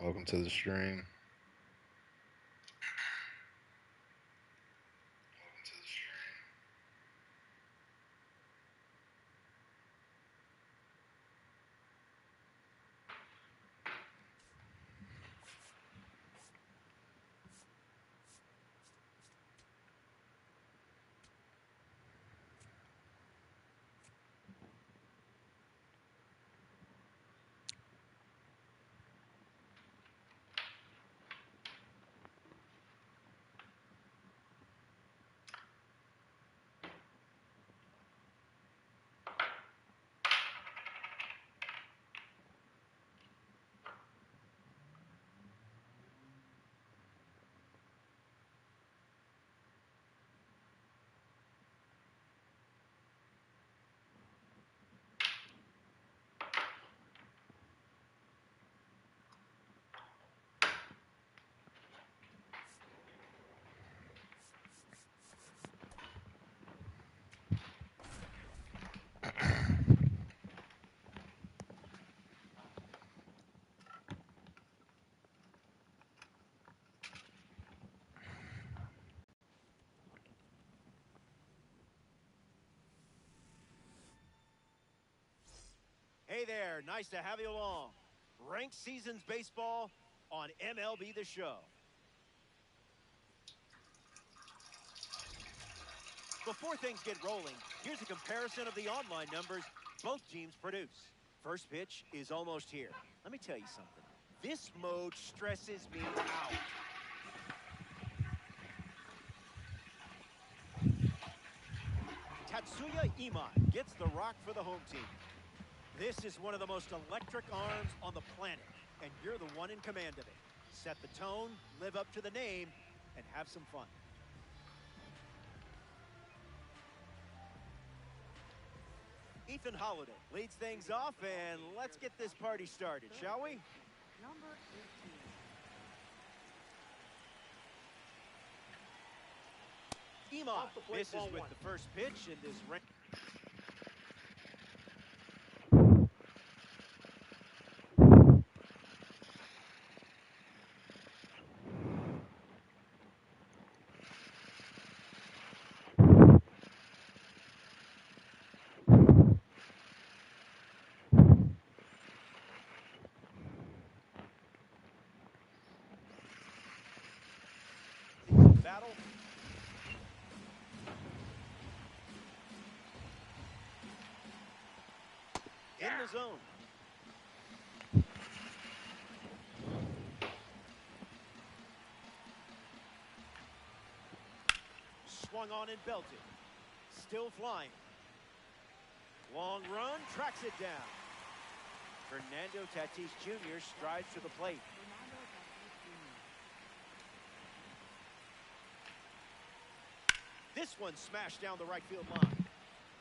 Welcome to the stream. Hey there, nice to have you along. Ranked Seasons Baseball on MLB The Show. Before things get rolling, here's a comparison of the online numbers both teams produce. First pitch is almost here. Let me tell you something. This mode stresses me out. Tatsuya Imai gets the rock for the home team. This is one of the most electric arms on the planet, and you're the one in command of it. Set the tone, live up to the name, and have some fun. Ethan Holiday leads things off, and let's get this party started, shall we? Number 18. Imai misses with the first pitch in this rank. Battle. In the zone. Swung on and belted. Still flying. Long run, tracks it down. Fernando Tatis Jr. strides to the plate. This one smashed down the right field line.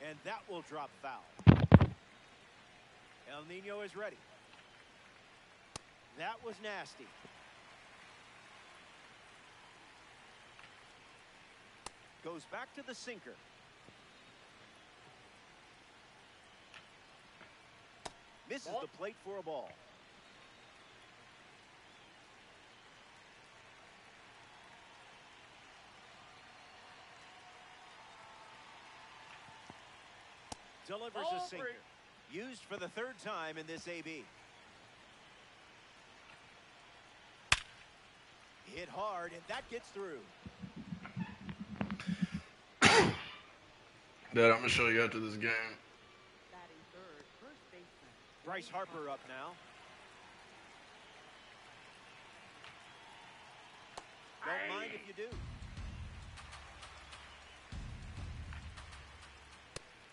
And that will drop foul. El Nino is ready. That was nasty. Goes back to the sinker. Misses the plate for a ball. Delivers a sinker. Used for the third time in this AB. Hit hard, and that gets through. Dad, I'm gonna show you after this game. Batting third, first baseman. Bryce Harper up now. Don't mind if you do.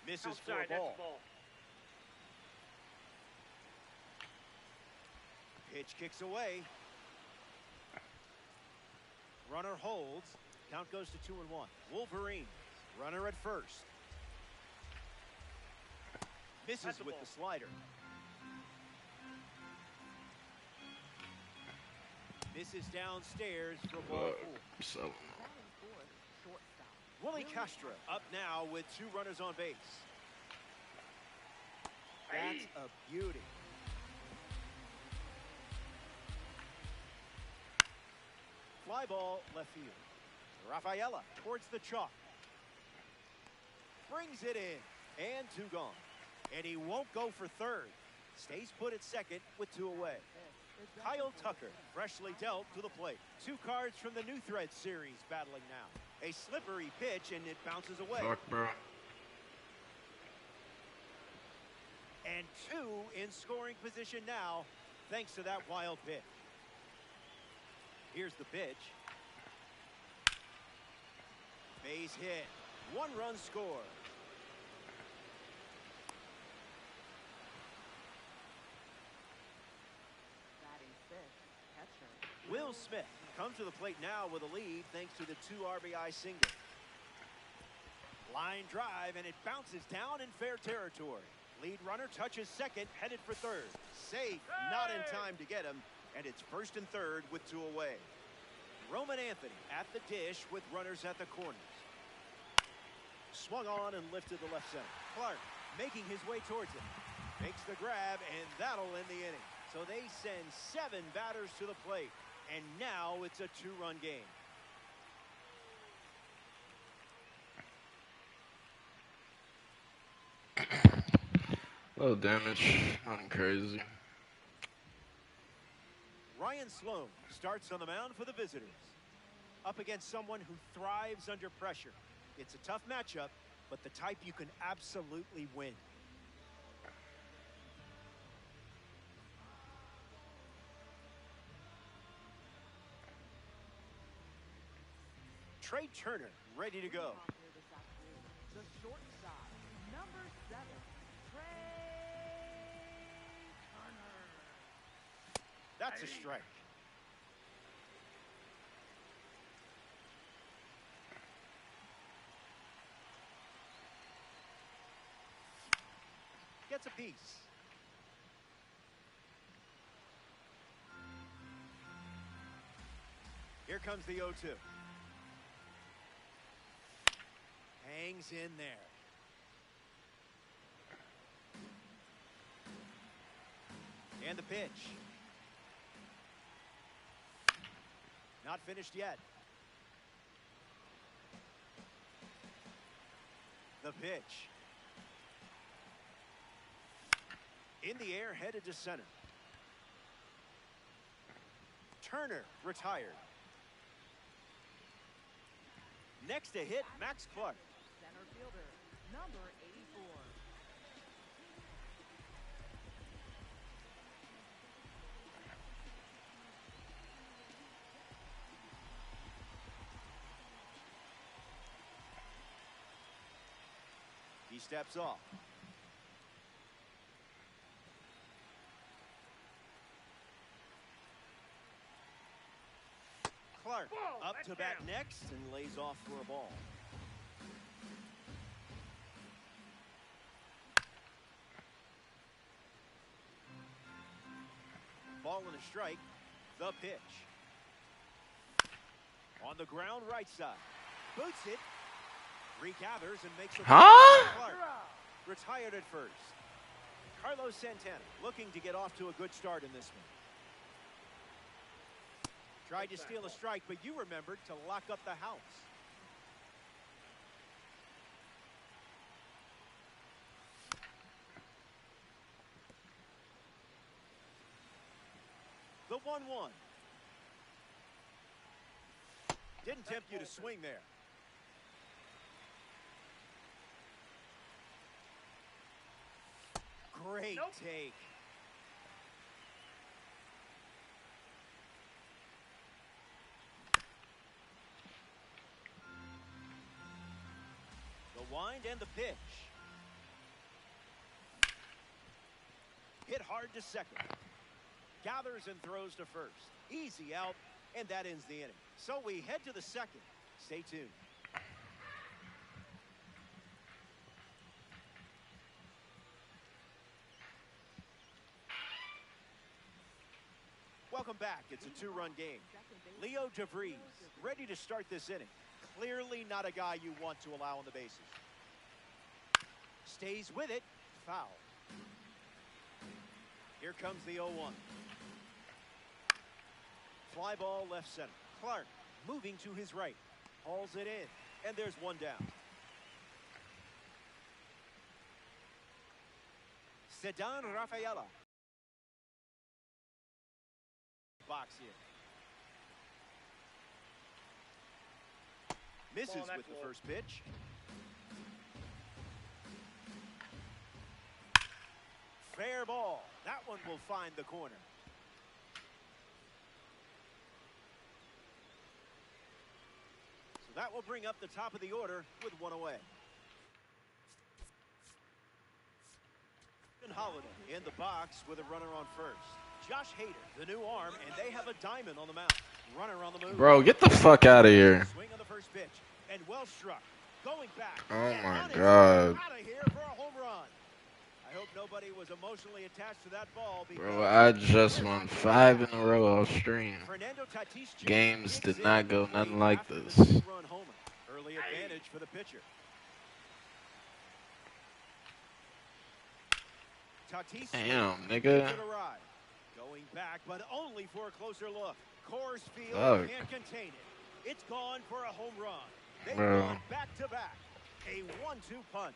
Misses for a ball. Pitch kicks away. Runner holds. Count goes to 2-1. Wolverine, runner at first. Misses with the slider. Misses downstairs for ball 4. So, Batting fourth, shortstop. Willie Castro up now with 2 runners on base. That's a beauty. Fly ball left field. Rafaela towards the chalk. Brings it in. And 2 gone. And he won't go for third. Stays put at second with 2 away. Kyle Tucker freshly dealt to the plate. 2 cards from the New Thread series battling now. A slippery pitch and it bounces away. Fuck, bro. And 2 in scoring position now thanks to that wild pitch. Here's the pitch. Base hit. 1-run score. Batting 6th, catcher. Will Smith comes to the plate now with a lead thanks to the 2 RBI single. Line drive and it bounces down in fair territory. Lead runner touches second, headed for third. Safe, not in time to get him, and it's first and third with 2 away. Roman Anthony at the dish with runners at the corners. Swung on and lifted to left center. Clark making his way towards it. Makes the grab, and that'll end the inning. So they send 7 batters to the plate, and now it's a 2-run game. Low damage. Nothing crazy. Ryan Sloan starts on the mound for the visitors. Up against someone who thrives under pressure. It's a tough matchup, but the type you can absolutely win. Trey Turner ready to go. Here this afternoon, the shortstop, number 7, Trey Turner. That's a strike. Gets a piece. Here comes the 0-2. Hangs in there. And the pitch. Not finished yet. The pitch. In the air, headed to center. Turner retired. Next to hit, Max Clark. Center fielder, number 84. He steps off. Clark up to bat next and lays off for a ball. Ball and a strike. The pitch. On the ground right side. Boots it. Regathers and makes a Clark retired at first. Carlos Santana looking to get off to a good start in this one. Tried to steal a strike, but you remembered to lock up the house. The 1-1. Didn't tempt you to swing there. Great take. The wind and the pitch. Hit hard to second. Gathers and throws to first. Easy out, and that ends the inning. So we head to the second. Stay tuned. Welcome back. It's a 2-run game. Leo DeVries ready to start this inning. Clearly not a guy you want to allow on the bases. Stays with it. Foul. Here comes the 0-1. Fly ball left center. Clark moving to his right. Hauls it in, and there's one down. Sedan Rafaela. Box here. Misses with the first pitch. Fair ball. That one will find the corner. So that will bring up the top of the order with one away. And Holiday in the box with a runner on first. Josh Hader, the new arm, and they have a diamond on the mound. Runner on the move. Bro, get the fuck out of here. Swing on the first pitch, and well struck. Going back. Oh my God. God. Out of here for a home run. I hope nobody was emotionally attached to that ball. Bro, I just won 5 in a row off stream. Fernando Tatis Jr. Games did not go nothing like after this. the two-run homer. Early advantage for the pitcher. Tatis Damn, nigga. gives it a ride. Going back, but only for a closer look. Coors Field can't contain it. It's gone for a home run. They've gone back-to-back. A 1-2 punch.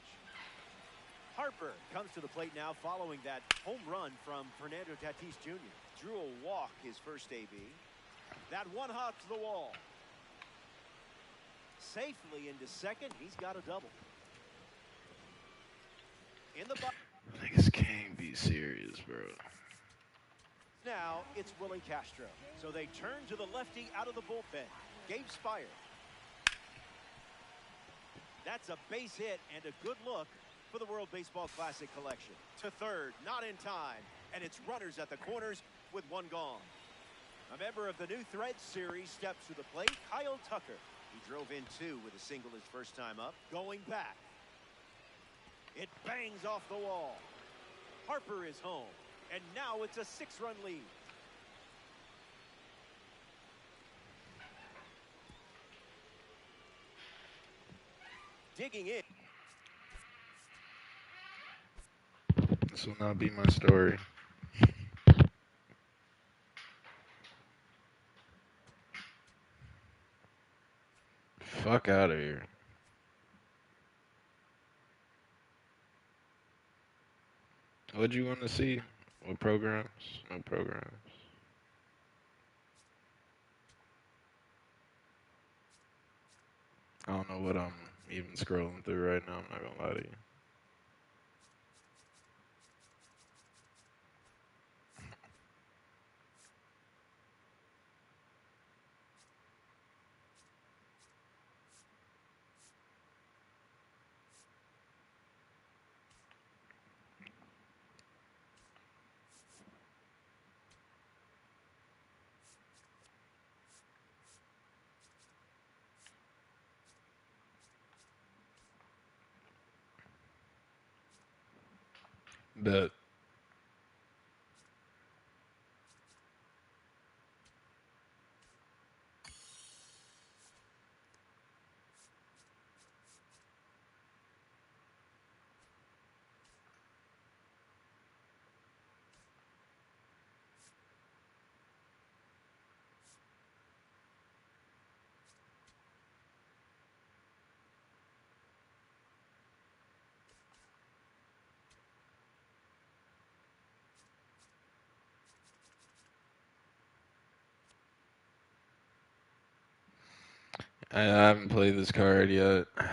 Harper comes to the plate now following that home run from Fernando Tatis Jr. Drew a walk his first AB. That one hop to the wall. Safely into second. He's got a double. In the box. Niggas can't be serious, bro. Now it's Willie Castro. So they turn to the lefty out of the bullpen. Gabe Spire. That's a base hit and a good look for the World Baseball Classic collection. To third, not in time. And it's runners at the corners with one gone. A member of the New Threads series steps to the plate, Kyle Tucker. He drove in two with a single his first time up. Going back. It bangs off the wall. Harper is home. And now it's a 6-run lead. Digging in. This will not be my story. Fuck out of here. What'd you want to see? What programs? No programs. I don't know what I'm even scrolling through right now. I'm not gonna lie to you. But I haven't played this card yet. I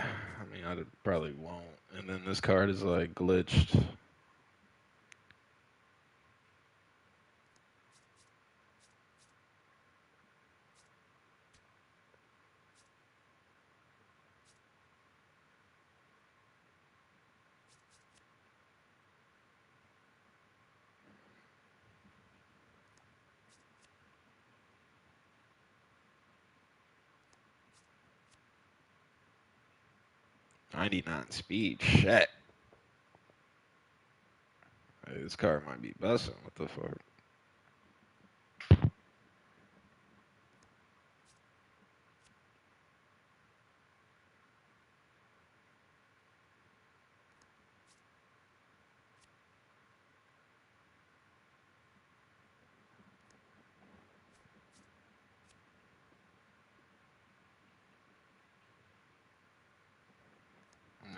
mean, I probably won't. And then this card is like glitched. '99 speed. Shit. Hey, this card might be busting. What the fuck?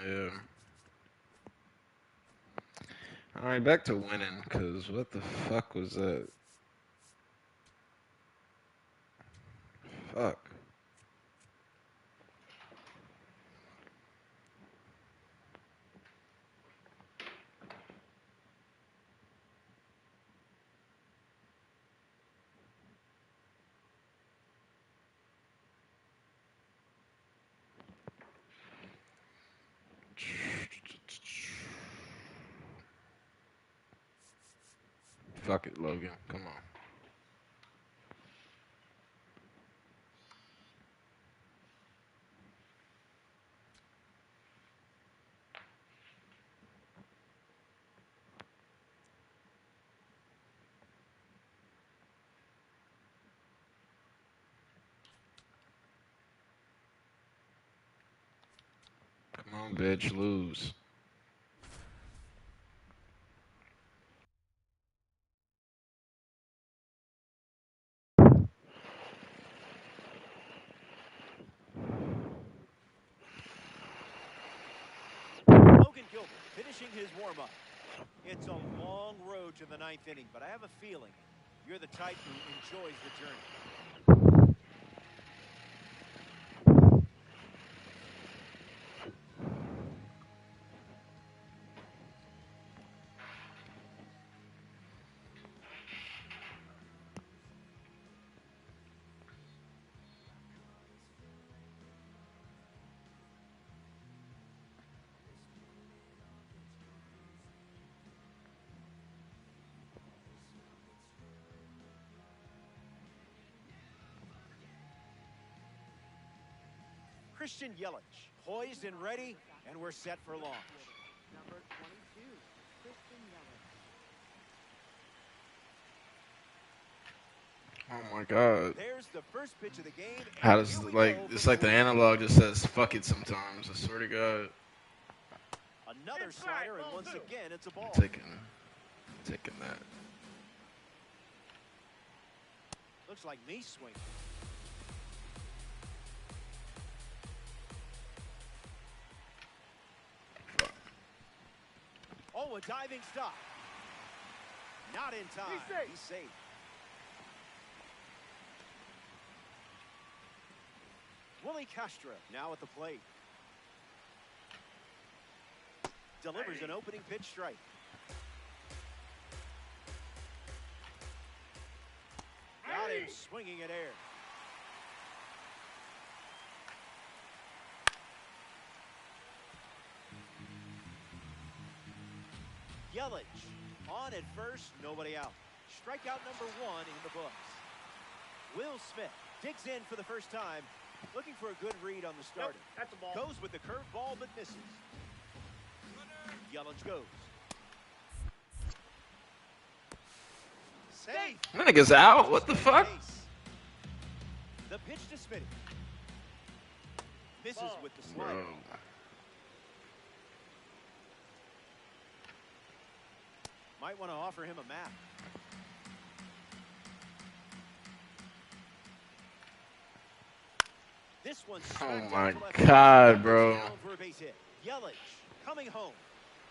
Yeah. All right, back to winning, cause what the fuck was that? Fuck. Fuck it, Logan. Come on. Come on, bitch, lose. Logan Gilbert finishing his warm-up. It's a long road to the ninth inning, but I have a feeling you're the type who enjoys the journey. Christian Yelich, poised and ready, and we're set for launch. Number 22, Christian Yelich. Oh my god. There's the first pitch of the game, How and does here we like go it's from like the Coors analog just says fuck it sometimes. I swear to God. Another slider, and once again, it's a ball. Taking that. Looks like me swinging. Fuck. Oh, a diving stop. Not in time. He's safe. Willie Castro now at the plate. Delivers an opening pitch strike. Got him swinging at air. Yelich on at first, nobody out. Strikeout number 1 in the books. Will Smith digs in for the first time, looking for a good read on the starter. Nope, that's a ball. Goes with the curveball but misses. Yelich goes. Safe. That nigga's out. What the fuck? The pitch to Smitty. Misses Ball. with the slider. Bro. Might want to offer him a map. This one's Oh smacked my out to left field. God, bro. Down for a base hit. Yelich coming home,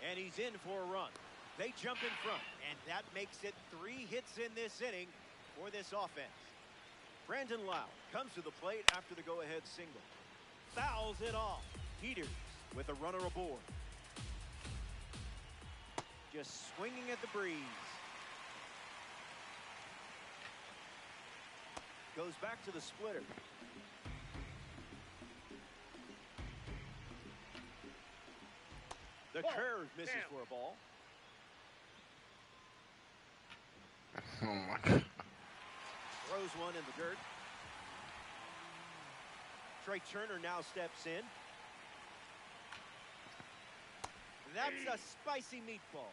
and he's in for a run. They jump in front, and that makes it 3 hits in this inning for this offense. Brandon Lau comes to the plate after the go-ahead single. Fouls it off. Peters with a runner aboard. Just swinging at the breeze. Goes back to the splitter. The curve misses for a ball. Oh my God. Throws one in the dirt. Trey Turner now steps in. That's a spicy meatball.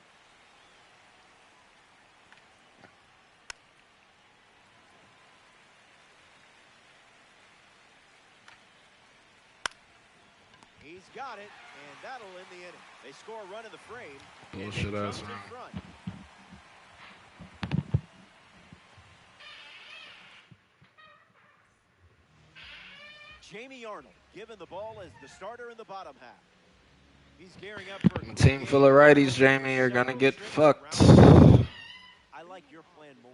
He's got it, and that'll end the inning. They score a run in the frame. Bullshit ass In round. front. Jamie Arnold given the ball as the starter in the bottom half. He's gearing up for a A quick team full game. of righties, Looking for Jamie, are gonna several get trips fucked. around the base. I like your plan more.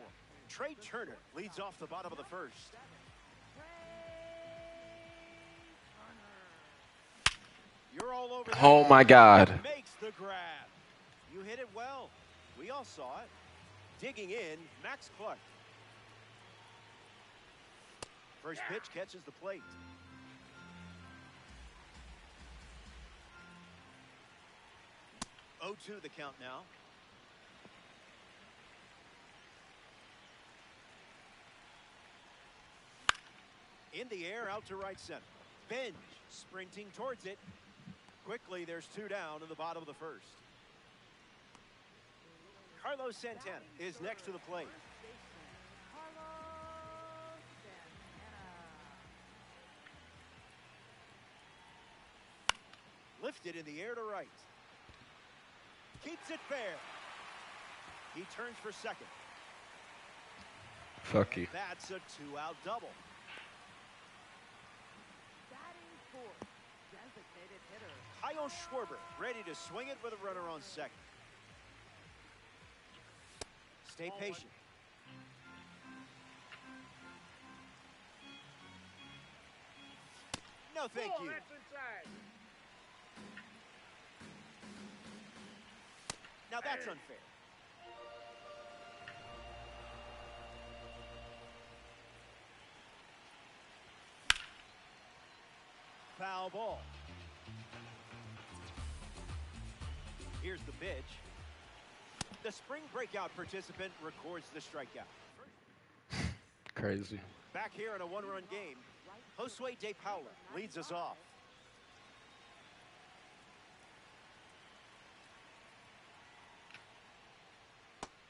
Trey Turner leads off the bottom of the first. You're all over that Oh one. my God. Makes the grab. You hit it well. We all saw it. Digging in, Max Clark. First pitch catches the plate. 0-2 the count now. In the air, out to right center. Benj sprinting towards it. Quickly, there's 2 down in the bottom of the first. Carlos Santana is next to the plate. Lifted in the air to right. Keeps it fair. He turns for second. Fuck you. That's a 2-out double. Batting fourth, designated hitter. Kyle Schwarber ready to swing it with a runner on second. Stay patient. No, thank you. Now that's unfair. Foul ball. Here's the pitch. The spring breakout participant records the strikeout. Crazy. Back here in a 1-run game, Josue De Paula leads us off.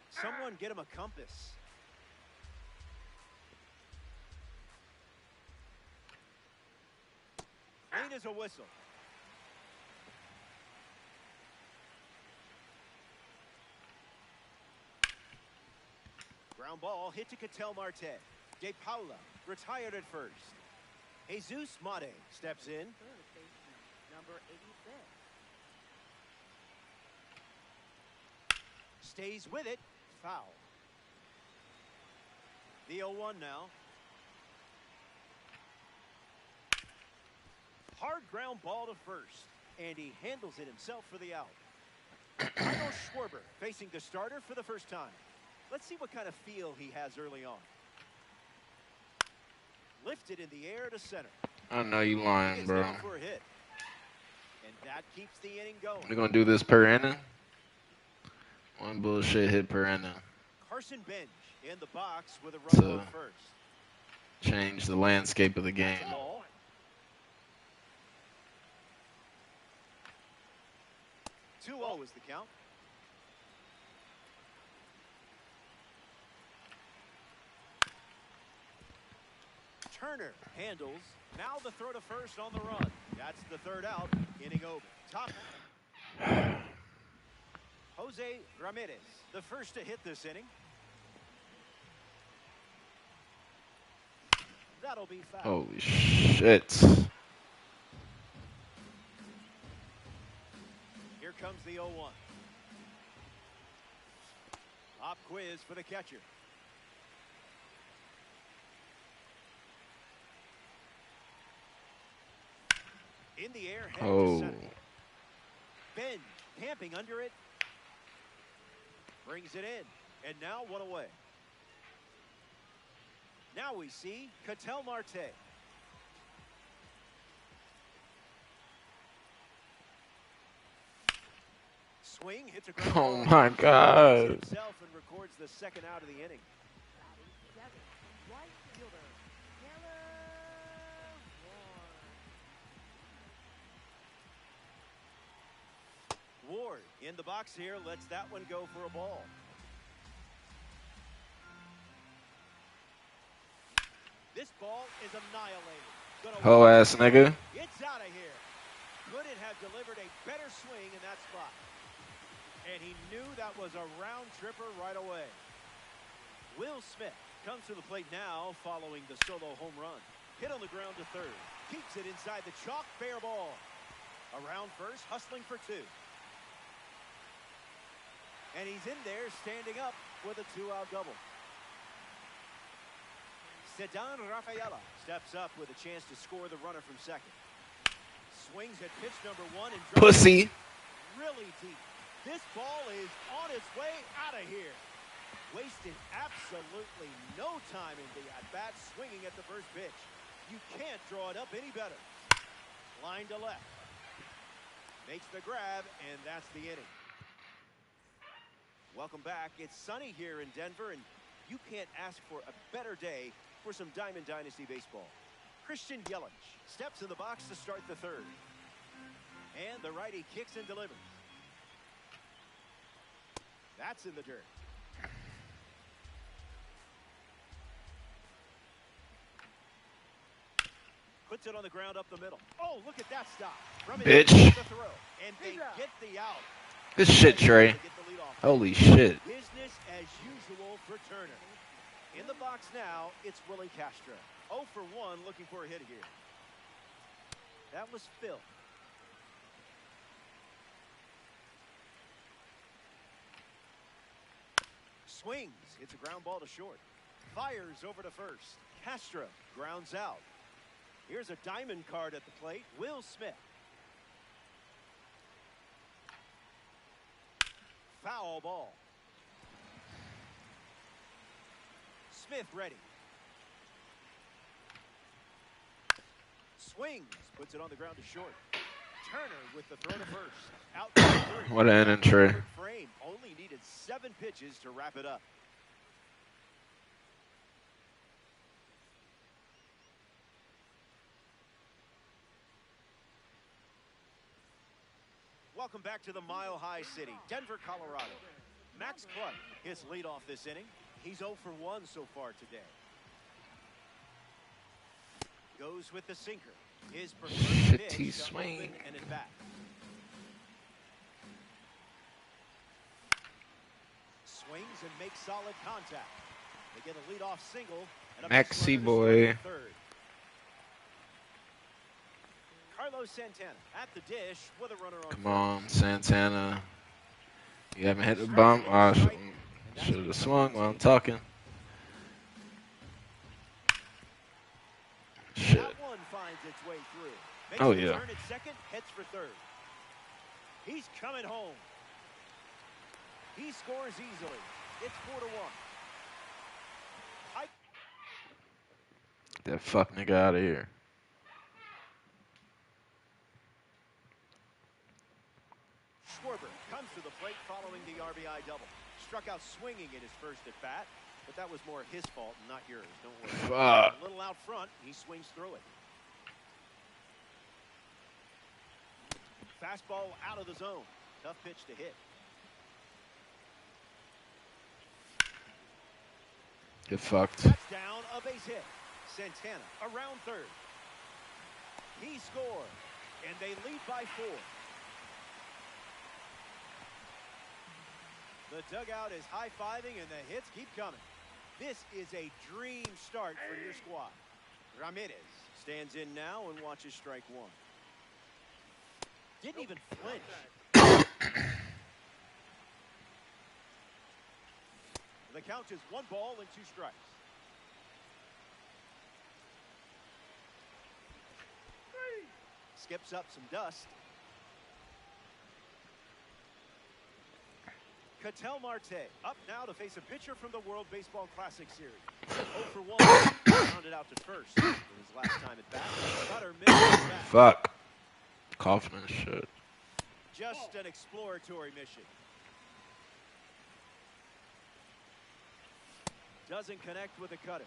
Someone get him a compass. Clean as a whistle. Ground ball hit to Ketel Marte. De Paula retired at first. Jesus Mate steps in. Third baseman, number 86. Stays with it. Foul. The 0-1 now. Hard ground ball to first. And he handles it himself for the out. Kyle Schwarber facing the starter for the first time. Let's see what kind of feel he has early on. Lifted in the air to center. I know you lying, bro. For a hit. And that keeps the inning going. We're gonna do this per inning. One bullshit hit per inning. Carson Benj in the box with a So- run on first. Change the landscape of the game. Ball. 2-0 is the count. Turner handles. Now the throw to first on the run. That's the 3rd out. Inning over. Top. Jose Ramirez, the first to hit this inning. That'll be foul. Holy shit. Here comes the 0-1. Pop quiz for the catcher. In the air, head to Oh. center. Ben camping under it. Brings it in. And now 1 away. Now we see Ketel Marte. Swing hits a ground Oh ball. my God. Himself and records the 2nd out of the inning. Batting seventh, right fielder, Taylor Ward. Ward in the box here lets that one go for a ball. This ball is annihilated. Ho ass nigga. It's out of here. Couldn't have delivered a better swing in that spot. And he knew that was a round tripper right away. Will Smith comes to the plate now following the solo home run. Hit on the ground to third. Keeps it inside the chalk, fair ball. Around first, hustling for two. And he's in there, standing up with a two-out double. Ceddanne Rafaela steps up with a chance to score the runner from second. Swings at pitch number one and Pussy. Really deep. This ball is on its way out of here. Wasted absolutely no time in the at-bat, swinging at the first pitch. You can't draw it up any better. Line to left. Makes the grab, and that's the inning. Welcome back. It's sunny here in Denver, and you can't ask for a better day for some Diamond Dynasty baseball. Christian Yelich steps in the box to start the third. And the righty kicks and delivers. That's in the dirt. Puts it on the ground up the middle. Oh, look at that stop. From Bitch. The throw. And they get the out. Good shit, Trey. Holy shit. Business as usual for Turner. In the box now, it's Willie Castro. 0 for 1, looking for a hit here. That was Phil. Swings. It's a ground ball to short. Fires over to first. Castro grounds out. Here's a diamond card at the plate. Will Smith. Foul ball. Smith ready. Swings. Puts it on the ground to short. Turner with the throw to first. Out to third. What an inning, Trey. Frame. Only needed 7 pitches to wrap it up. Welcome back to the Mile High City, Denver, Colorado. Max Clark, his leadoff this inning. He's 0 for 1 so far today. Goes with the sinker. His preferred pitch to open and at bat. Swings and makes solid contact. They get a leadoff single. And a Maxi boy. Third. Carlos Santana at the dish with a runner on. Come on, Santana. You haven't hit the bump. I should have swung while I'm talking. Shit. That one finds its way through. Makes Oh, the yeah. turn at second, heads for third. He's coming home. He scores easily. It's 4-1. Get that fuck nigga out of here. Schwarber comes to the plate following the RBI double. Struck out swinging in his first at bat, but that was more his fault and not yours. Don't worry. Fuck. A little out front, he swings through it. Fastball out of the zone. Tough pitch to hit. Get fucked. Touchdown, a base hit. Santana around third. He scored, and they lead by 4. The dugout is high-fiving, and the hits keep coming. This is a dream start for your squad. Ramirez stands in now and watches strike 1. Didn't even flinch. The count is 1 ball and 2 strikes. Skips up some dust. Ketel Marte up now to face a pitcher from the World Baseball Classic Series. 0 for 1. Rounded out to first in his last time at bat. Cutter missed his bat. Fuck. Coughing and shit. Just an exploratory mission. Doesn't connect with the cutter.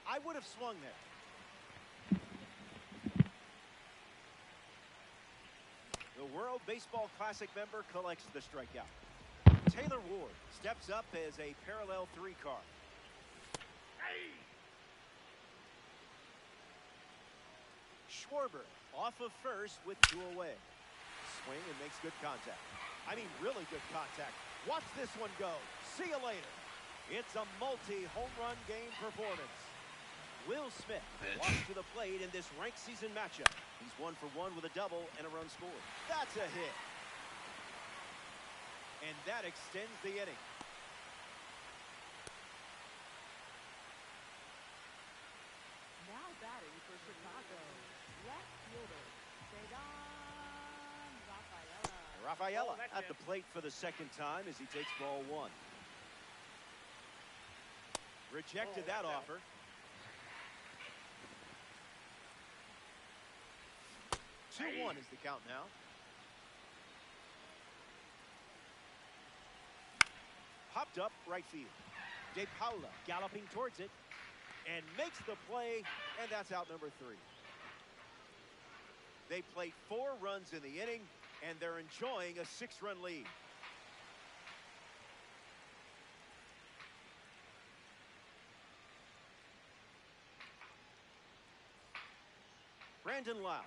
I would have swung there. The World Baseball Classic member collects the strikeout. Taylor Ward steps up as a parallel 3 card. Schwarber off of first with 2 away. Swing and makes good contact. I mean, really good contact. Watch this one go. See you later. It's a multi-home run game performance. Will Smith Bitch. walks to the plate in this ranked season matchup. He's 1 for 1 with a double and a run scored. That's a hit. And that extends the inning. Now batting for Chicago, left fielder, Cedon Rafaela. Rafaela at the plate for the second time as he takes ball 1. Rejected that offer. 2-1 is the count now. Popped up right field. De Paula galloping towards it and makes the play, and that's out number 3. They played 4 runs in the inning, and they're enjoying a 6-run lead. Brandon Lau.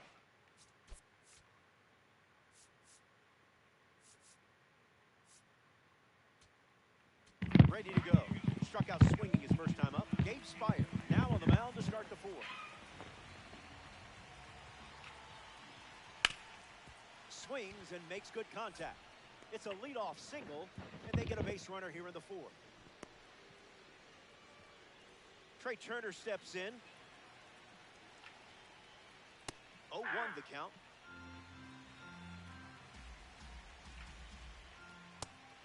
Ready to go. Struck out swinging his first time up. Gabe Spire now on the mound to start the 4th. Swings and makes good contact. It's a leadoff single, and they get a base runner here in the 4th. Trey Turner steps in. 0-1 the count.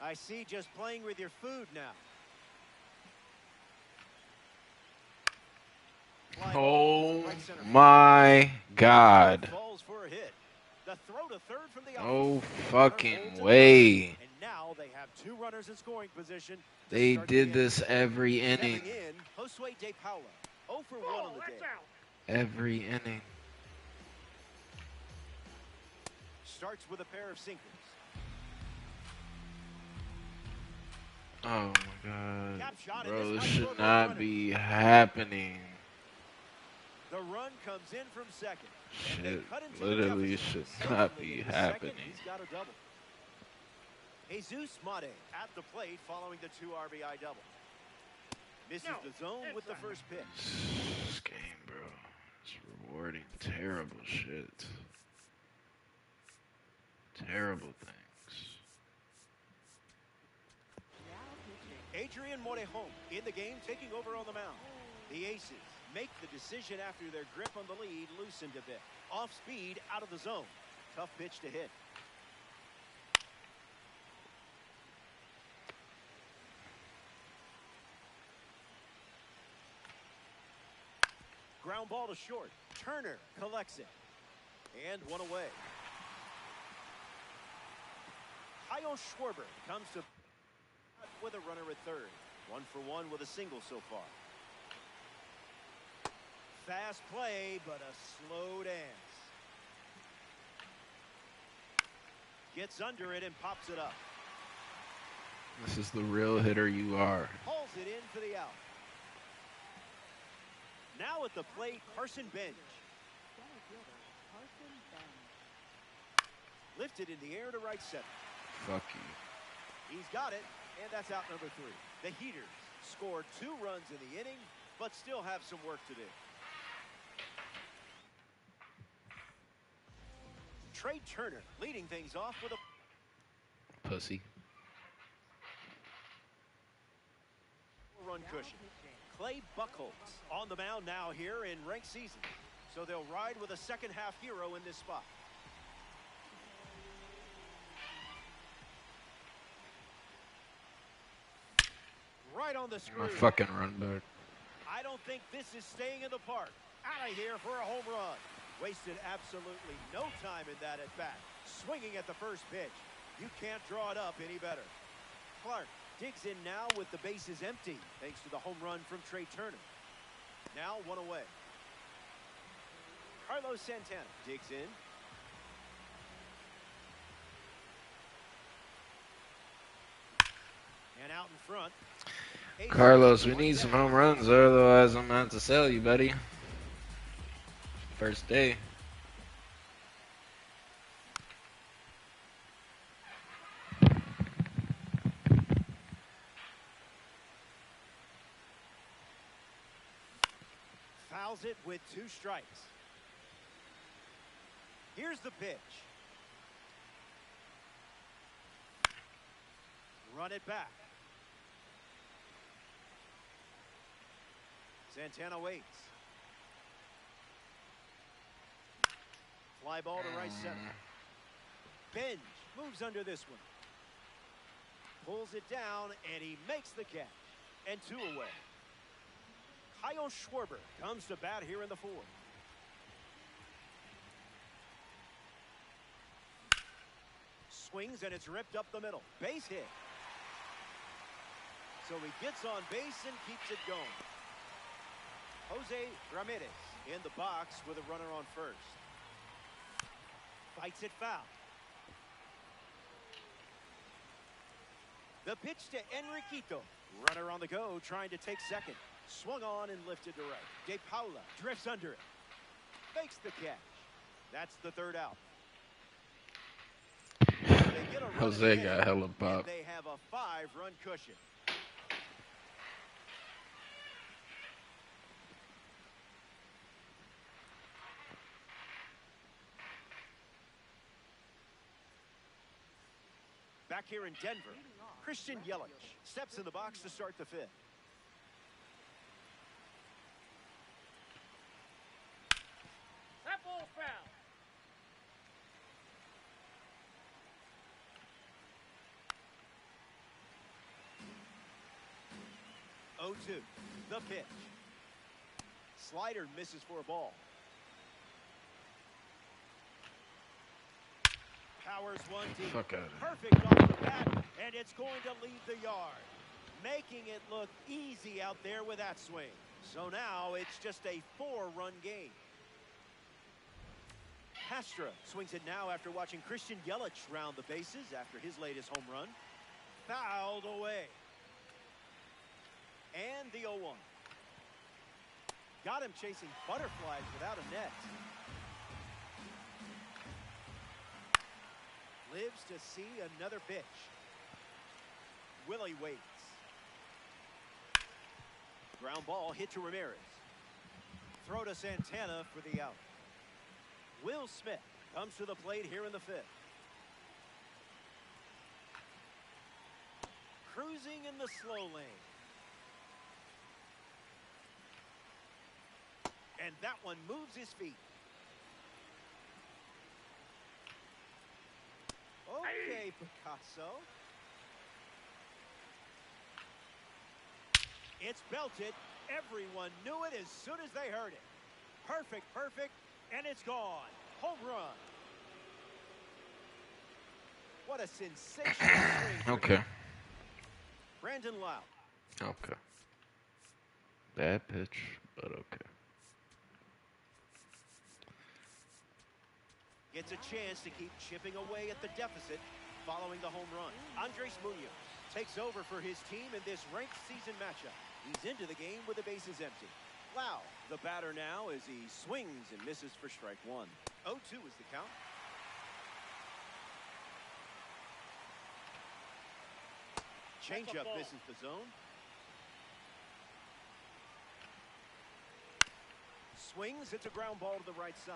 I see, just playing with your food now. Oh my God. Falls for a hit. The throw to third from the No fucking way. And now they have 2 runners in scoring position. They did this every inning. Stepping in, Josue De Paula. 0 for 1 on the day. Every inning. Starts with a pair of sinkers. Oh my God. Cap shot, and Bro, this might should score for a not runner. be happening. The run comes in from second. And they Shit cut into the literally deficit. should not Safely be into second. happening. He's got a double. Jesus Mate at the plate following the 2 RBI double. Misses the zone with the first pitch. This game, bro. It's rewarding terrible shit. Terrible things. Adrian Morejon in the game, taking over on the mound. The Aces make the decision after their grip on the lead loosened a bit. Off speed, out of the zone. Tough pitch to hit. Ground ball to short. Turner collects it. And 1 away. Kyle Schwarber comes to with a runner at third. 1 for 1 with a single so far. Fast play, but a slow dance. Gets under it and pops it up. This is the real hitter you are. Pulls it in for the out. Now at the plate, Carson Bench. Center fielder, Carson Bench. Lifted in the air to right center. Fuck you. He's got it, and that's out number 3. The Heaters scored 2 runs in the inning, but still have some work to do. Trey Turner leading things off with a Pussy. run cushion. Clay Buchholz on the mound now here in ranked season. So they'll ride with a second half hero in this spot. Right on the screw. My fucking run back. I don't think this is staying in the park. Out of here for a home run. Wasted absolutely no time in that at bat. Swinging at the first pitch. You can't draw it up any better. Clark digs in now with the bases empty, thanks to the home run from Trey Turner. Now 1 away. Carlos Santana digs in. And out in front. Carlos, we need some home runs, otherwise I'm going to have to sell you, buddy. First day. Fouls it with 2 strikes. Here's the pitch. Run it back. Santana waits. Fly ball to right center. Benj moves under this one. Pulls it down, and he makes the catch. And 2 away. Kyle Schwarber comes to bat here in the 4th. Swings, and it's ripped up the middle. Base hit. So he gets on base and keeps it going. Jose Ramirez in the box with a runner on first. Fights it foul. The pitch to Enriquito. Runner on the go, trying to take second. Swung on and lifted to right. De Paula drifts under it. Makes the catch. That's the 3rd out. They get a run Jose ahead, got hella and pop. they have a 5-run cushion. Back here in Denver, Christian Yelich steps in the box to start the 5th. That ball foul. 0-2. The pitch. Slider misses for a ball. Powers one deep. Fuck out of here. Perfect off the bat, and it's going to leave the yard, making it look easy out there with that swing. So now it's just a 4-run game. Castro swings it now after watching Christian Yelich round the bases after his latest home run. Fouled away. And the 0-1. Got him chasing butterflies without a net. Lives to see another pitch. Willie waits. Ground ball hit to Ramirez. Throw to Santana for the out. Will Smith comes to the plate here in the 5th. Cruising in the slow lane. And that one moves his feet. Okay, Picasso. It's belted. Everyone knew it as soon as they heard it. Perfect, perfect, and it's gone. Home run. What a sensational swing. Okay. Brandon Lau. Okay. Bad pitch, but okay. Gets a chance to keep chipping away at the deficit following the home run. Andres Munoz takes over for his team in this ranked season matchup. He's into the game with the bases empty. Lau, the batter now, as he swings and misses for strike 1. 0-2 is the count. Changeup misses the zone. Swings, it's a ground ball to the right side.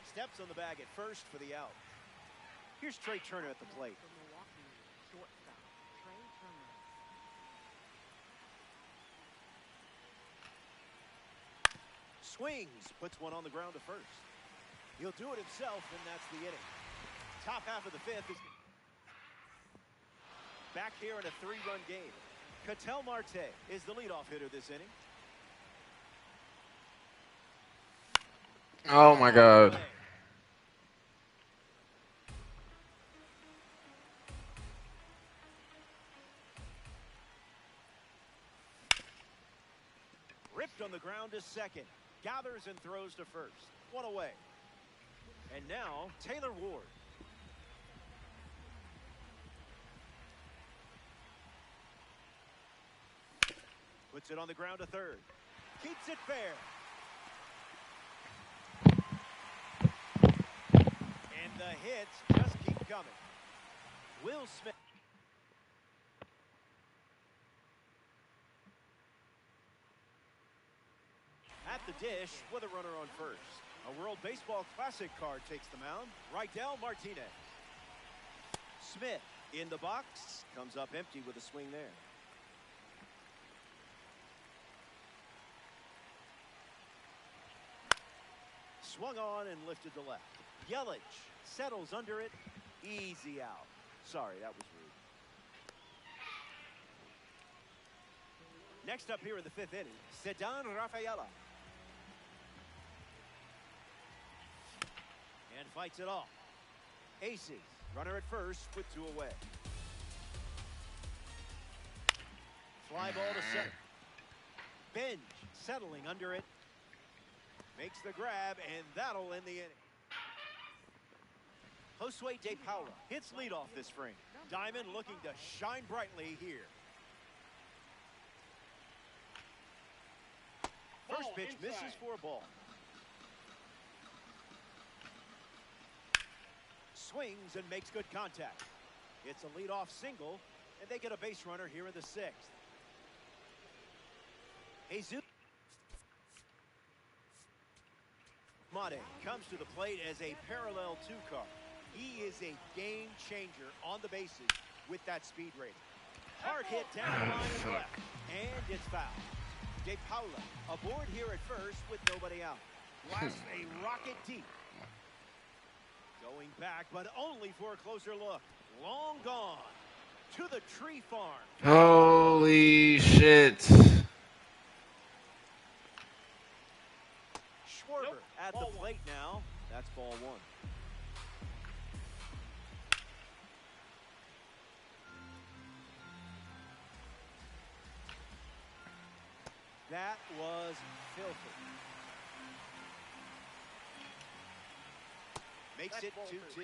Steps on the bag at first for the out. Here's Trey Turner at the plate. The Milwaukee shortstop, Trey Turner. Swings, puts one on the ground to first. He'll do it himself, and that's the inning. Top half of the 5th is back here in a 3-run game. Ketel Marte is the leadoff hitter this inning. Oh my God. Ripped on the ground to second. Gathers and throws to first. One away. And now, Taylor Ward. Puts it on the ground to third. Keeps it fair. And the hits just keep coming. Will Smith. At the dish with a runner on first. A World Baseball Classic card takes the mound. Rydell Martinez. Smith in the box. Comes up empty with a swing there. Swung on and lifted to left. Yelich settles under it. Easy out. Sorry, that was rude. Next up here in the 5th inning, Ceddanne Rafaela. And fights it off. Aces. Runner at first with 2 away. Fly ball to center. Benj settling under it. Makes the grab, and that'll end the inning. Josue De Paula hits leadoff this frame. Diamond looking to shine brightly here. First pitch misses for a ball. Swings and makes good contact. It's a leadoff single, and they get a base runner here in the 6th. Jesus Mate comes to the plate as a parallel 2 card. He is a game changer on the bases with that speed rating. Hard hit down the line and left, and it's foul. De Paula aboard here at first with nobody out. Blasts a rocket deep. Going back, but only for a closer look. Long gone to the tree farm. Holy shit. Schwarber at the plate now. That's ball 1. That was filthy. Makes it 2-2.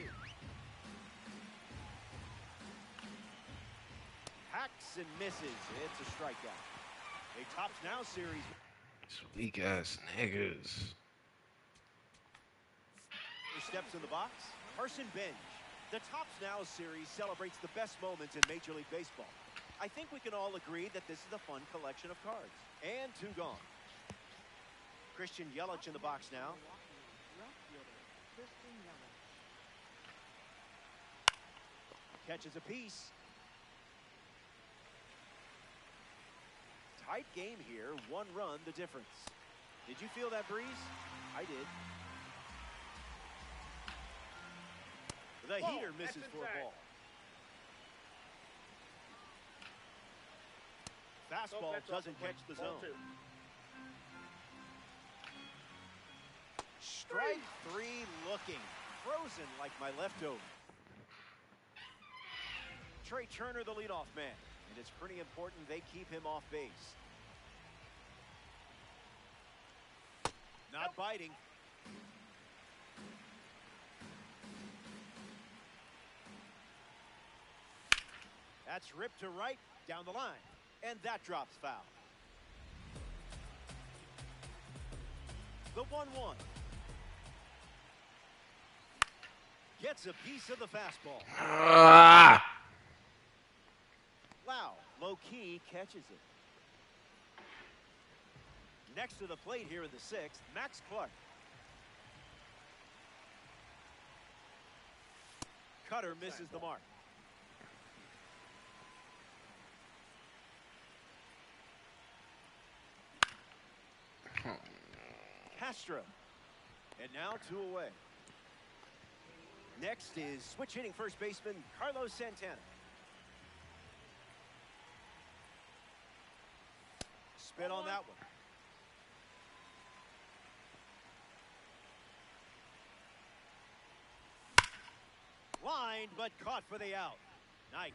Hacks and misses. It's a strikeout. A tops now series. Weak ass niggas. Steps in the box. Carson Benj. The tops now series celebrates the best moments in Major League Baseball. I think we can all agree that this is a fun collection of cards. And 2 gone. Christian Yelich in the box now. Catches a piece. Tight game here. 1 run the difference. Did you feel that breeze? I did. The heater misses for a ball. Fastball doesn't catch the zone. Strike 3 looking. Frozen like my leftover. Trey Turner, the leadoff man. And it's pretty important they keep him off base. Not biting. That's ripped to right, down the line. And that drops foul. The 1-1. Gets a piece of the fastball. Wow, low-key catches it. Next to the plate here in the 6th, Max Clark. Cutter misses the mark. Castro. And now 2 away. Next is switch hitting first baseman Carlos Santana. Spit on that one. Lined but caught for the out. Nice.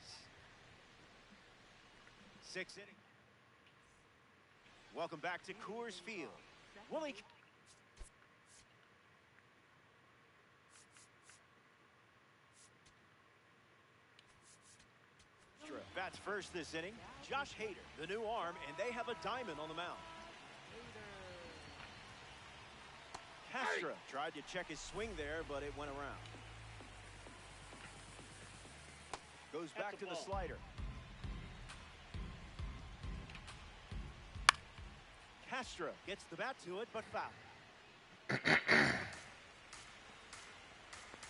6th inning. Welcome back to Coors Field. Willie bats first this inning. Josh Hader, the new arm, and they have a diamond on the mound. Castro tried to check his swing there, but it went around. Goes back to the slider. Castro gets the bat to it, but foul.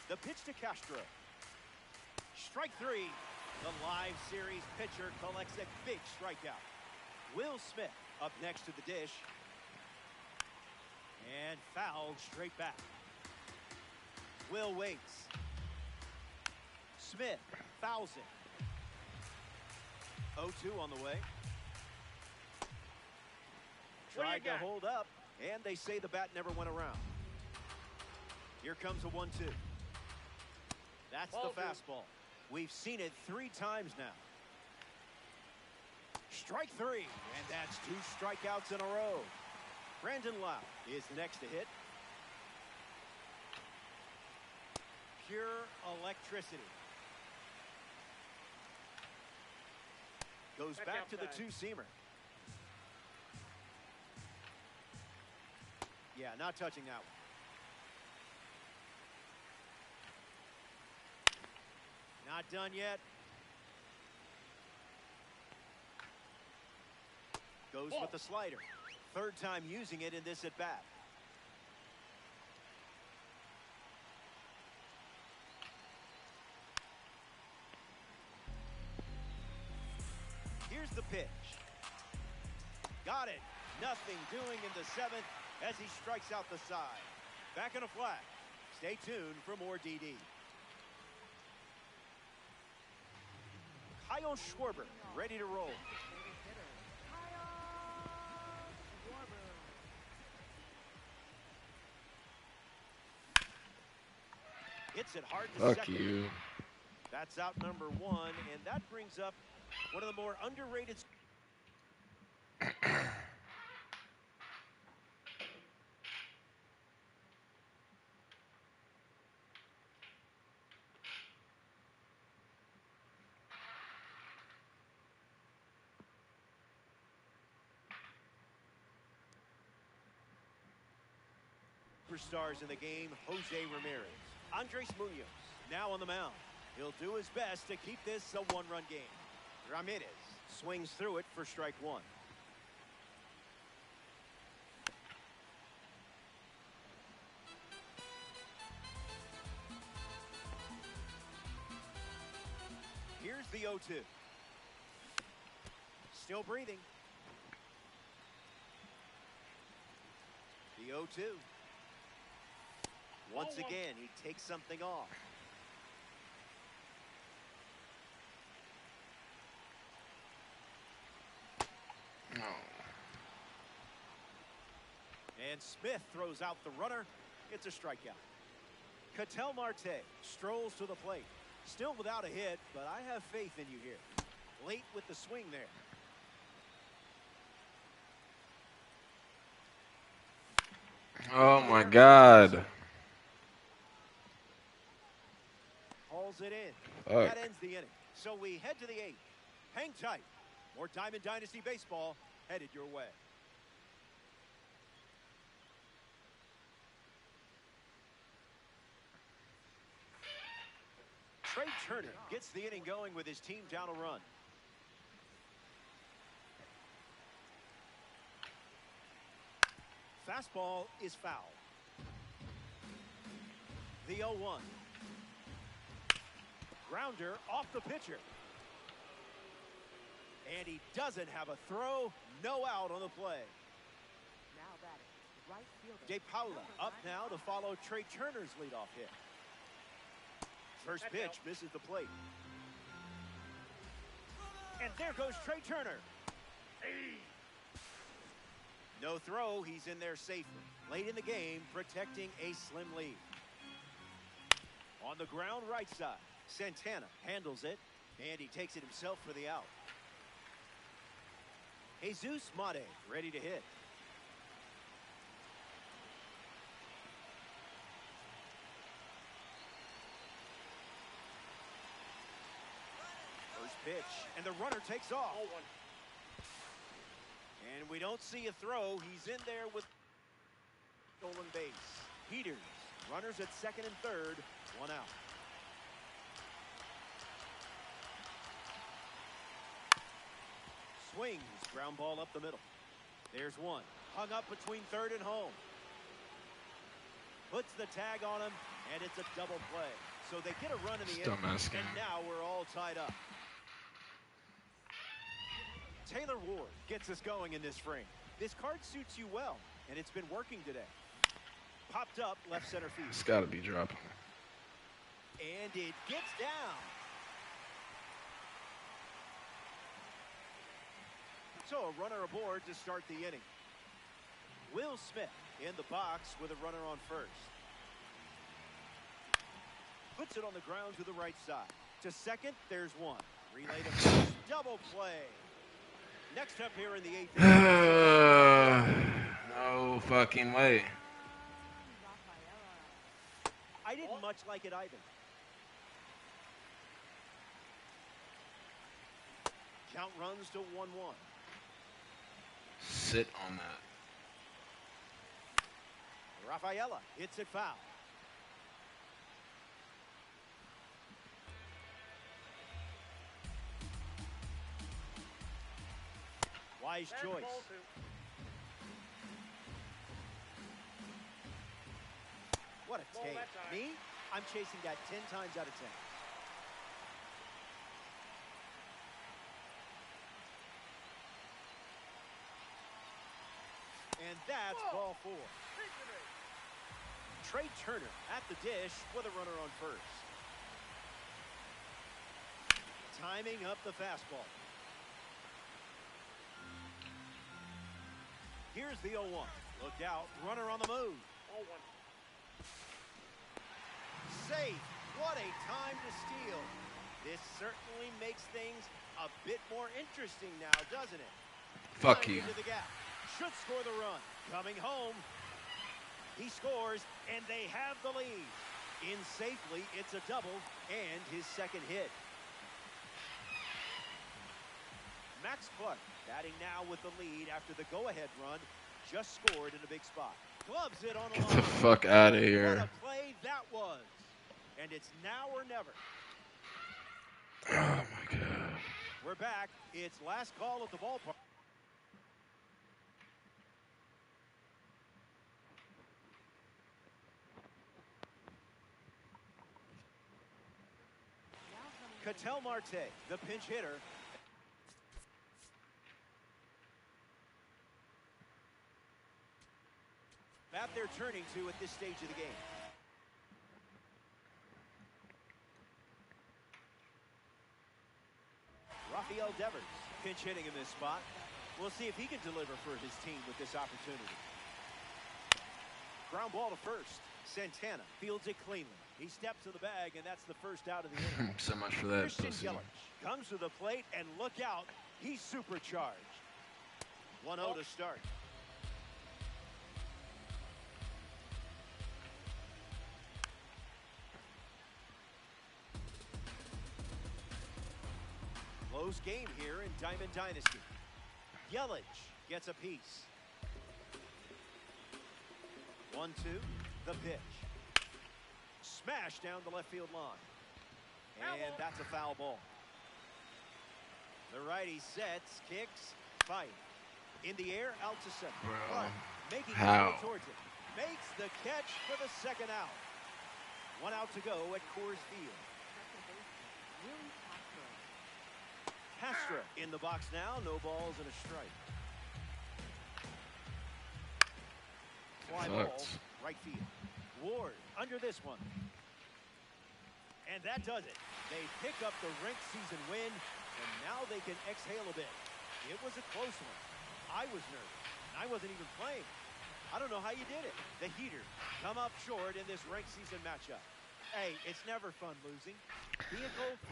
The pitch to Castro. Strike three. The live series pitcher collects a big strikeout. Will Smith up next to the dish. And fouled straight back. Will waits. Smith fouls it. 0-2 on the way. Tried to hold up, and they say the bat never went around. Here comes a 1-2. That's the fastball. We've seen it 3 times now. Strike 3, and that's 2 strikeouts in a row. Brandon Lau is next to hit. Pure electricity. Goes back to the 2-seamer. Yeah, not touching that one. Not done yet. Goes with the slider. 3rd time using it in this at bat. Here's the pitch. Got it. Nothing doing in the 7th as he strikes out the side. Back in a flag. Stay tuned for more DD. Kyle Schwarber ready to roll. Hits it hard to Fuck second. you. That's out number 1, and that brings up one of the more underrated. Superstars in the game, Jose Ramirez. Andres Munoz now on the mound. He'll do his best to keep this a 1-run game. Ramirez swings through it for strike 1. Here's the 0-2. Still breathing. The 0-2. Once again, he takes something off. No. And Smith throws out the runner. It's a strikeout. Ketel Marte strolls to the plate. Still without a hit, but I have faith in you here. Late with the swing there. Oh my God. Hauls it in. Fuck. That ends the inning. So we head to the 8th. Hang tight. More Diamond Dynasty baseball headed your way. Trey Turner gets the inning going with his team down a run. Fastball is foul. The 0-1. Grounder off the pitcher. And he doesn't have a throw. No out on the play. Now batting, right fielder. De Paula up now to follow Trey Turner's leadoff hit. First pitch misses the plate. And there goes Trey Turner. No throw. He's in there safely. Late in the game, protecting a slim lead. On the ground right side, Santana handles it, and he takes it himself for the out. Jesus Mate ready to hit. First pitch, and the runner takes off. And we don't see a throw. He's in there with stolen base. Peters, runners at 2nd and 3rd, 1 out. Swings, ground ball up the middle. There's 1. Hung up between third and home. Puts the tag on him, and it's a double play. So they get a run in the inning, and now we're all tied up. Taylor Ward gets us going in this frame. This card suits you well, and it's been working today. Popped up left center field. It's got to be dropping. And it gets down. So a runner aboard to start the inning. Will Smith in the box with a runner on first. Puts it on the ground to the right side. To second, there's one. Relay to first, double play. Next up here in the eighth inning. No fucking way. I didn't much like it either. Count runs to 1-1. Sit on that. Rafaela hits it foul. Wise choice. What a take. Me? I'm chasing that 10 times out of 10. And that's ball 4. Trey Turner at the dish with a runner on first. Timing up the fastball. Here's the 0-1. Look out, runner on the move. 0-1. Safe. What a time to steal. This certainly makes things a bit more interesting now, doesn't it? Fuck you. Into the gap. Should score the run. Coming home. He scores, and they have the lead. In safely, it's a double and his second hit. Max Clark batting now with the lead after the go-ahead run. Just scored in a big spot. Gloves it on a line. Get the fuck out of here. What a play that was. And it's now or never. Oh, my God. We're back. It's last call at the ballpark. Ketel Marte, the pinch hitter. Bat they're turning to at this stage of the game. Rafael Devers, pinch hitting in this spot. We'll see if he can deliver for his team with this opportunity. Ground ball to first. Santana fields it cleanly. He steps to the bag, and that's the first out of the inning. So much for that. Christian Yelich comes to the plate, and look out. He's supercharged. 1-0 to start. Close game here in Diamond Dynasty. Yelich gets a piece. 1-2, the pitch. Smash down the left field line. And that's a foul ball. The righty sets, kicks, fight. In the air, out to center. Clark making his way towards it. Makes the catch for the second out. 1 out to go at Coors Field. Castro in the box now. No balls and a strike. Fly ball, right field. Ward under this one. And that does it. They pick up the ranked season win, and now they can exhale a bit. It was a close one. I was nervous. I wasn't even playing. I don't know how you did it. The Heaters come up short in this ranked season matchup. Hey, it's never fun losing.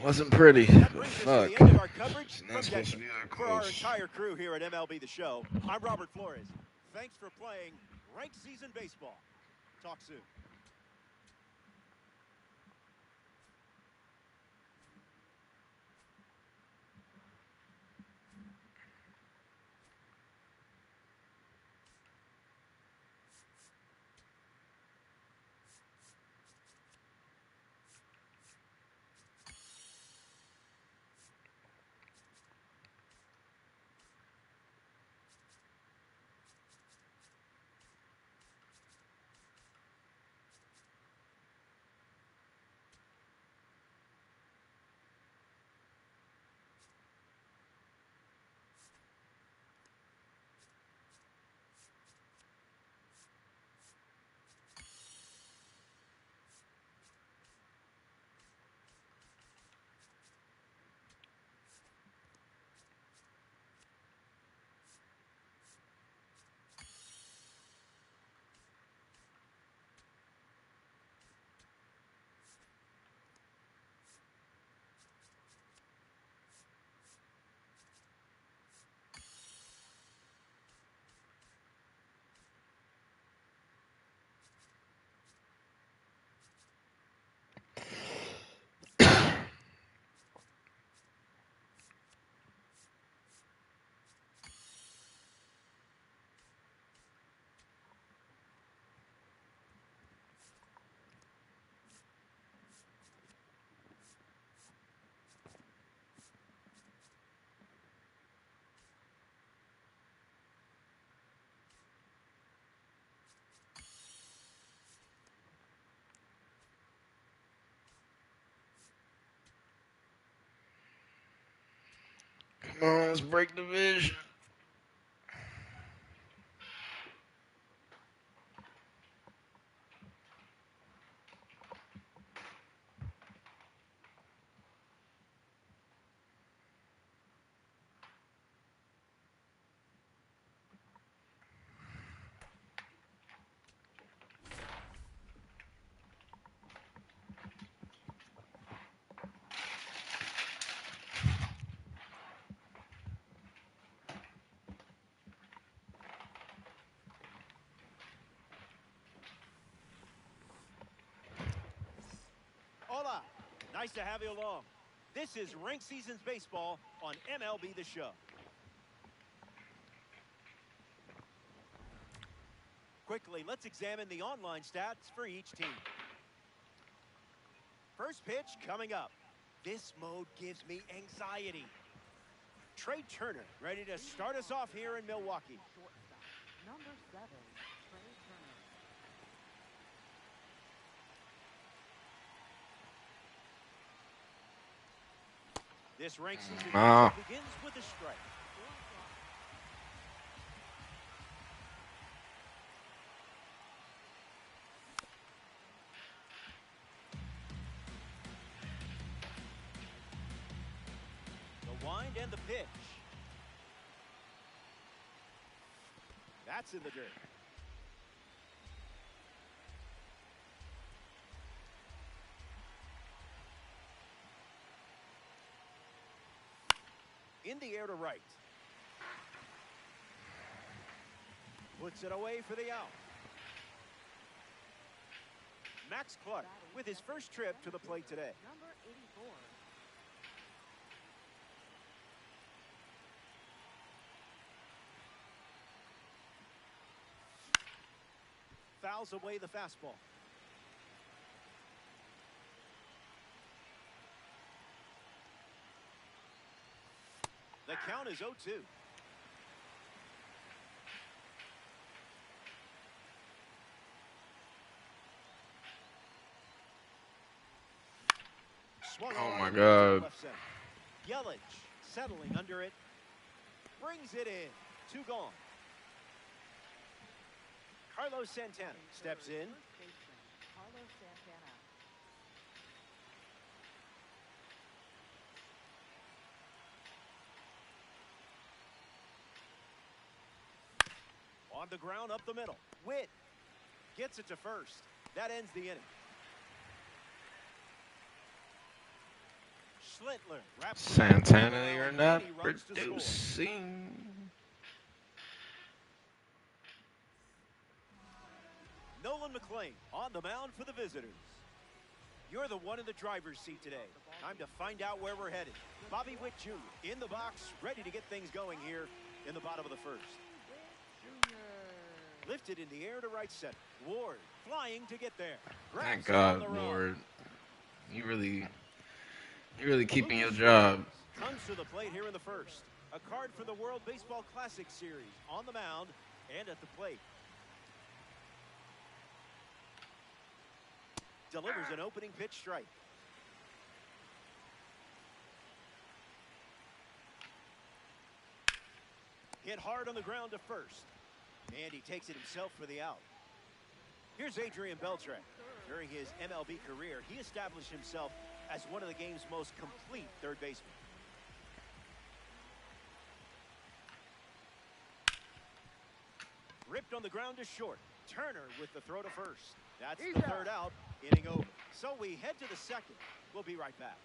Wasn't pretty. That brings us to the end of our coverage. Not supposed to be that For our close. entire crew here at MLB The Show, I'm Robert Flores. Thanks for playing ranked season baseball. Talk soon. Come on, let's break the vision. Hola. Nice to have you along. This is Rank Seasons Baseball on MLB The Show. Quickly, let's examine the online stats for each team. First pitch coming up. This mode gives me anxiety. Trey Turner ready to start us off here in Milwaukee. Shortstop, number 7, Trey Turner. This rank season Ah. begins with a strike. The wind and the pitch. That's in the dirt. In the air to right. Puts it away for the out. Max Clark with his first trip to the plate today. Number 84. Fouls away the fastball. The count is 0-2. Swung Oh on my and God. left center. Yelich settling under it. Brings it in. 2 gone. Carlos Santana steps in. First baseman, Carlos Santana. On the ground up the middle. Witt gets it to first. That ends the inning. Schlittler wraps Santana, around you're and not he runs to score. producing. Nolan McLean on the mound for the visitors. You're the one in the driver's seat today. Time to find out where we're headed. Bobby Witt Jr. in the box, ready to get things going here in the bottom of the first. Lifted in the air to right center. Ward flying to get there. Thank Grabs it on God, the run. Lord. You really keeping your job. Comes to the plate here in the first. A card for the World Baseball Classic Series on the mound and at the plate. Delivers an opening pitch strike. Hit hard on the ground to first. And he takes it himself for the out. Here's Adrian Beltre. During his MLB career, he established himself as one of the game's most complete third basemen. Ripped on the ground to short. Turner with the throw to first. That's the third out. Inning over. So we head to the second. We'll be right back.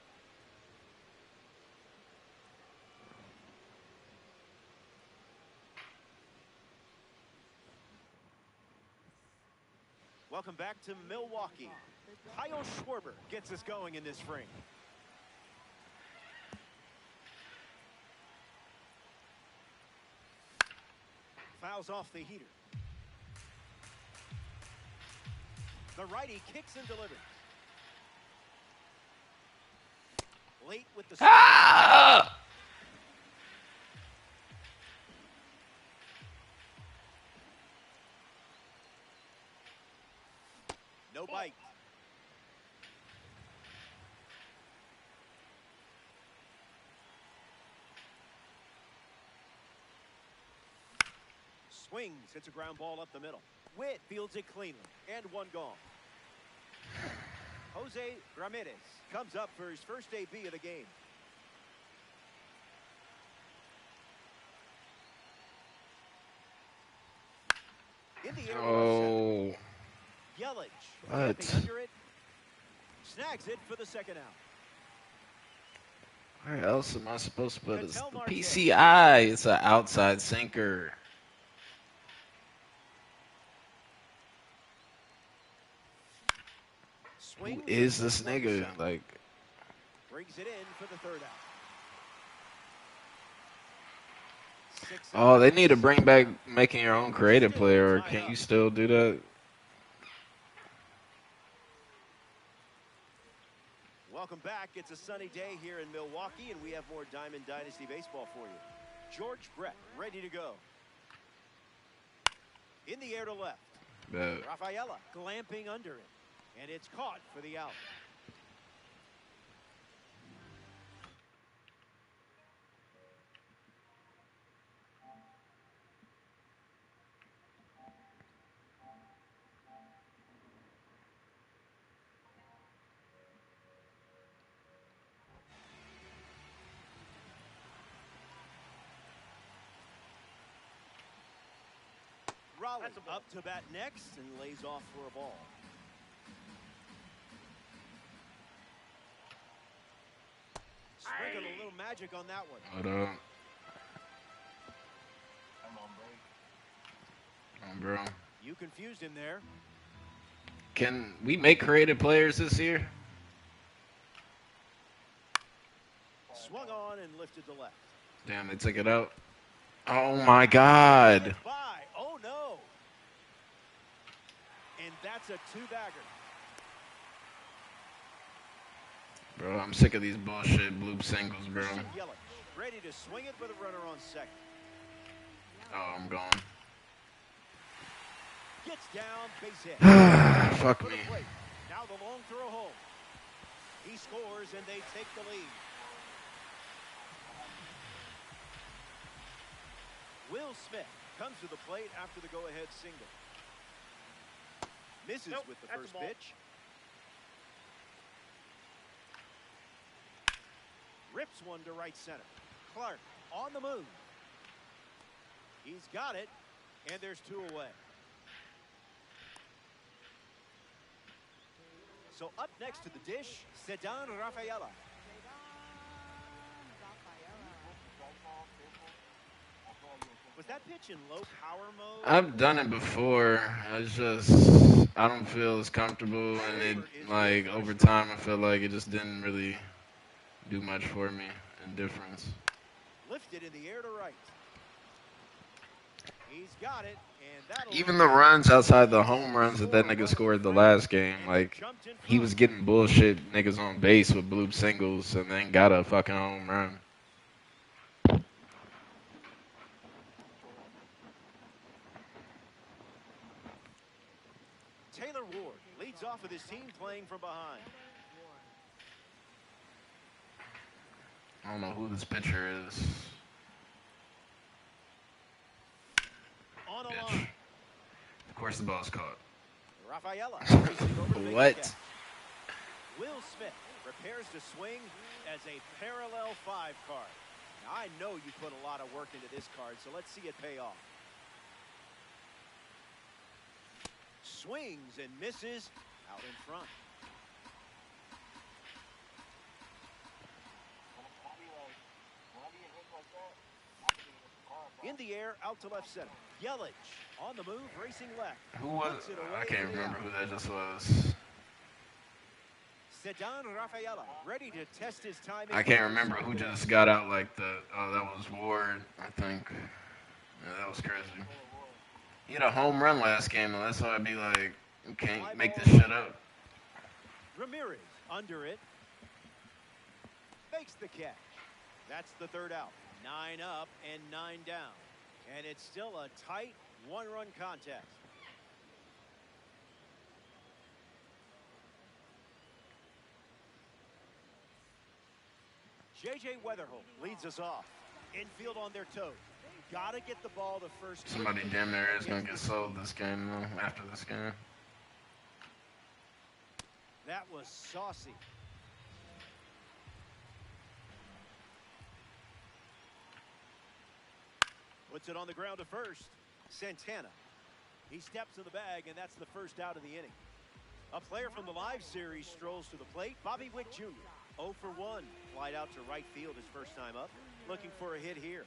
Welcome back to Milwaukee. Kyle Schwarber gets us going in this frame. Fouls off the heater. The righty kicks and delivers. Late with the Ah! no bite. Swings, hits a ground ball up the middle. Witt fields it cleanly, and one gone. Jose Ramirez comes up for his first AB of the game. In the air to left center. Oh, Yelich camping what? under it. Snags it for the second out. Where else am I supposed to put this? Ketel The Marte. PCI. It's an outside sinker. Who Swings is and this one to nigga? center. Like, Brings it in for the third out. 6 oh, they outs, need to bring second back out. making your own creative Still player. Or tied can up. you still do that? Welcome back. It's a sunny day here in Milwaukee, and we have more Diamond Dynasty baseball for you. George Brett ready to go. In the air to left. But Rafaela glamping under it, and it's caught for the out. Raleigh up to bat next and lays off for a ball. Sprinkling a little magic on that one. hold on. Come on, bro. You confused him there. Can we make creative players this year? Swung on and lifted to left. Damn, they took it out. Oh my God. By. Oh no. And that's a two-bagger. Bro, I'm sick of these bullshit bloop singles, bro. Christian Yelich ready to swing it for the runner on second. Oh, I'm gone. Gets down, base hit. Fuck For the me. plate. Now the long throw home. He scores and they take the lead. Will Smith comes to the plate after the go-ahead single. Misses with the first pitch. Rips one to right center. Clark on the move. He's got it, and there's two away. So up next to the dish, Ceddanne Rafaela. Was that pitch in low power mode? I've done it before. I don't feel as comfortable, and it, like, over time, I feel like it just didn't really do much for me in difference. Lifted in the air to right. He's got it, and that'll Even the runs outside the home runs that nigga scored the last game, like, he was getting bullshit niggas on base with bloop singles and then got a fucking home run. Taylor Ward leads off with his team playing from behind. I don't know who this pitcher is. On a Bitch. line. Of course the ball's caught. Rafaela racing over to make the What? catch. Will Smith prepares to swing as a parallel 5 card. Now, I know you put a lot of work into this card, so let's see it pay off. Swings and misses out in front. In the air, out to left center. Yelich on the move, racing left. Who was Puts it it? away I can't for the remember out. who that just was. Ceddanne Rafaela ready to test his timing. I can't remember who just got out like the. Oh, that was Ward, I think. Yeah, that was crazy. He had a home run last game, though. That's why I'd be like, you can't make this shit up. Ramirez under it. Makes the catch. That's the third out. 9 up and 9 down. And it's still a tight one-run contest. J.J. Weatherholt leads us off. Infield on their toes. Gotta get the ball to first. Somebody damn near is gonna get sold this game though. After this game. That was saucy. Puts it on the ground to first. Santana. He steps in the bag, and that's the first out of the inning. A player from the live series strolls to the plate. Bobby Witt Jr. 0 for 1. Flied out to right field his first time up. Looking for a hit here.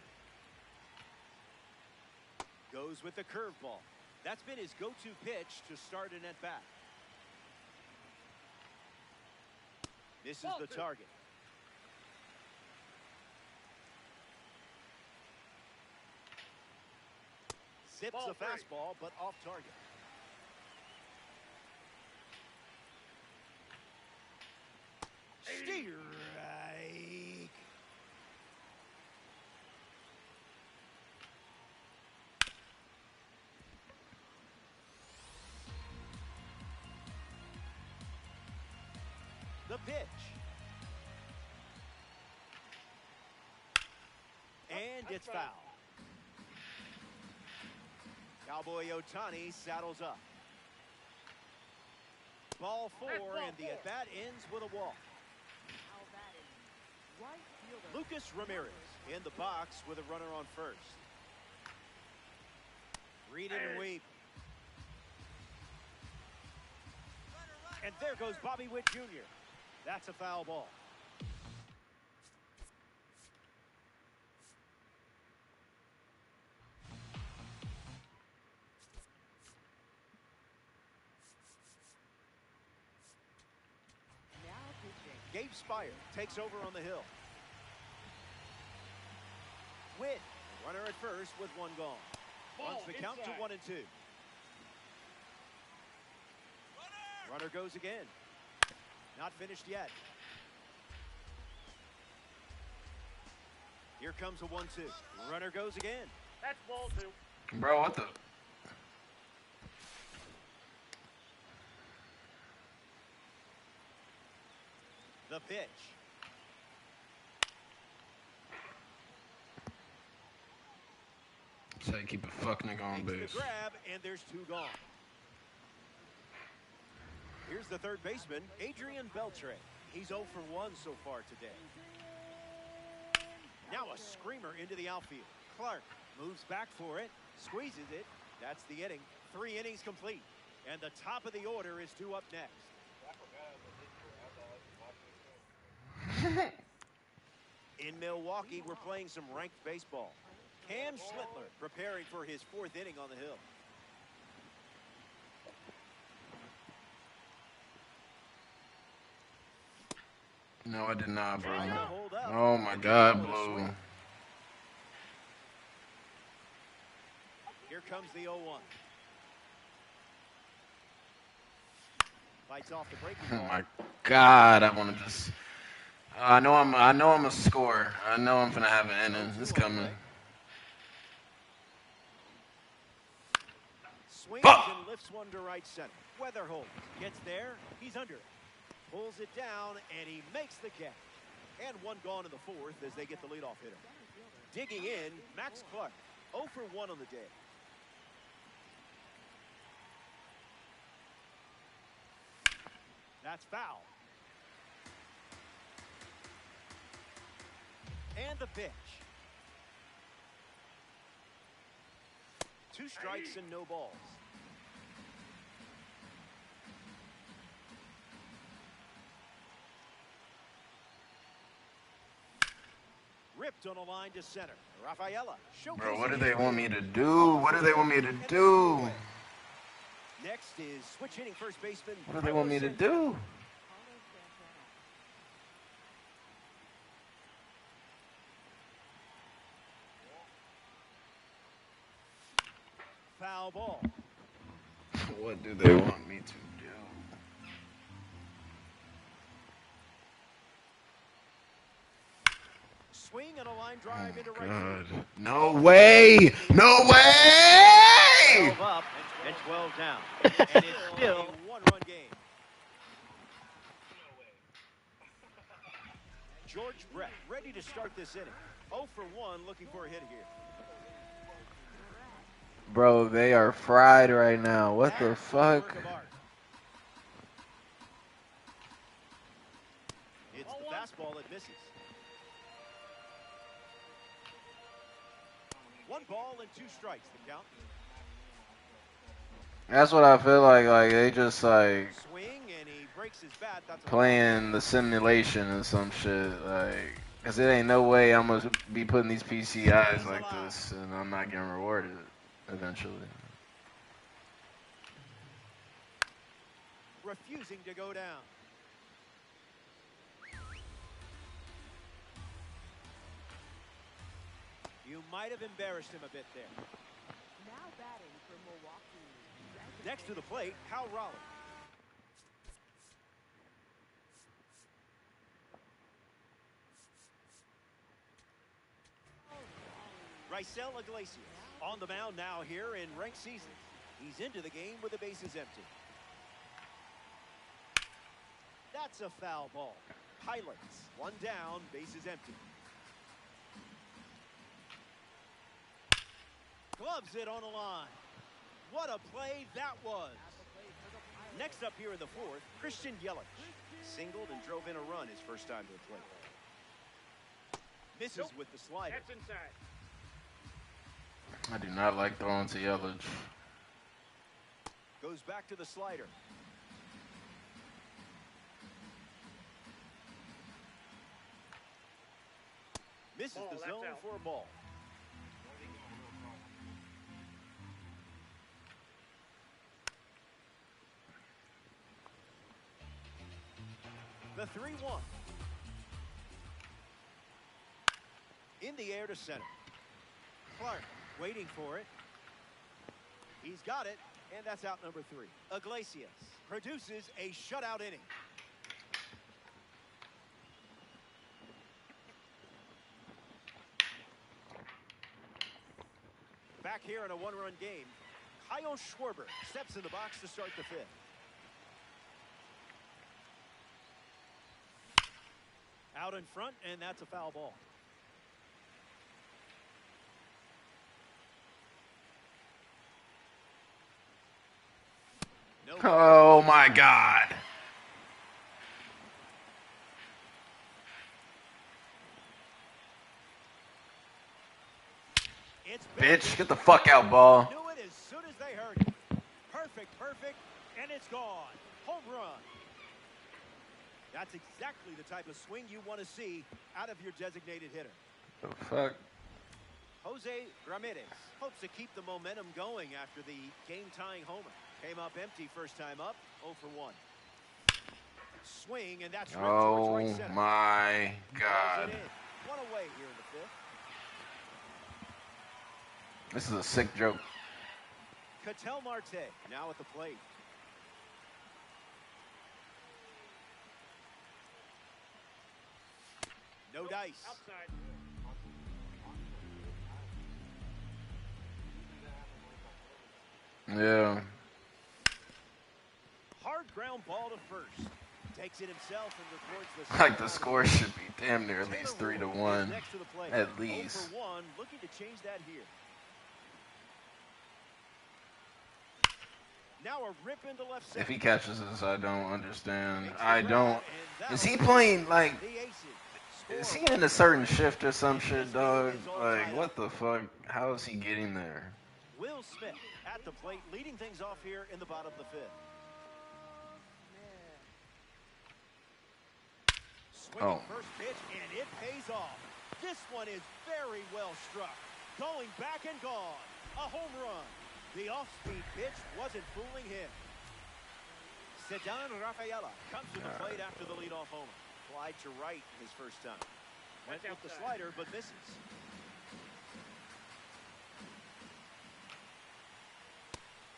Goes with the curveball. That's been his go-to pitch to start an at-bat. This is the target. Zips a fastball, but off target. Strike. The pitch. And it's foul. Cowboy Ohtani saddles up. Ball 4, and the at-bat ends with a walk. Lucas Ramirez in the box with a runner on first. Read it and weep. And there goes Bobby Witt Jr. That's a foul ball. Gabe Spire takes over on the hill. Witt, runner at first with one gone. Runs the count to 1 and 2. Runner goes again. Not finished yet. Here comes a 1-2. Runner goes again. That's ball 2. Bro, what the? The pitch. Say keep a fuck nigga on Makes base. the grab, and there's 2 gone. Here's the third baseman, Adrian Beltre. He's 0 for 1 so far today. Now a screamer into the outfield. Clark moves back for it, squeezes it. That's the inning. 3 innings complete. And the top of the order is due up next. In Milwaukee, we're playing some ranked baseball. Cam Schlittler preparing for his 4th inning on the hill. No, I did not, bro. Trying to hold up. Oh my God, Blue. Here comes the 0-1. Fights off the breaking Oh ball. my God, I want to just. I know I'm a scorer. I know I'm gonna have an inning. It's coming. Swings Fuck! and lifts one to right center. Weatherholt gets there. He's under it. Pulls it down, and he makes the catch. And 1 gone in the 4th as they get the leadoff hitter. Digging in, Max Clark. 0 for 1 on the day. That's foul. And the pitch. 2 strikes and no balls. Ripped on a line to center. Rafaela. Bro, what do they want me to do? What do they want me to do? Next is switch hitting first baseman. What do they want me to do? Foul ball. What do they want me to do? Swing and a line drive into right God. field. No way! No way! 12 up and 12 down. And it's still a 1-run game. George Brett ready to start this inning. 0 for 1, looking for a hit here. Bro, they are fried right now. What the That's a fuck? work of art. It's the fastball that misses. 1 ball and 2 strikes, the count. That's what I feel like. Like they just like Swing, and he breaks his bat. That's a playing the simulation and some shit. Like, cause it ain't no way I'm gonna be putting these PCIs like this and I'm not getting rewarded eventually. refusing to go down. You might have embarrassed him a bit there. Now batting for Milwaukee. Next to the plate, Hal Raleigh. Raisel Iglesias on the mound now here in ranked season. He's into the game with the bases empty. That's a foul ball. Pilots, 1 down, bases empty. Gloves it on a line. What a play that was. Next up here in the 4th, Christian Yelich. Singled and drove in a run his first time to the plate. Misses with the slider. That's inside. I do not like throwing to Yelich. Goes back to the slider. Misses Ball, the that's zone out. for a ball. The 3-1. In the air to center. Clark waiting for it. He's got it, and that's out number 3. Iglesias produces a shutout inning. Back here in a 1-run game, Kyle Schwarber steps in the box to start the 5th. Out in front, and that's a foul ball. No. Oh my God. It's Bitch, get the fuck out, ball. Knew it as soon as they heard it. Perfect, and it's gone. Home run. That's exactly the type of swing you want to see out of your designated hitter. The fuck? Jose Ramirez hopes to keep the momentum going after the game-tying homer. Came up empty first time up, 0 for 1. Swing, and that's ripped towards right Oh center. my Calls God. it in. 1 away here in the 5th. This is a sick joke. Ketel Marte now at the plate. No dice. Outside. Yeah. Hard ground ball to first. Takes it himself and records the Like the score should be damn near at least 3-1. next to the plate. At 0 least. for 1, looking to change that here. Now a rip into left center. If he catches this, I don't understand. Makes the I grab, don't. and Is that'll he do it. playing like? The aces Is score. he in a certain shift or some shit, dog? Like, what the fuck? How is he getting there? Will Smith at the plate, leading things off here in the bottom of the 5th. Swinging first pitch, and it pays off. This one is very well struck. Going back and gone. A home run. The off-speed pitch wasn't fooling him. Ceddanne Rafaela comes to the plate after the leadoff homer. Fly to right his first time. Went with the slider, but misses.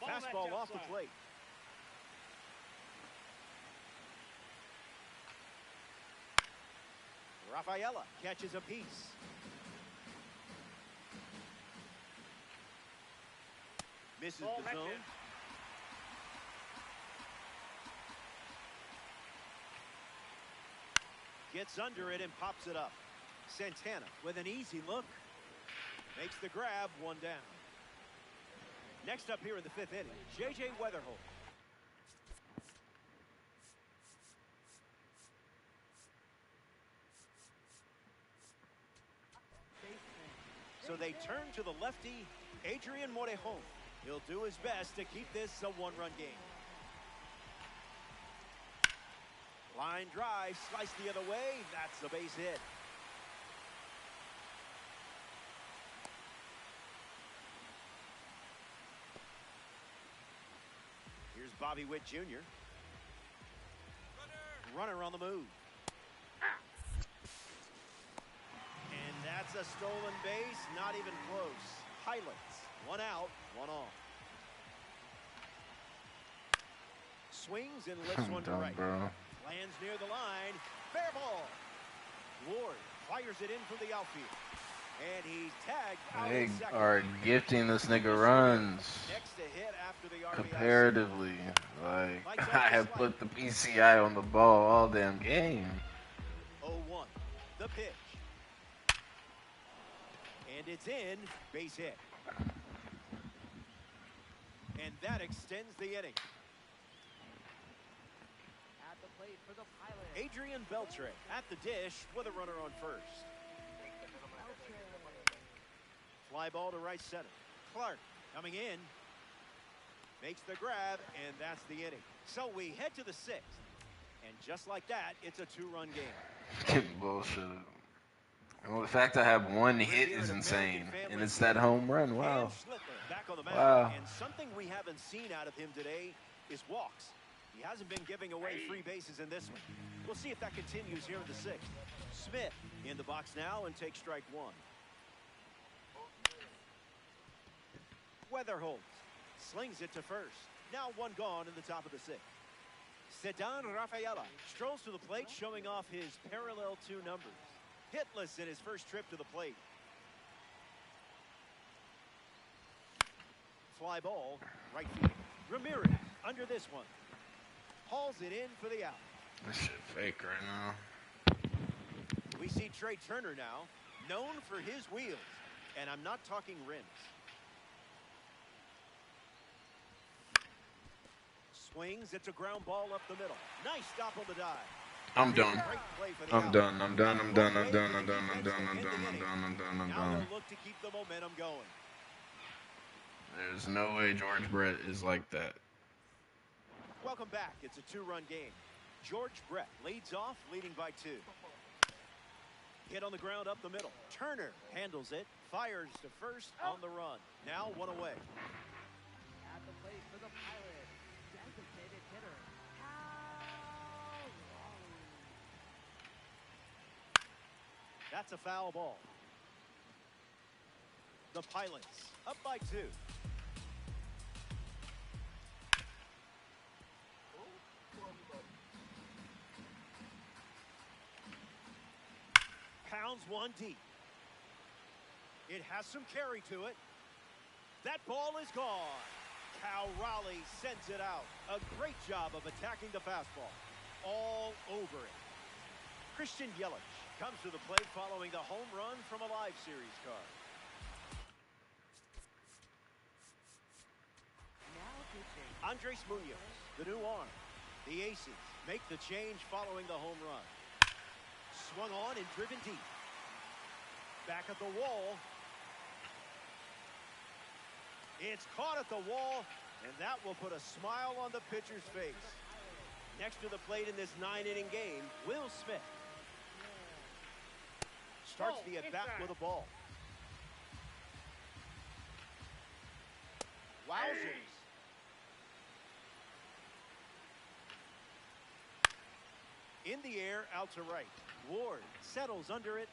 Fastball off the plate. Rafaela catches a piece. Misses Ball, the that's zone. it. Gets under it and pops it up. Santana with an easy look. Makes the grab, 1 down. Next up here in the fifth inning, J.J. Weatherholt. So they turn to the lefty, Adrian Morejon. He'll do his best to keep this a one-run game. Line drive, sliced the other way. That's a base hit. Here's Bobby Witt Jr. Runner on the move. And that's a stolen base, not even close. Highlights, one out, one on. Swings and lifts one to right. Lands near the line. Fair ball. Ward fires it in from the outfield. And he's tagged out They in second. are gifting this nigga runs Next to hit after the RBI. comparatively. Like, I have put the PCI on the ball all damn game. 0-1. The pitch. And it's in. Base hit. And that extends the inning. At the plate for the Pilot. Adrian Beltre at the dish with a runner on first. Fly ball to right center. Clark coming in. Makes the grab, and that's the inning. So we head to the sixth. And just like that, it's a two-run game. Bullshit. Well, the fact I have one hit is insane, and it's that home run. Wow. Back on the mound. Wow. And something we haven't seen out of him today is walks. He hasn't been giving away free bases in this one. We'll see if that continues here in the sixth. Smith in the box now and takes strike one. Weatherholt slings it to first. Now one gone in the top of the sixth. Ceddanne Rafaela strolls to the plate, showing off his parallel two numbers. Hitless in his first trip to the plate. Fly ball, right field. Ramirez under this one. Hauls it in for the out. This shit fake right now. We see Trey Turner now, known for his wheels. And I'm not talking rims. Swings, it's a ground ball up the middle. Nice stop on the dive. I'm done. Great play for the I'm out. done. I'm done. I'm done. I'm Okay, done. I'm the done. I'm defense done. I'm will done. end the I'm inning. done. I'm done. I'm Now done. they'll look to keep the momentum going. There's no way George Brett is like that. Welcome back. It's a two-run game. George Brett leads off, leading by two. Hit on the ground up the middle. Turner handles it, fires to first on the run. Now one away. At the plate for the Pilot. Designated hitter. Cal Raleigh. That's a foul ball. The Pilots up by two. Pounds one deep. It has some carry to it. That ball is gone. Cal Raleigh sends it out. A great job of attacking the fastball. All over it. Christian Yelich comes to the plate following the home run from a live series card. Now pitching. Andres Munoz, the new arm. The Aces make the change following the home run. Swung on and driven deep. Back at the wall. It's caught at the wall, and that will put a smile on the pitcher's face. Next to the plate in this 9-inning game, Will Smith. Starts the at-bat with a ball. Wowzers. In the air, out to right. Ward settles under it,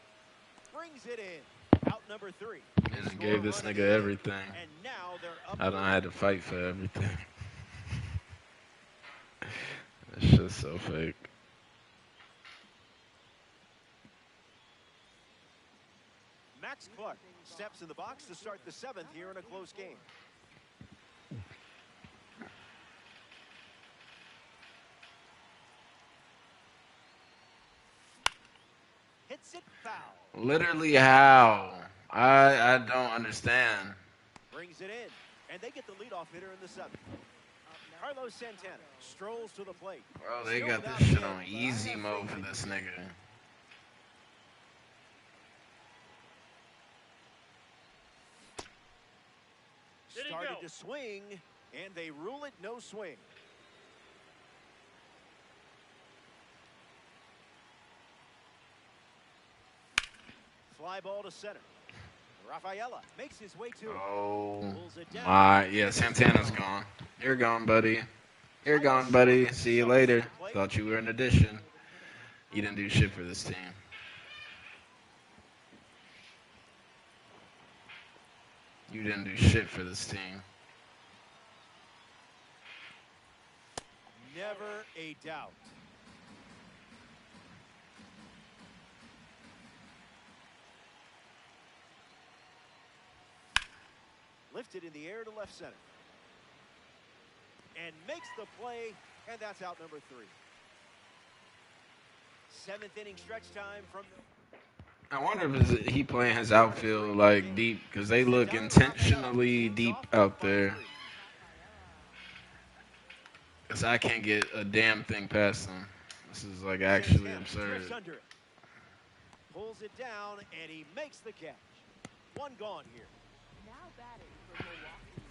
brings it in. Out number 3. Just gave this nigga everything. And now they're up. I don't had to fight for everything. That shit's so fake. Max Clark steps in the box to start the 7th here in a close game. Hits it foul. Literally how? I don't understand. Brings it in. And they get the leadoff hitter in the seventh. Up next Carlos for Santana Chicago. strolls to the plate. Bro, they Still got without this a shit hit, on but I easy have mode faith for in this you. nigga. Started to swing, and they rule it no swing. Fly ball to center. Rafaela makes his way to it. Oh Pulls it down. my, yeah, And it's Santana's gone. You're gone, buddy. You're gone, buddy. See you later. Thought you were an addition. You didn't do shit for this team. You didn't do shit for this team. Never a doubt. Lifted in the air to left center. And makes the play, and that's out number 3. 7th inning stretch time from I wonder if he playing his outfield like deep because they look intentionally deep out there. Because I can't get a damn thing past them. This is like actually absurd. under it. Pulls it down, and he makes the catch. One gone here. Now batting for Milwaukee.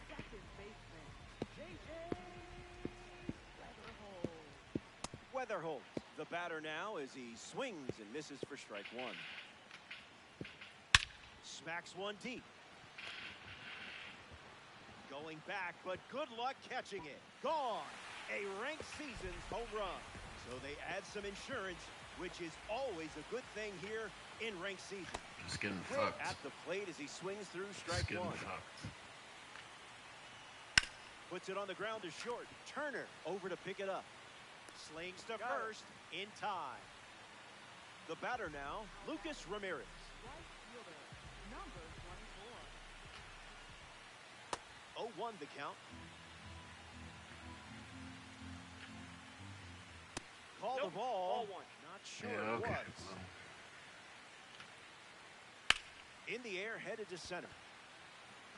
Second baseman, J.J. Weatherhold. Weatherhold, the batter now as he swings and misses for strike 1. Smacks one deep. Going back, but good luck catching it. Gone. A ranked season's home run. So they add some insurance, which is always a good thing here in ranked season. Just getting Quick fucked. at the plate as he swings through Just strike getting 1. fucked. Puts it on the ground to short. Turner over to pick it up. Slings to first in time. The batter now, Lucas Ramirez. Right fielder, number 0-1 24. the count. Call the ball. Not sure Yeah, it okay. was. In the air, headed to center.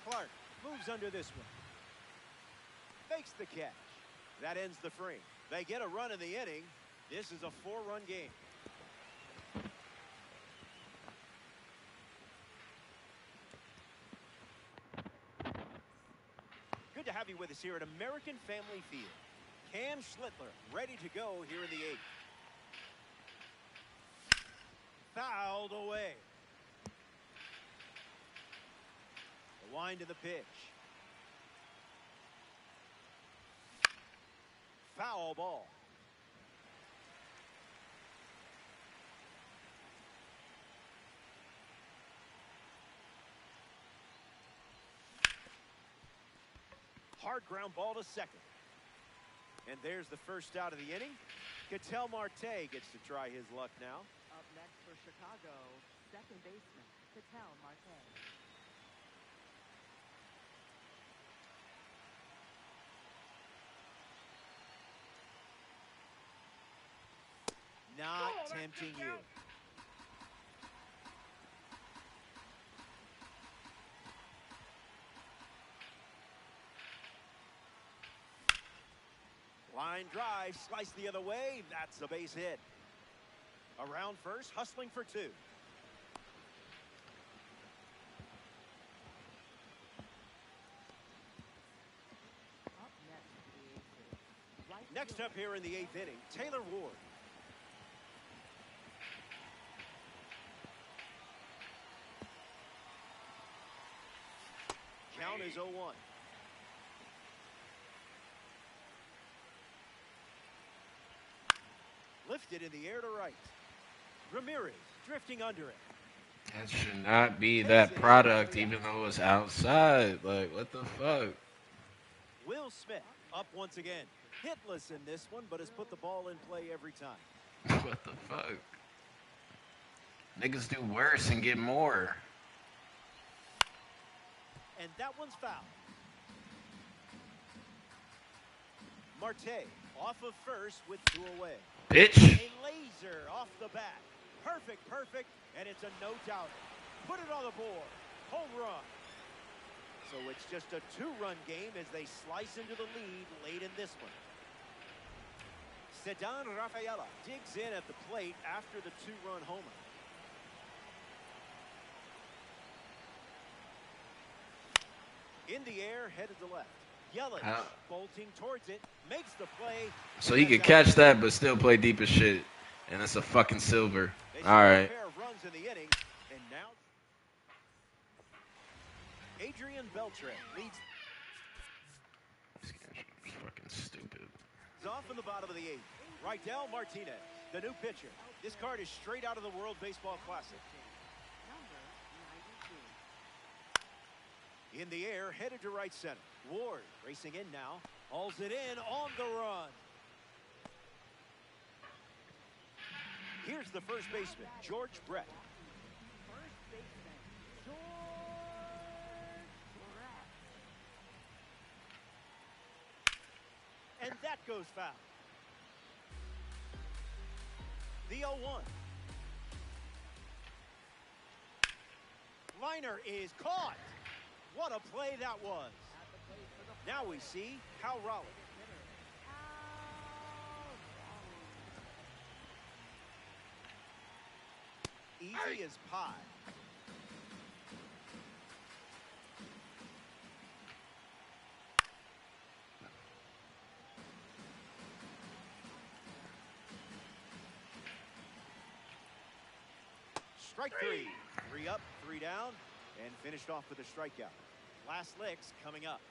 Clark moves under this one. Makes the catch. That ends the frame. They get a run in the inning. This is a 4-run game. Good to have you with us here at American Family Field. Cam Schlittler ready to go here in the 8th. Fouled away. The wind to the pitch. Foul ball. Hard ground ball to second. And there's the first out of the inning. Ketel Marte gets to try his luck now. Up next for Chicago, second baseman, Ketel Marte. Not tempting you. Line drive, slice the other way. That's a base hit. Around first, hustling for 2. Up next for the Aces. Right Next fielder, up here in the 8th inning, Taylor Ward. Count is 0-1. Lifted in the air to right. Ramirez drifting under it. That should not be that product, even though it's outside. Like, what the fuck? Will Smith up once again. Hitless in this one, but has put the ball in play every time. What the fuck? Niggas do worse and get more. And that one's foul. Marte off of first with 2 away. Bitch. A laser off the bat. Perfect, and it's a no-doubter. Put it on the board. Home run. So it's just a two-run game as they slice into the lead late in this one. Cedar Rafaela digs in at the plate after the two-run homer. In the air, headed to left. Yelich bolting towards it, makes the play. So he could catch that, but still play deep as shit. And it's a fucking silver. All right. Pair of runs in the inning, and now Adrian Beltre leads. This game's fucking stupid. He's off in the bottom of the eighth. Rydell Martinez, the new pitcher. This card is straight out of the World Baseball Classic. In the air, headed to right center. Ward racing in now. Hauls it in on the run. Here's the first baseman, George Brett. First baseman, George Brett. And that goes foul. The 0-1. Liner is caught. What a play that was. Now we see Cal Raleigh. Easy as pie. Strike three. 3 up, 3 down, and finished off with a strikeout. Last licks coming up.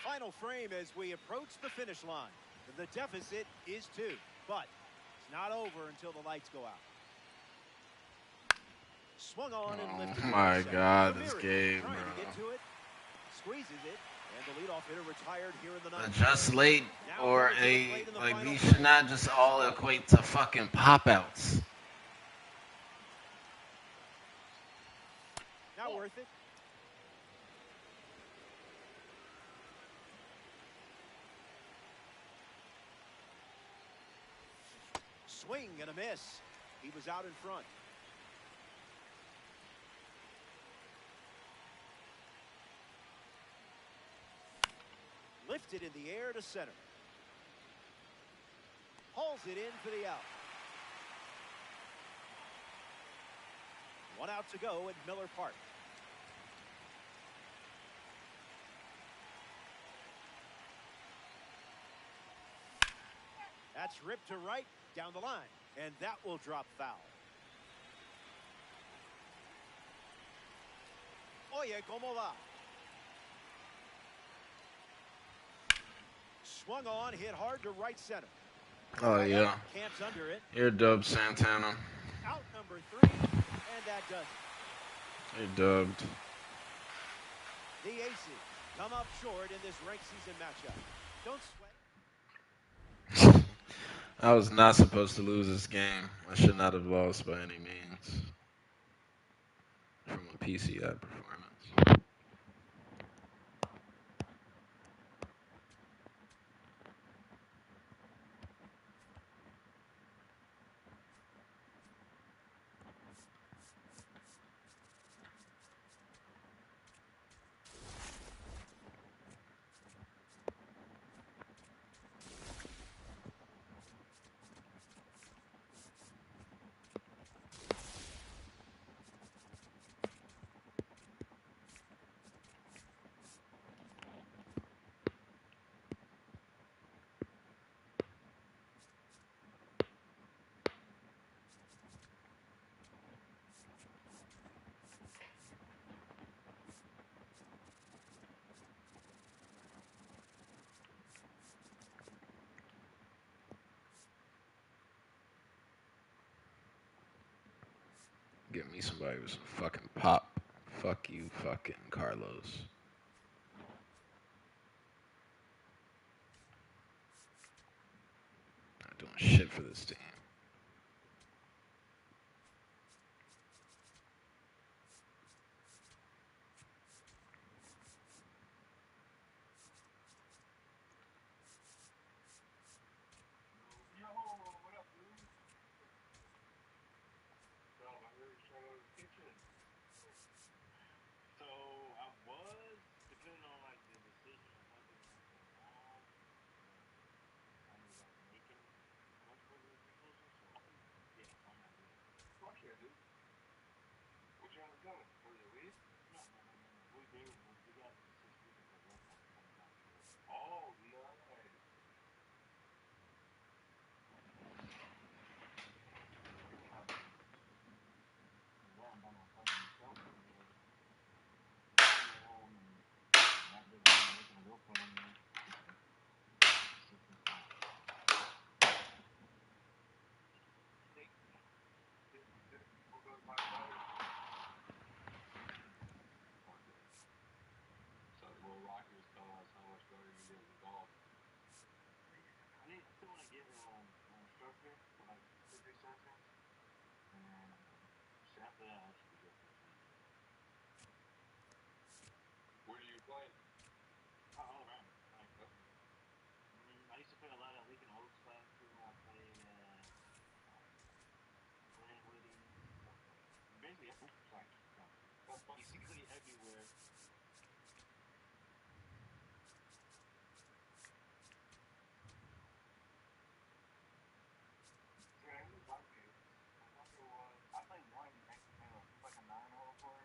Final frame as we approach the finish line. The deficit is 2, but it's not over until the lights go out. Swung on and lifted. Oh my God, Ramirez this game, trying bro. to get to it, squeezes it, and the leadoff hitter retired here in the ninth. Just late or like these should not just all equate to fucking pop outs. Not worth it. Swing and a miss. He was out in front. Lifted in the air to center. Hauls it in for the out. 1 out to go at Miller Park. That's ripped to right down the line, and that will drop foul. Oye, ¿cómo va? Swung on, hit hard to right center. Oh yeah. Camps under it. You're dubbed, Santana. Out number 3, and that does it. You're dubbed. The Aces come up short in this ranked season matchup. Don't sweat. I was not supposed to lose this game. I should not have lost by any means. From a PCI performance. Get me somebody with some fucking pop. Fuck you, fucking Carlos. Not doing shit for this team. Oh, nice. So Will Rocky was telling us how much better you get in golf. Where do you play?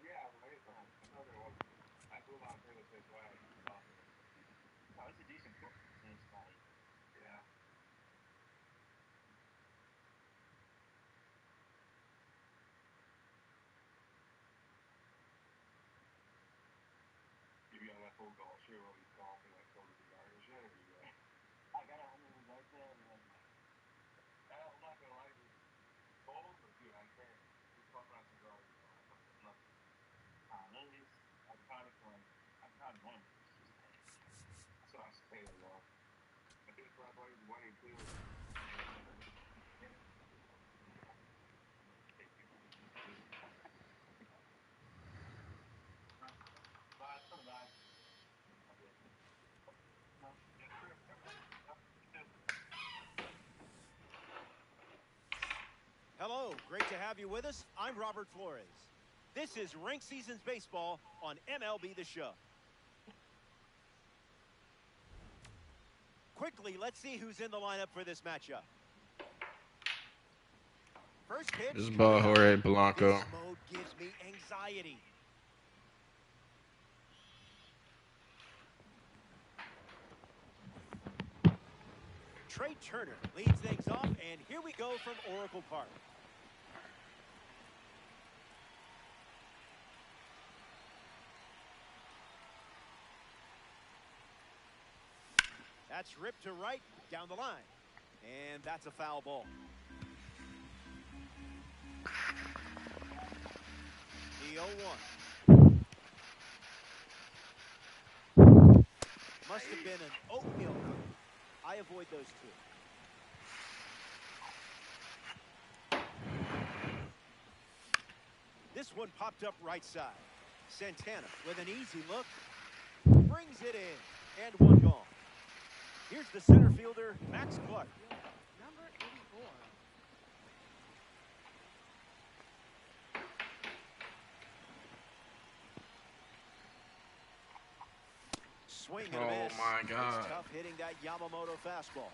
Yeah, right. I know there was. I flew Montana since last. Yeah. You be on that full golf show while you golfing like close to the yard and shit, or you go? I'm not gonna lie, it's cold, but dude, I can't. You fuck around some girl, you know, I fucking nothing. That's what I'm saying, though. I think for everybody who's winning too. Hello, great to have you with us. I'm Robert Flores. This is Rank Seasons Baseball on MLB The Show. Quickly, let's see who's in the lineup for this matchup. First pitch. This is ball Jorge Blanco. This mode gives me anxiety. Trey Turner leads things off, and here we go from Oracle Park. That's ripped to right, down the line. And that's a foul ball. The 0-1. Must have been an oatmeal cookie. I avoid those two. This one popped up right side. Santana with an easy look. Brings it in. And one gone. Here's the center fielder, Max Clark. Number 84. Swing and a Oh miss. my God. It's tough hitting that Yamamoto fastball.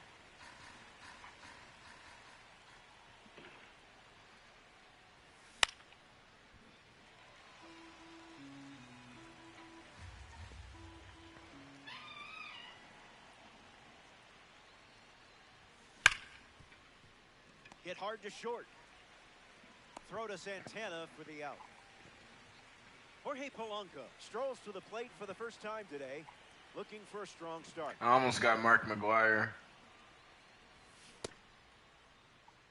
Hit hard to short. Throw to Santana for the out. Jorge Polanco strolls to the plate for the first time today, looking for a strong start. I almost got Mark McGuire.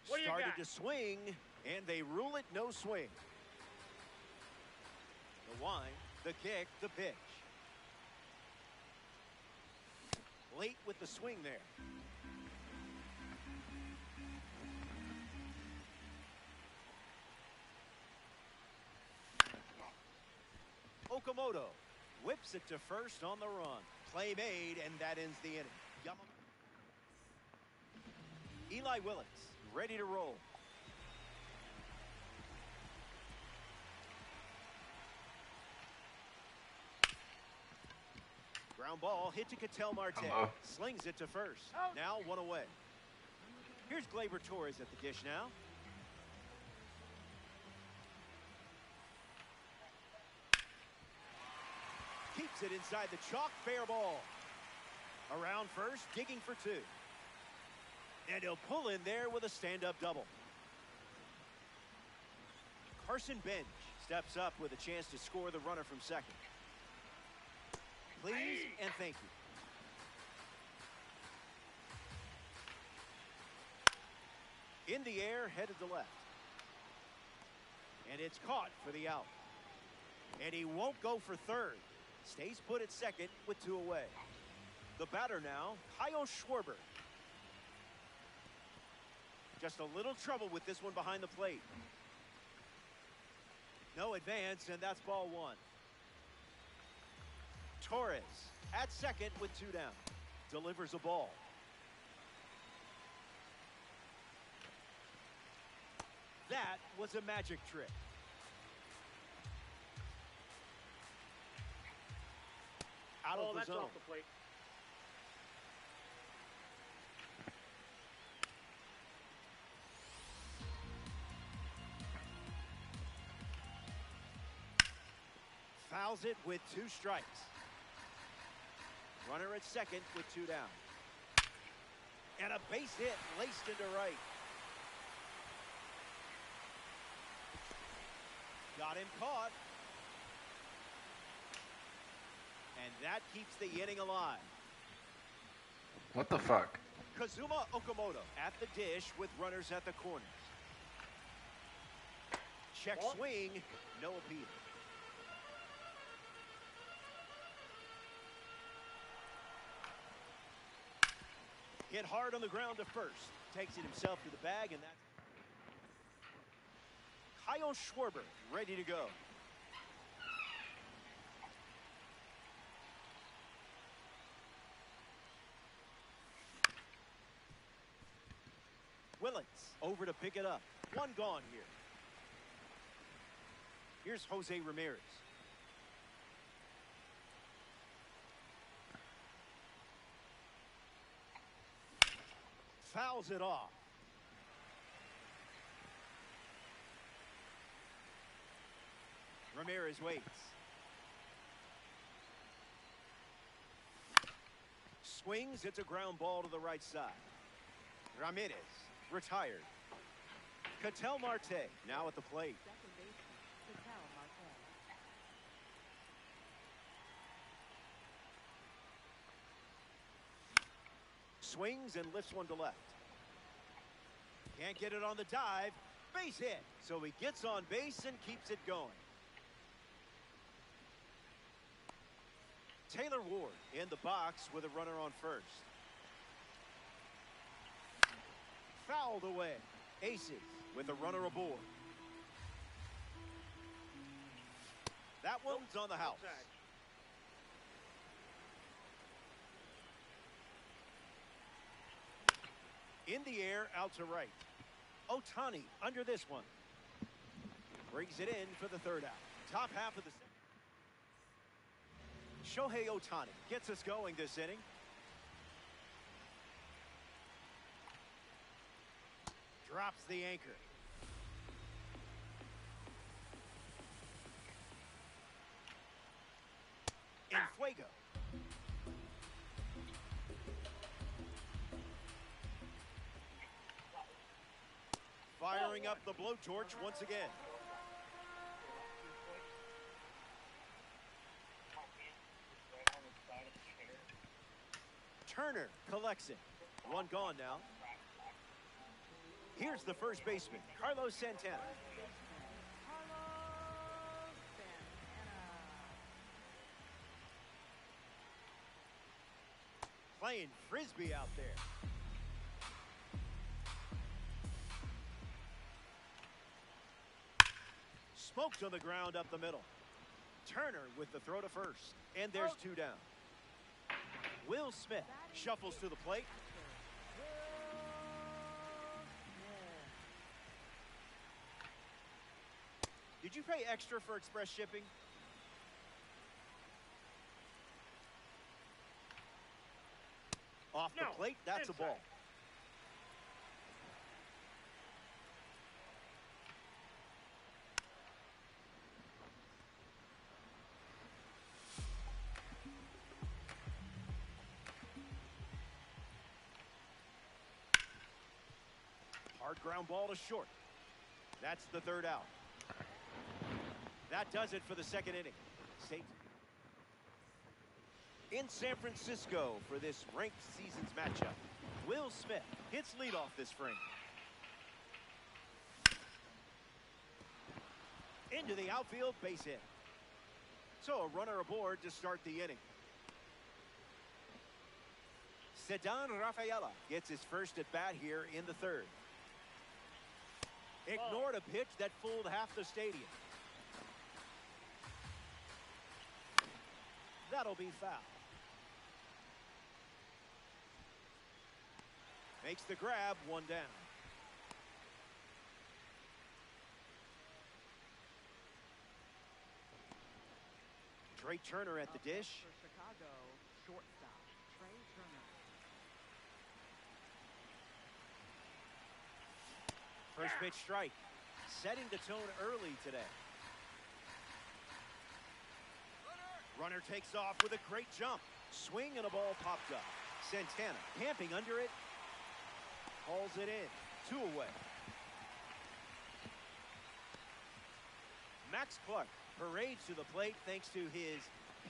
Started to swing, and they rule it no swing. The wind, the kick, the pitch. Late with the swing there. Okamoto whips it to first on the run. Play made, and that ends the inning. Eli Willits ready to roll. Ground ball hit to Ketel Marte. Slings it to first. Now one away. Here's Gleyber Torres at the dish now. Puts it inside the chalk, fair ball. Around first, digging for two. And he'll pull in there with a stand-up double. Carson Bench steps up with a chance to score the runner from second. Please and thank you. In the air, headed to left. And it's caught for the out. And he won't go for third. Stays put at second with two away. The batter now, Kyle Schwarber. Just a little trouble with this one behind the plate. No advance, and that's ball one. Torres at second with two down. Delivers a ball. That was a magic trick. Out of the zone. Off the plate. Fouls it with two strikes. Runner at second with two down. And a base hit laced into right. Got him caught. And that keeps the inning alive. What the fuck? Kazuma Okamoto at the dish with runners at the corners. Check swing, no appeal. Hit hard on the ground to first. Takes it himself to the bag, and that's Kyle Schwarber ready to go. Willits over to pick it up. One gone here. Here's Jose Ramirez. Fouls it off. Ramirez waits. Swings. It's a ground ball to the right side. Ramirez retired. Ketel Marte now at the plate. Second baseman, Ketel Marte. Swings and lifts one to left. Can't get it on the dive. Base hit. So he gets on base and keeps it going. Taylor Ward in the box with a runner on first. Fouled away. Aces with a runner aboard. That one's on the house. In the air, out to right. Ohtani under this one. Brings it in for the third out. Top half of the second. Shohei Ohtani gets us going this inning. Drops the anchor. In fuego. Firing up the blowtorch once again. Turner collects it. One gone now. Here's the first baseman, Carlos Santana. Carlos Santana. Playing frisbee out there. Smoked on the ground up the middle. Turner with the throw to first. And there's two down. Will Smith shuffles to the plate. Did you pay extra for express shipping? Off the plate, that's a ball. Hard ground ball to short. That's the third out. That does it for the second inning. Safety. In San Francisco for this ranked season's matchup, Will Smith hits leadoff this frame. Into the outfield, base hit. So a runner aboard to start the inning. Ceddanne Rafaela gets his first at bat here in the third. Ignored a pitch that fooled half the stadium. That'll be foul. Makes the grab, one down. Trey Turner at the dish. For Chicago, shortstop, Trey Turner. First pitch strike. Setting the tone early today. Runner takes off with a great jump. Swing and a ball popped up. Santana camping under it. Hauls it in. 2 away. Max Clark parades to the plate thanks to his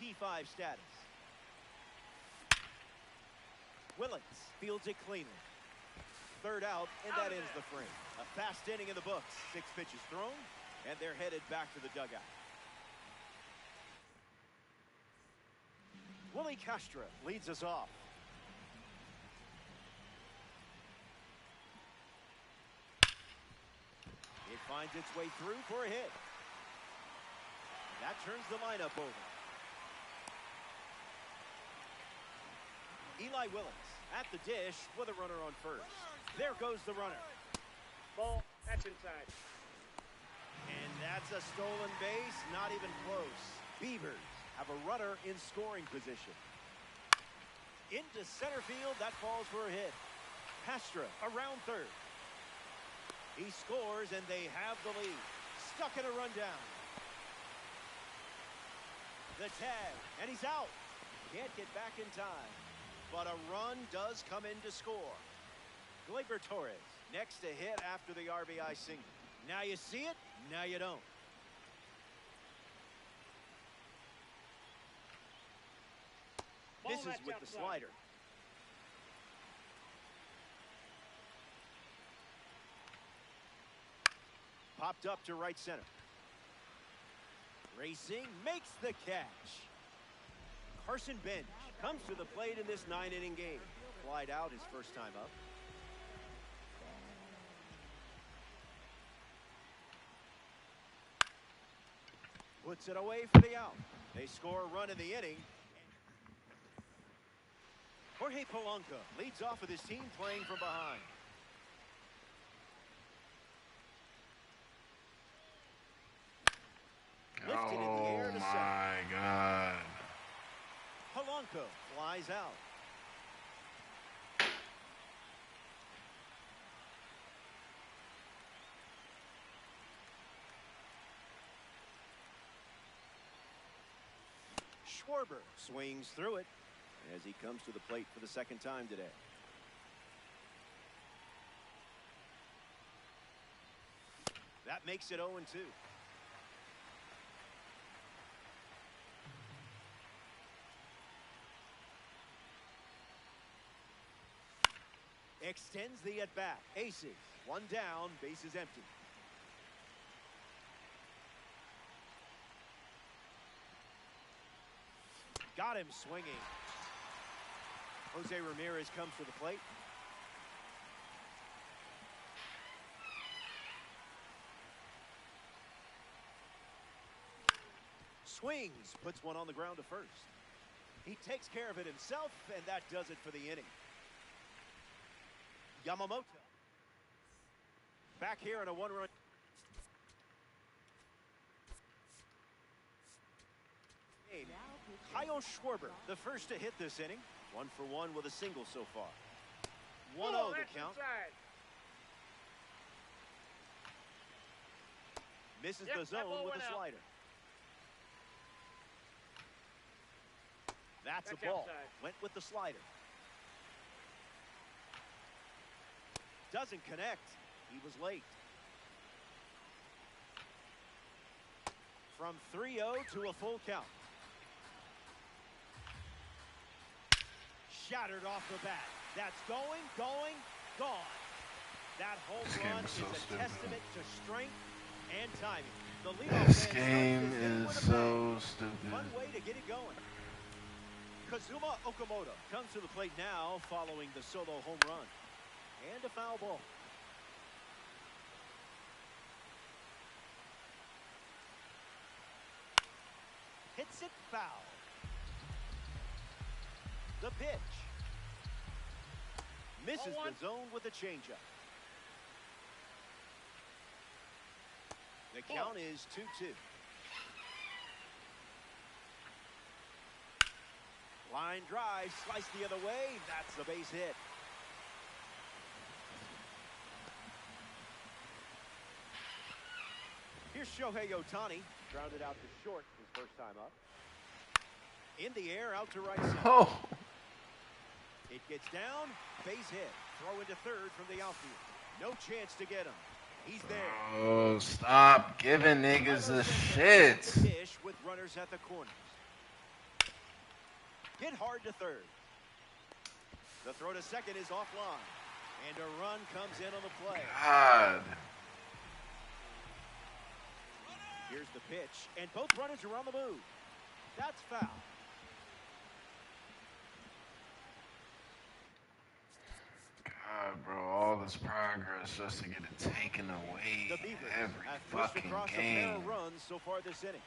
P5 status. Willits fields it cleanly. Third out, and that ends the frame. A fast inning in the books. 6 pitches thrown, and they're headed back to the dugout. Willie Castro leads us off. It finds its way through for a hit. That turns the lineup over. Eli Willits at the dish with a runner on first. There goes the runner. Ball, that's inside. And that's a stolen base, not even close. Beavers have a runner in scoring position. Into center field, that falls for a hit. Castro around third. He scores, and they have the lead. Stuck in a rundown. The tag, and he's out. Can't get back in time. But a run does come in to score. Gleyber Torres next to hit after the RBI single. Now you see it, now you don't. Misses with the slider. Popped up to right center. Racing makes the catch. Carson Bench comes to the plate in this 9-inning game. Flied out his first time up. Puts it away for the out. They score a run in the inning. Jorge Polanco leads off with his team playing from behind. Lifted in the air to Oh center. my God. Polanco flies out. Schwarber swings through it as he comes to the plate for the second time today. That makes it 0-2. Extends the at-bat. Aces. One down. Bases empty. Got him swinging. Jose Ramirez comes to the plate. Swings. Puts one on the ground to first. He takes care of it himself, and that does it for the inning. Yamamoto. Back here in a one-run. Kyle Schwarber, the first to hit this inning. 1 for 1 with a single so far. 1-0 the count. Inside. Misses Yep, the that zone ball with went a out. slider. That's a That's ball. outside. Went with the slider. Doesn't connect. He was late. From 3-0 to a full count. Shattered off the bat. That's going, gone. That home run is so a stupid. testament to strength and timing. The leadoff This man game starts this inning is with a so bang. stupid. Fun way to get it going. Kazuma Okamoto comes to the plate now following the solo home run. And a foul ball. Hits it foul. The pitch. Misses the zone with a changeup. The count is 2-2. Line drive, slice the other way. That's a base hit. Here's Shohei Ohtani. Grounded out to short his first time up. In the air, out to right side. Oh, It gets down, base hit. Throw into third from the outfield. No chance to get him. He's there. oh, stop giving niggas the shit. The dish with runners at the corners. Hit hard to third. The throw to second is offline. And a run comes in on the play. God. Here's the pitch, and both runners are on the move. That's foul. God, bro, all this progress just to get it taken away The Beavers every have pushed fucking across a pair game. of runs so far this inning.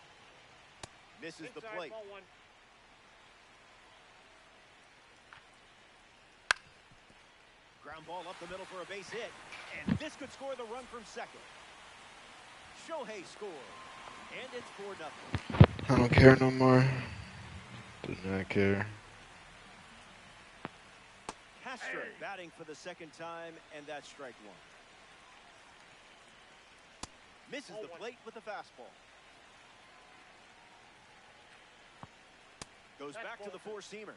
Misses the Inside, plate. ball one. Ground ball up the middle for a base hit. And this could score the run from second. Shohei scores. And it's 4-0. I don't care no more. Do not care. Castro batting for the second time, and that's strike one. Misses the plate with a fastball. Goes back to the four-seamer.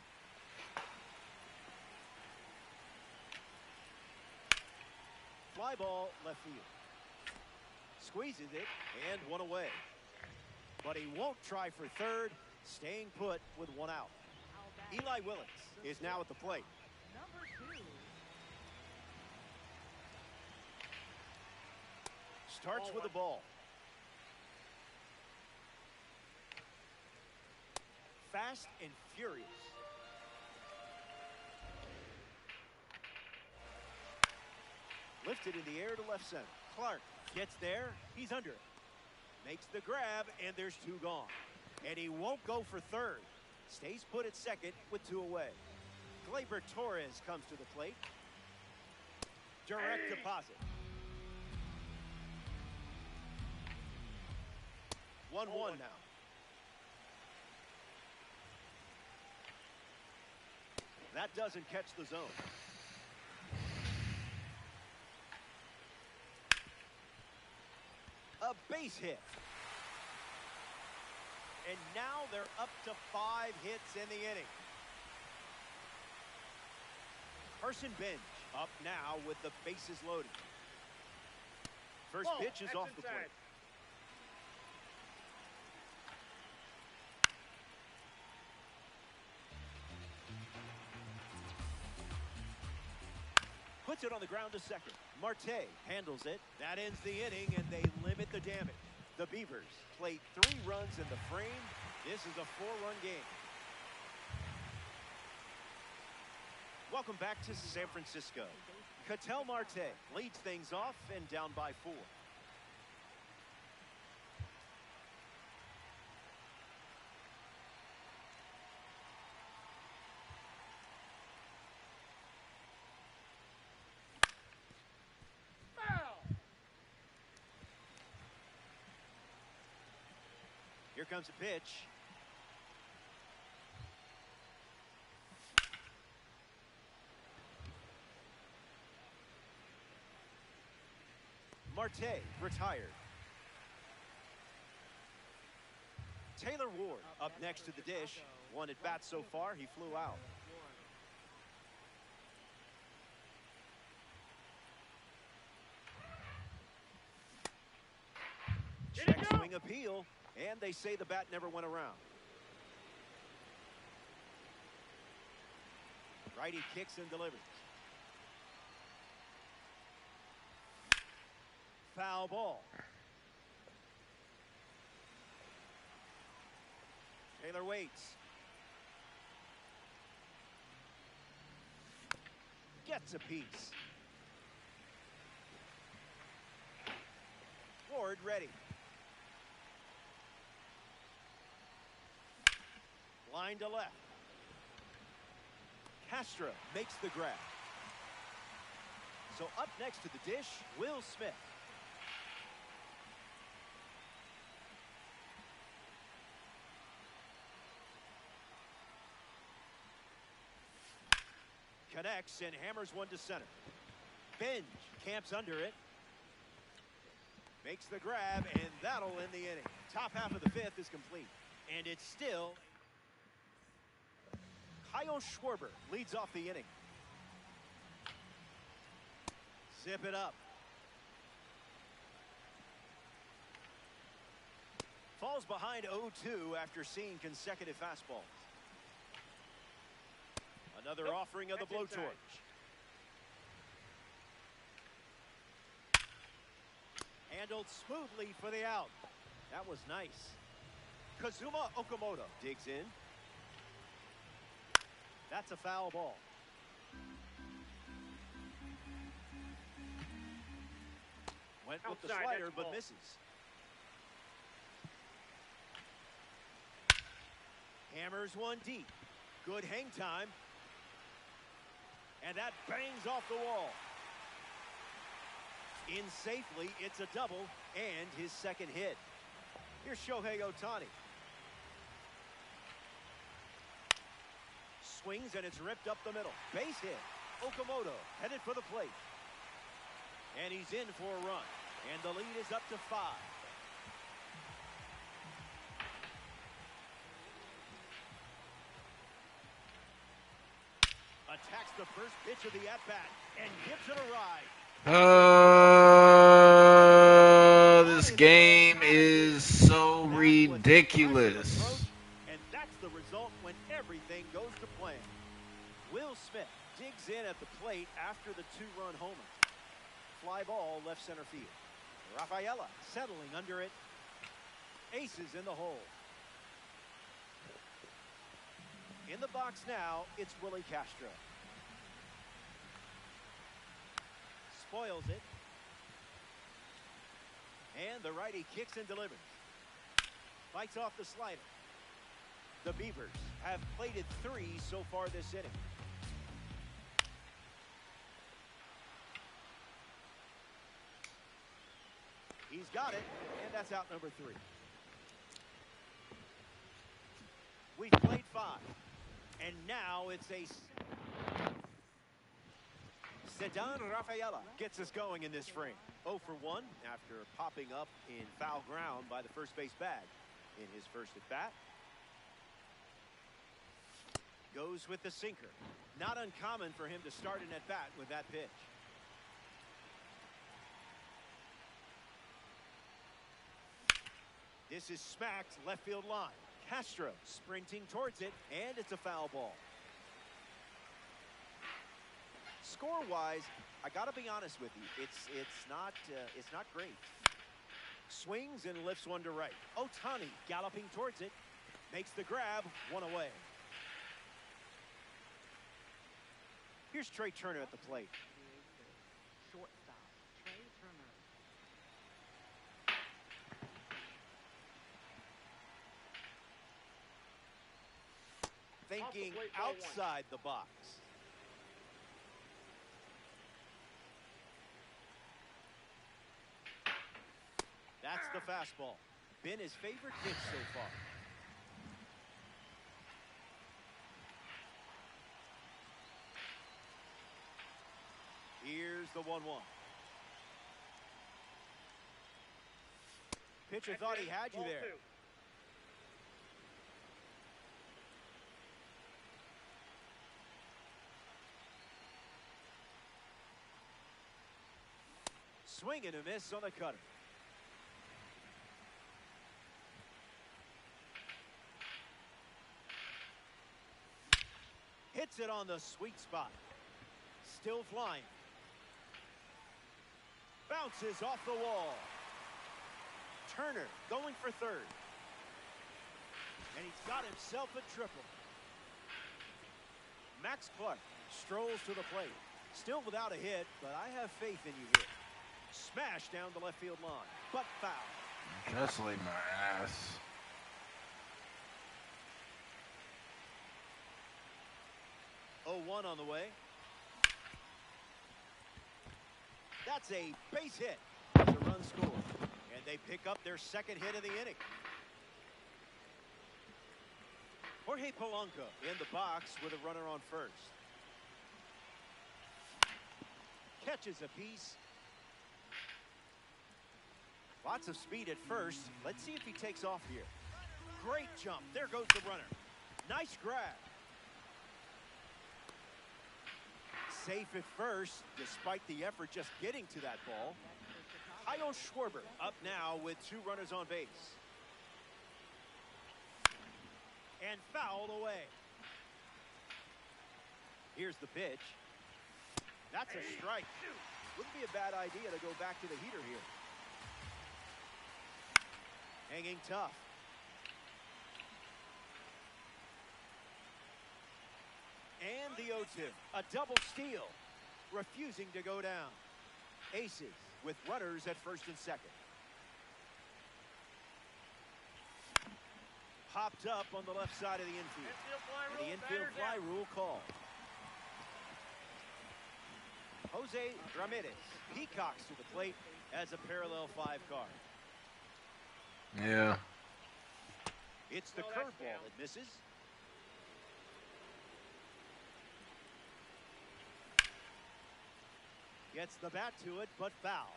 Fly ball left field. Squeezes it and one away. But he won't try for third, staying put with one out. Eli Willis is now at the plate. Number 2. Starts with a ball. Fast and furious. Lifted in the air to left center. Clark gets there. He's under it. Makes the grab, and there's two gone. And he won't go for third. Stays put at second with two away. Gleyber Torres comes to the plate. Direct deposit. 1-1 now. That doesn't catch the zone. A base hit. And now they're up to 5 hits in the inning. Carson Bench up now with the bases loaded. First pitch is off the plate. Puts it on the ground to second. Marte handles it. That ends the inning, and they limit the damage. The Beavers played 3 runs in the frame. This is a 4-run game. Welcome back to San Francisco. Ketel Marte leads things off and down by 4. Here comes a pitch. Marte retired. Taylor Ward up next to the dish. 1 at bat so far. He flew out. deal, and they say the bat never went around. Righty kicks and delivers. Foul ball. Taylor waits. Gets a piece. Ward ready. Line to left. Castro makes the grab. So up next to the dish, Will Smith. Connects and hammers one to center. Benj camps under it. Makes the grab, and that'll end the inning. Top half of the fifth is complete. And it's still... Kyle Schwarber leads off the inning. Zip it up. Falls behind 0-2 after seeing consecutive fastballs. Another offering of the blowtorch. Handled smoothly for the out. That was nice. Kazuma Okamoto digs in. That's a foul ball. Went with the slider, but misses. Hammers one deep. Good hang time. And that bangs off the wall. In safely, it's a double and his second hit. Here's Shohei Ohtani. Swings and it's ripped up the middle. Base hit. Okamoto headed for the plate. And he's in for a run. And the lead is up to 5. Attacks the first pitch of the at-bat and gives it a ride. This game is so ridiculous. And that's the result when everything goes to plan. Will Smith digs in at the plate after the 2-run homer. Fly ball left center field. Rafaela settling under it. Aces in the hole. In the box now, it's Willie Castro. Spoils it. And the righty kicks and delivers. Fights off the slider. The Beavers have plated 3 so far this inning. He's got it, and that's out number 3. We've played 5. And now it's a... Ceddanne Rafaela gets us going in this frame. 0 for 1 after popping up in foul ground by the first base bag in his first at bat. Goes with the sinker. Not uncommon for him to start an at bat with that pitch. This is smacked left field line. Castro sprinting towards it, and it's a foul ball. Score-wise, I got to be honest with you, it's not great. Swings and lifts one to right. Ohtani galloping towards it, makes the grab, 1 away. Here's Trey Turner at the plate. Shortstop, Trey Turner. Thinking outside the box. That's the fastball. Been his favorite pitch so far. Here's the 1-1. Pitcher thought he had you there. Swing and a miss on the cutter. Hits it on the sweet spot. Still flying. Bounces off the wall. Turner going for third. And he's got himself a triple. Max Clark strolls to the plate. Still without a hit, but I have faith in you here. Smash down the left field line, but foul. Just leave my ass. Oh, 1 on the way. That's a base hit. It's a run scored. And they pick up their second hit of the inning. Jorge Polanco in the box with a runner on first. Catches a piece. Lots of speed at first. Let's see if he takes off here. Great jump. There goes the runner. Nice grab. Safe at first, despite the effort just getting to that ball. Kyle Schwarber up now with 2 runners on base. And fouled away. Here's the pitch. That's a strike. Wouldn't be a bad idea to go back to the heater here. Hanging tough. And the 0-2. A double steal. Refusing to go down. Aces with runners at first and second. Popped up on the left side of the infield. And the infield fly rule called. Jose Ramirez peacocks to the plate as a parallel 5 card. Yeah. It's the curveball that misses. Gets the bat to it, but foul.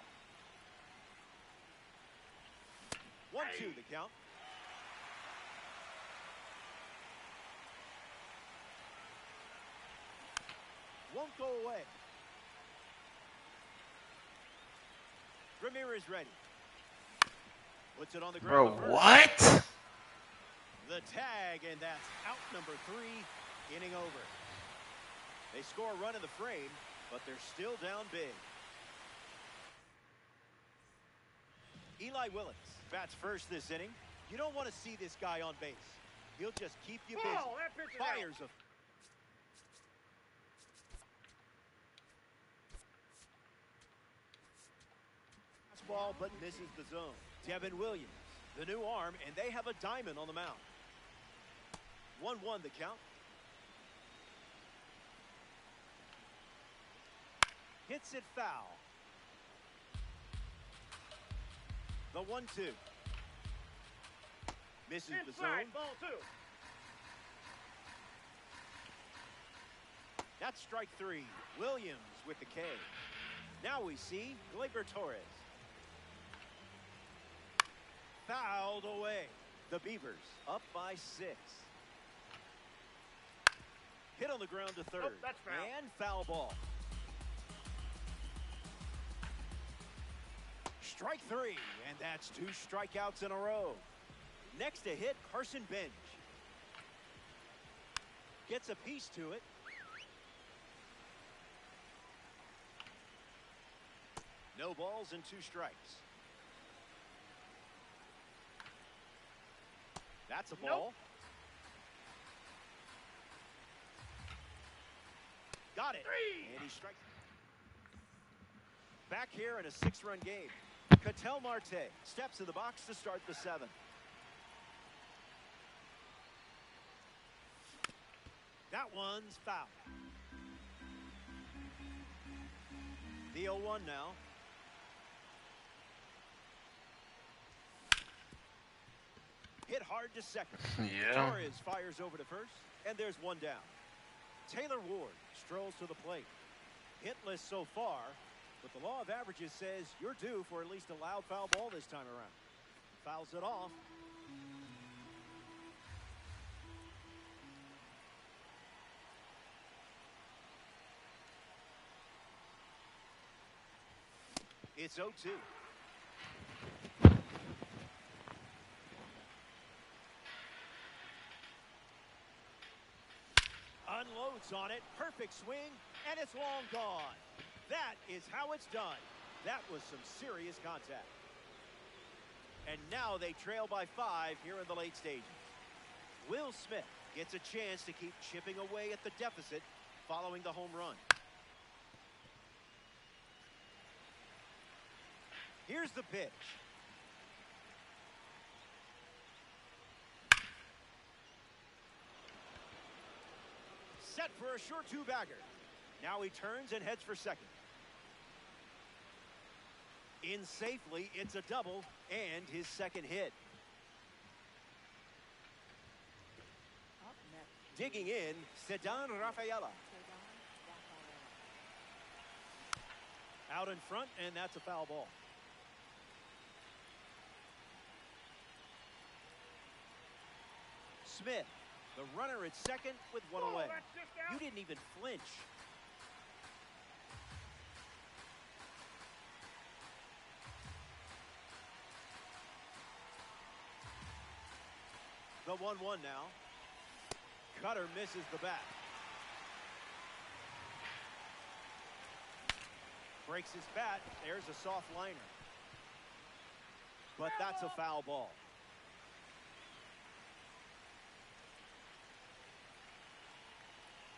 1-2 the count. Won't go away. Ramirez ready. Puts it on the ground. Bro, what? The tag, and that's out number 3, inning over. They score a run in the frame, but they're still down big. Eli Willits bats first this inning. You don't want to see this guy on base. He'll just keep you busy. Fires a fastball, but misses the zone. Devin Williams, the new arm, and they have a diamond on the mound. 1-1 the count. Hits it foul. The 1-2. Misses the zone. Ball 2. That's strike 3. Williams with the K. Now we see Gleyber Torres. Fouled away. The Beavers up by 6. Hit on the ground to third. Oh, that's foul. And foul ball. Strike 3, and that's 2 strikeouts in a row. Next to hit, Carson Bench. Gets a piece to it. No balls and 2 strikes. That's a ball. Nope. Got it. 3. And he strikes. Back here in a 6-run game. Ketel Marte steps in the box to start the 7th. That one's foul. The 0-1 now. Hit hard to second. Yeah. Torres fires over to first, and there's 1 down. Taylor Ward strolls to the plate. Hitless so far, but the law of averages says you're due for at least a loud foul ball this time around. Fouls it off. It's 0-2. unloads on it. Perfect swing, and it's long gone. That is how it's done. That was some serious contact. And now they trail by 5 here in the late stages. Will Smith gets a chance to keep chipping away at the deficit following the home run. Here's the pitch. Set for a short two-bagger. Now he turns and heads for second. In safely, it's a double and his second hit. Up next. Digging in, Ceddanne Rafaela. Out in front, and that's a foul ball. Smith, the runner at second with one away. that's just out. You didn't even flinch. The 1-1 now. Cutter misses the bat. Breaks his bat. There's a soft liner. But that's a foul ball.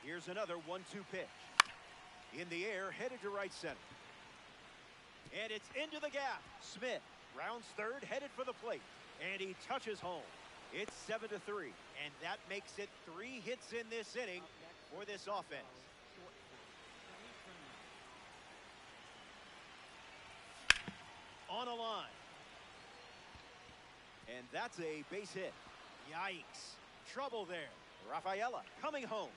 Here's another 1-2 pitch. In the air, headed to right center. And it's into the gap. Smith rounds third, headed for the plate. And he touches home. It's 7-3. And that makes it 3 hits in this inning for this offense. On a line. And that's a base hit. Yikes. Trouble there. Rafaela coming home.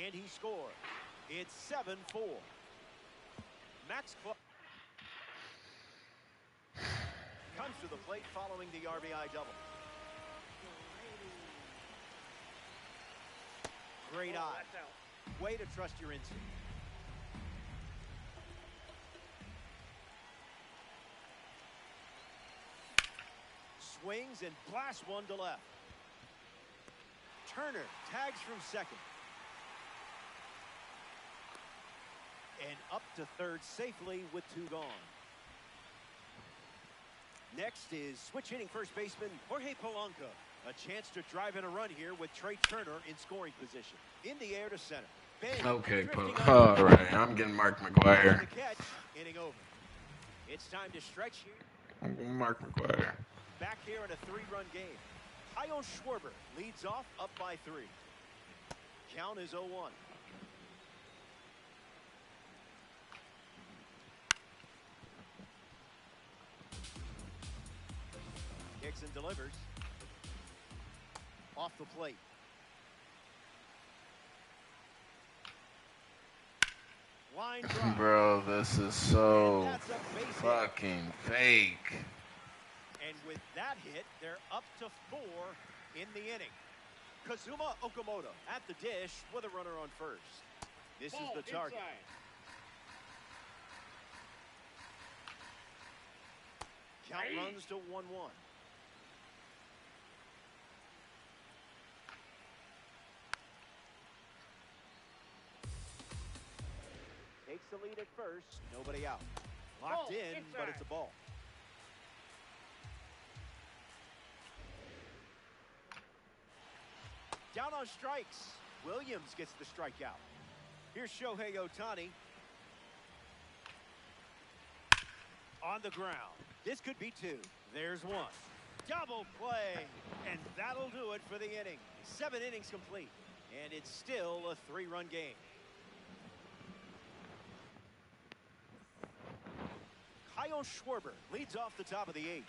And he scored. It's 7-4. Max Club comes to the plate following the RBI double. Great eye. That's out. Way to trust your instinct. Swings and blasts one to left. Turner tags from second. And up to third safely with 2 gone. Next is switch hitting first baseman Jorge Polanco. A chance to drive in a run here with Trey Turner in scoring position. In the air to center. Ben Okay, drifting all right. I'm getting Mark the McGuire. catch, inning over. It's time to stretch here. I'm getting Mark McGuire. Back here in a 3-run game. Kyle Schwarber leads off up by 3. Count is 0-1. Dixon delivers. Off the plate. Line drive. Bro, this is so And that's a base hit. fucking fake. And with that hit, they're up to 4 in the inning. Kazuma Okamoto at the dish with a runner on first. This is Ball the target. inside. Count runs to 1-1. Takes the lead at first. Nobody out. Locked Ball in, but inside. it's a ball. Down on strikes. Williams gets the strikeout. Here's Shohei Ohtani. On the ground. This could be 2. There's 1. Double play. And that'll do it for the inning. 7 innings complete. And it's still a 3-run game. Kyle Schwarber leads off the top of the 8th.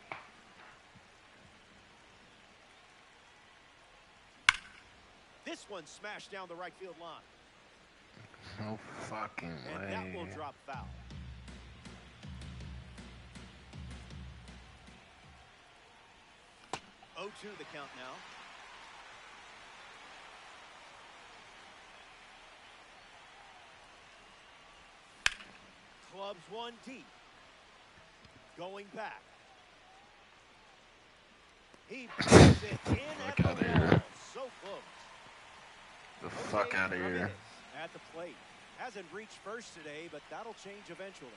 This one smashed down the right field line. No fucking And way. that will drop foul. Oh, 2 the count now. Clubs one deep. Going back. He puts it in at Fuck the outta here. wall. So close. The fuck out of here. At the plate. Hasn't reached first today, but that'll change eventually.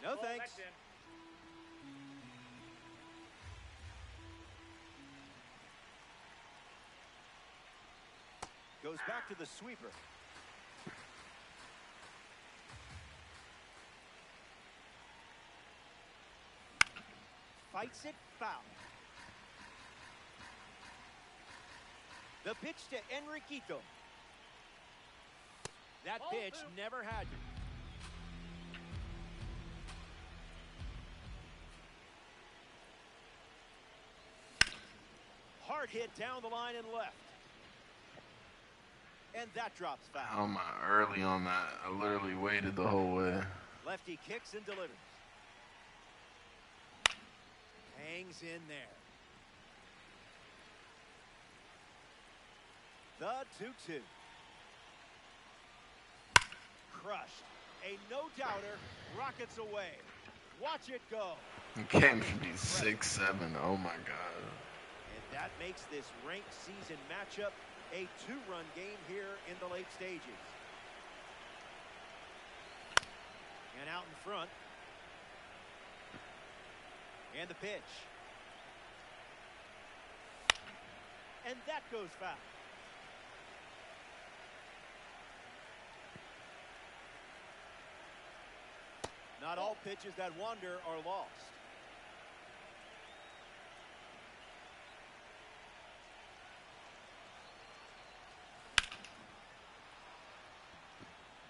No thanks. That's in. Goes back to the sweeper. Fights it foul. The pitch to Enriquito. That pitch never had you. Hard hit down the line and left. And that drops foul. How am I early on that? I literally waited the whole way. Lefty kicks and delivers. Hangs in there. The 2-2. Crushed. A no-doubter. Rockets away. Watch it go. The game should be 6-7. Oh my god. And that makes this ranked season matchup a two-run game here in the late stages. And out in front. And the pitch. And that goes foul. Not all pitches that wander are lost.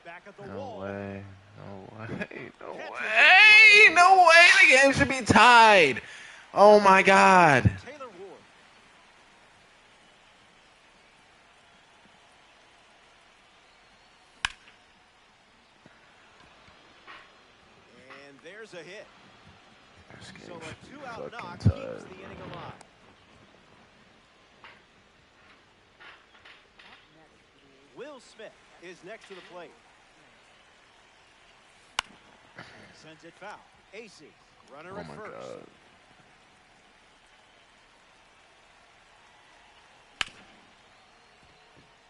Back at the wall. No way. No way. No way. No way. The game should be tied. Oh my god. Taylor Ward. And there's a hit. This game So a should be two-out knock fucking keeps tied. the inning alive. Will Smith is next to the plate. Sends it foul. AC, runner Oh at my first. god.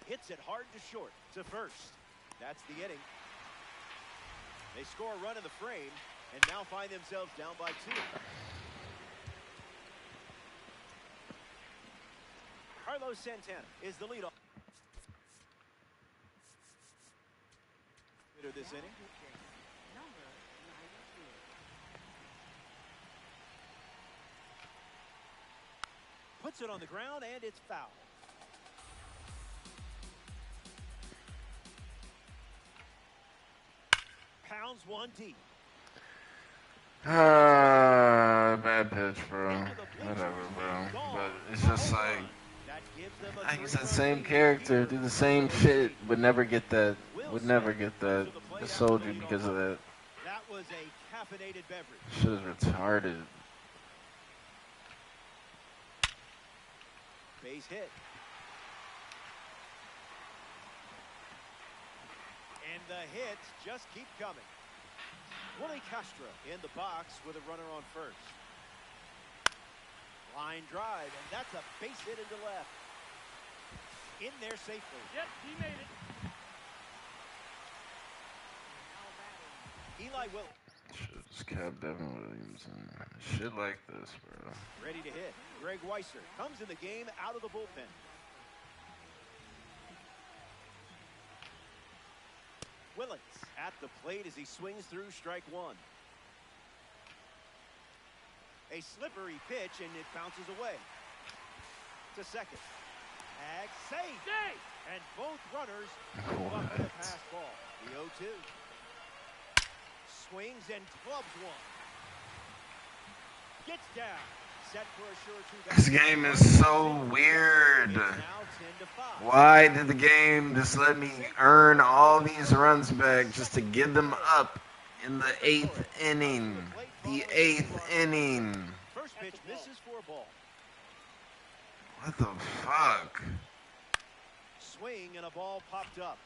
Hits it hard to short to first. That's the inning. They score a run in the frame and now find themselves down by 2. Carlos Santana is the leadoff hitter this inning. Puts it on the ground and it's foul. Pounds one deep. Bad pitch, bro. Whatever, bro. But it's just like, That gives them a I use that 3-run same lead. character, do the same shit, would never get that. Would never get that. I sold you because of that. That was a caffeinated beverage. Shit is retarded. Base hit. And the hits just keep coming. Willie Castro in the box with a runner on first. Line drive, and that's a base hit into left. In there safely. Yep, he made it. Eli Will Shit, just kept Devin Williamson. Shit like this, bro. ready to hit. Greg Weiser comes in the game out of the bullpen. Willits at the plate as he swings through strike 1. A slippery pitch, and it bounces away. To second. Ag safe. Stay. And both runners move up with a What? pass ball. The 0-2. Swings and clubs one. Gets down. Set for a sure 2 This game is so weird. It's now 10-5. Why did the game just let me earn all these runs back just to give them up in the 8th inning? The 8th inning. First pitch misses for a ball. What the fuck? Swing and a ball popped up.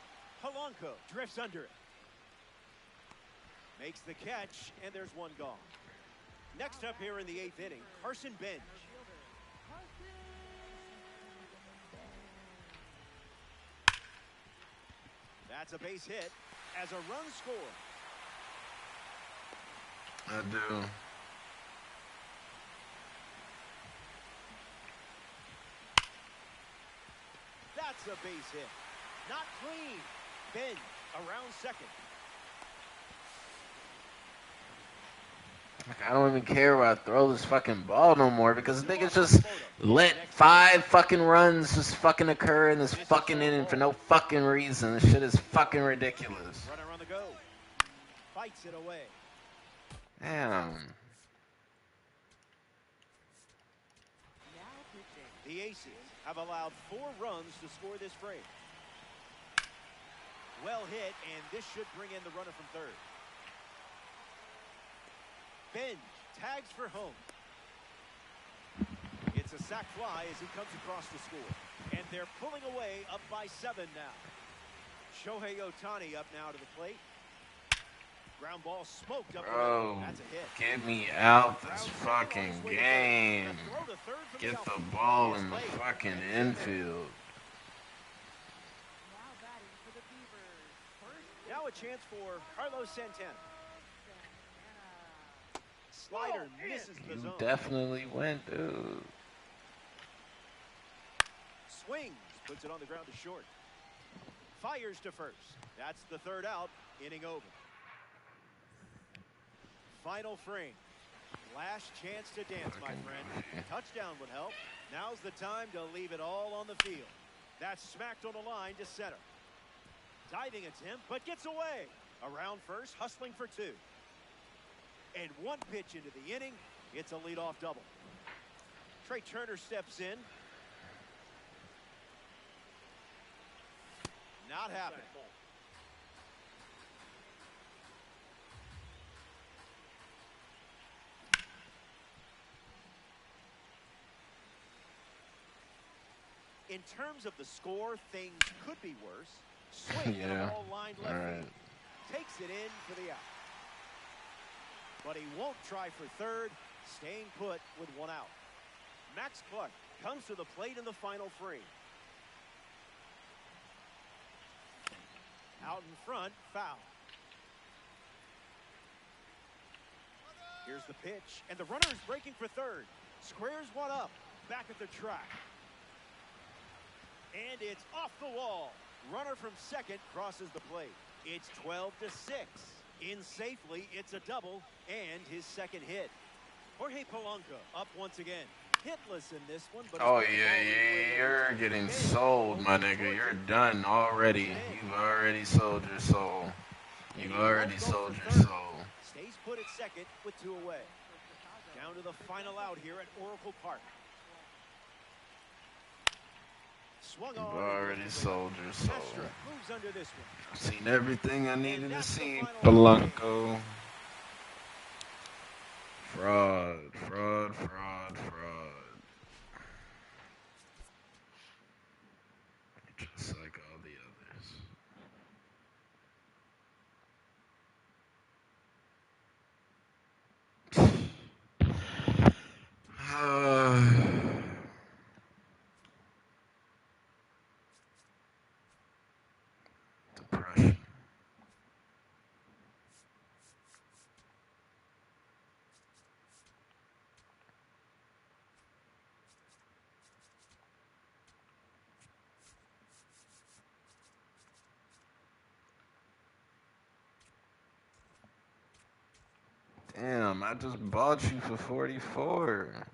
Polanco drifts under it. Makes the catch, and there's one gone. Next up here in the 8th inning, Carson Bench. That's a base hit as a run scored. I do. That's a base hit. Not clean. Bench around second. Like, I don't even care where I throw this fucking ball no more because the niggas just let 5 fucking runs just fucking occur in this fucking inning for no fucking reason. This shit is fucking ridiculous. Runner on the go. Fights it away. Damn. Now pitching. The Aces have allowed 4 runs to score this frame. Well hit, and this should bring in the runner from third. Benj tags for home. It's a sac fly as he comes across the score. And they're pulling away up by 7 now. Shohei Ohtani up now to the plate. Ground ball smoked up. Bro, that's a hit. get me out this fucking game. Get the ball in the fucking infield. Now batting for the Beavers. First Now a chance for Carlos Santana. Santana. Slider misses the You zone. definitely went, dude. Swings, puts it on the ground to short. Fires to first. That's the third out. Inning over. Final frame. Last chance to dance, my friend. Touchdown would help. Now's the time to leave it all on the field. That's smacked on the line to center. Diving attempt, but gets away. Around first, hustling for 2. And 1 pitch into the inning. It's a leadoff double. Trey Turner steps in. Not happening. In terms of the score, things could be worse. Swing and a ball lined left field. Takes it in for the out. But he won't try for third, staying put with 1 out. Max Clark comes to the plate in the final frame. Out in front, foul. Here's the pitch, and the runner is breaking for third. Squares 1 up, back at the track. And it's off the wall. Runner from second crosses the plate. It's 12-6. In safely, it's a double and his second hit. Jorge Polanco up once again. Hitless in this one, but Oh yeah, you're getting sold, my nigga. You're done already. You've already sold your soul. You've already sold your soul. Stays put at second with 2 away. Down to the final out here at Oracle Park. Swung You've on. already sold your soul. Castro moves under this one. I've seen everything I needed to see, final Polanco. Fraud, fraud, fraud, fraud. Just like all the others. Depression. Damn, I just bought you for 44.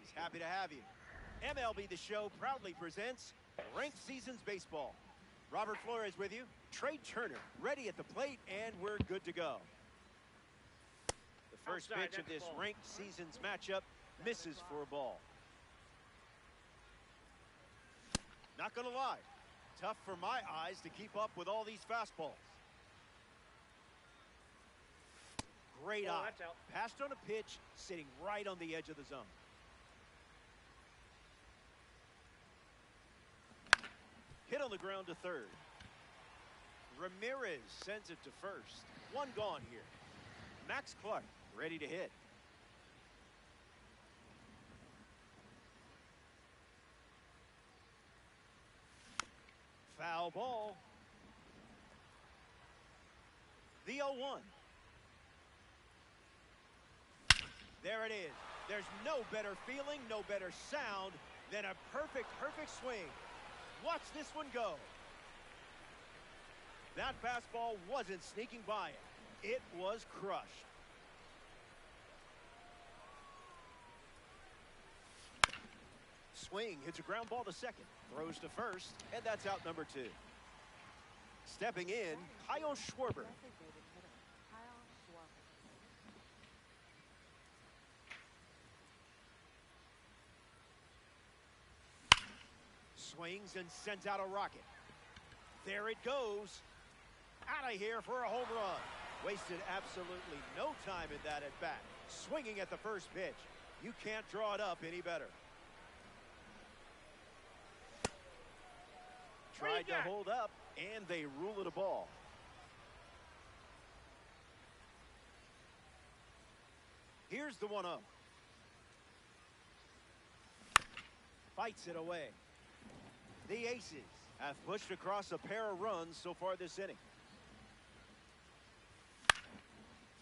Greetings, happy to have you. MLB The Show proudly presents Ranked Seasons Baseball. Robert Flores with you, Trey Turner ready at the plate, and we're good to go. The first Outside, pitch of that's this ball. Ranked Seasons matchup misses for a ball. Not gonna lie, tough for my eyes to keep up with all these fastballs. Great Oh, eye. that's out. Passed on a pitch, sitting right on the edge of the zone. Hit on the ground to third. Ramirez sends it to first. One gone here. Max Clark ready to hit. Foul ball. The 0-1. There it is. There's no better feeling, no better sound than a perfect swing. Watch this one go. That fastball wasn't sneaking by it. It was crushed. Swing hits a ground ball to second. Throws to first, and that's out number 2. Stepping in, Kyle Schwarber. Designated hitter, Kyle Schwarber. Swings and sends out a rocket. There it goes. Out of here for a home run. Wasted absolutely no time in that at bat. Swinging at the first pitch. You can't draw it up any better. Tried to hold up, and they rule it a ball. Here's the 1-0. Fights it away. The Aces have pushed across a pair of runs so far this inning.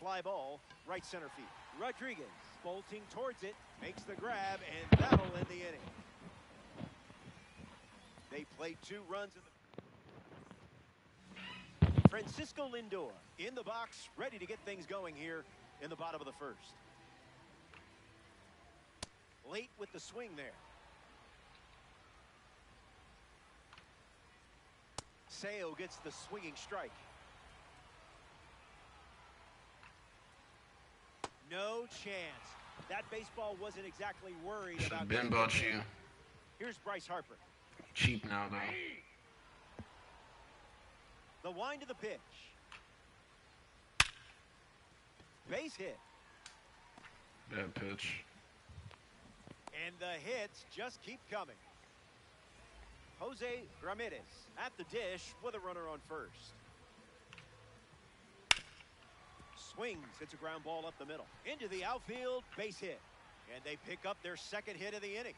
Fly ball, right center field. Rodriguez bolting towards it, makes the grab, and that'll end the inning. They played 2 runs in the... Francisco Lindor in the box, ready to get things going here in the bottom of the first. Late with the swing there. Sale gets the swinging strike. No chance. That baseball wasn't exactly worried Should about... have been about you. Here's Bryce Harper. Cheap now, though. The wind of the pitch. Base hit. Bad pitch. And the hits just keep coming. Jose Ramirez at the dish with a runner on first. Swings, hits a ground ball up the middle. Into the outfield, base hit. And they pick up their second hit of the inning.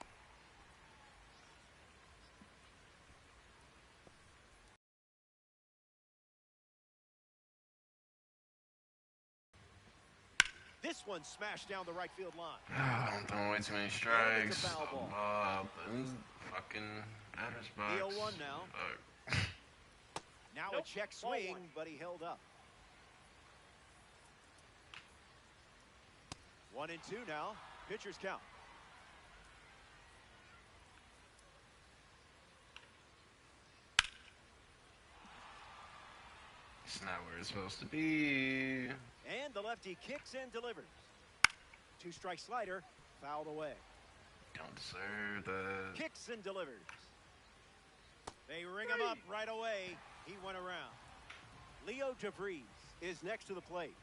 This one smashed down the right field line. I'm throwing way too many And strikes. it's a foul ball. Fucking batters The box. 0-1 now. Fuck. Now Nope, a check ball swing, 1. but he held up. 1-2 now. Pitcher's count. It's not where it's supposed to be. And the lefty kicks and delivers. 2-strike slider, fouled away. Don't deserve that. Kicks and delivers. They ring him up right away. He went around. Leo DeVries is next to the plate.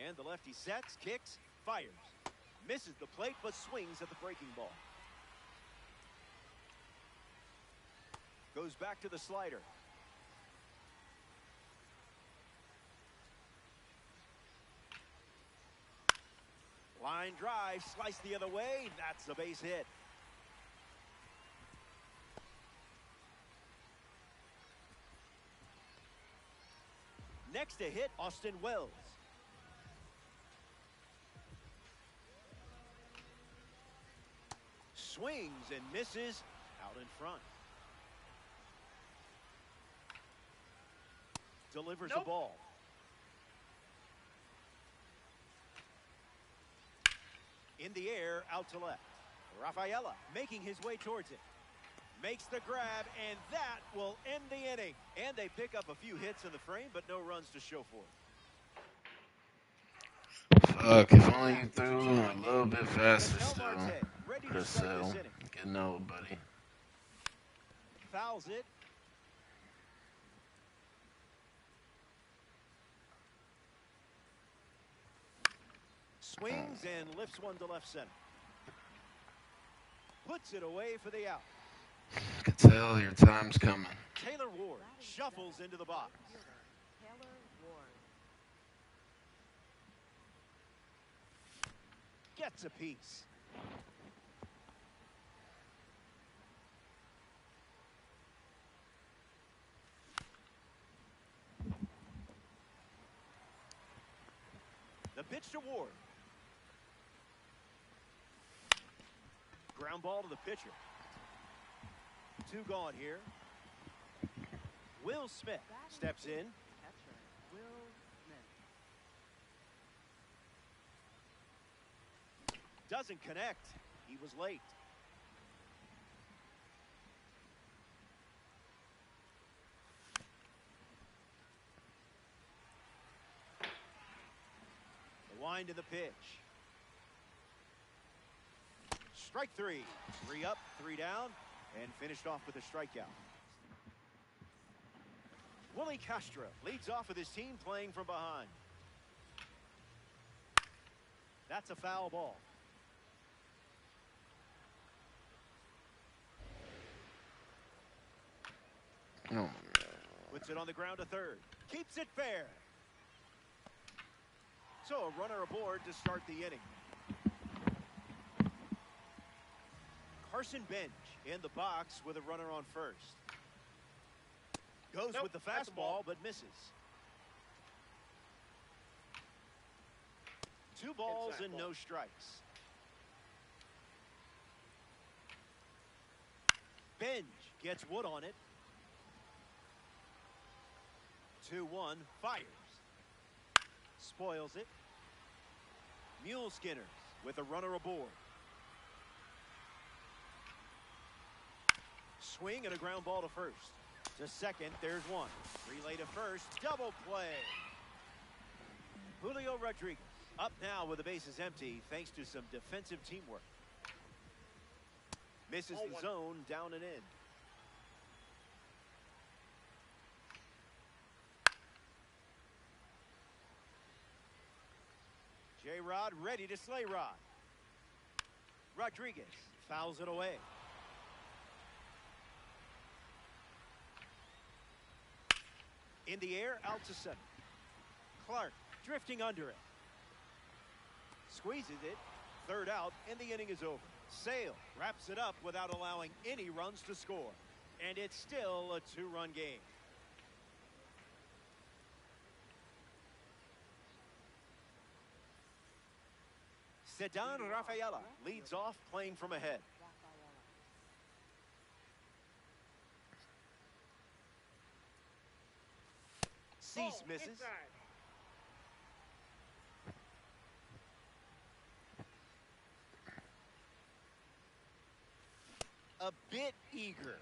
And the lefty sets, kicks, fires. Misses the plate, but swings at the breaking ball. Goes back to the slider. Line drive, slice the other way. That's a base hit. Next to hit, Austin Wells. Swings and misses out in front. Delivers the Nope. ball. In the air, out to left. Rafaela making his way towards it. Makes the grab, and that will end the inning. And they pick up a few hits in the frame, but no runs to show for it. Fuck, if only you threw a little bit faster Ketel still. Marte ready to Chris start this Sale, inning. getting old, buddy. Fouls it. Swings and lifts one to left center. Puts it away for the out. Could tell your time's coming. Taylor Ward shuffles into the box. Taylor Ward. Gets a piece. The pitch to Ward. Ground ball to the pitcher. 2 gone here. Will Smith steps in. Catcher Will Smith. Doesn't connect. He was late. The wind of the pitch. Strike 3. 3 up, 3 down, and finished off with a strikeout. Willie Castro leads off with his team playing from behind. That's a foul ball. Oh my God. Puts it on the ground to third. Keeps it fair. So a runner aboard to start the inning. Carson Bench in the box with a runner on first. Goes Nope, with the that's a ball. fastball, but misses. 2 balls Inside and ball. no strikes. Bench gets wood on it. 2-1, fires. Spoils it. Mule Skinners with a runner aboard. Swing and a ground ball to first. To second, there's one. Relay to first, double play. Julio Rodriguez up now with the bases empty thanks to some defensive teamwork. Misses the 0-1. zone, down and in. J-Rod ready to slay Rod. Rodriguez fouls it away. In the air, out to center. Clark drifting under it. Squeezes it. 3rd out, and the inning is over. Sale wraps it up without allowing any runs to score. And it's still a 2-run game. Sedan Rafaela leads off playing from ahead. Rafaela. Cease Ball, misses. inside. A bit eager.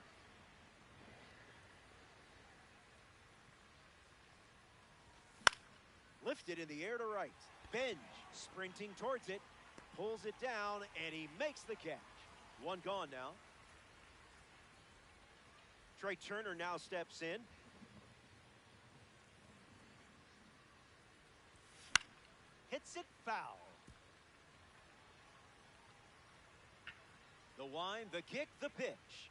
Lifted in the air to right. Benj sprinting towards it. Pulls it down, and he makes the catch. 1 gone now. Trey Turner now steps in. Hits it foul. The wind, the kick, the pitch.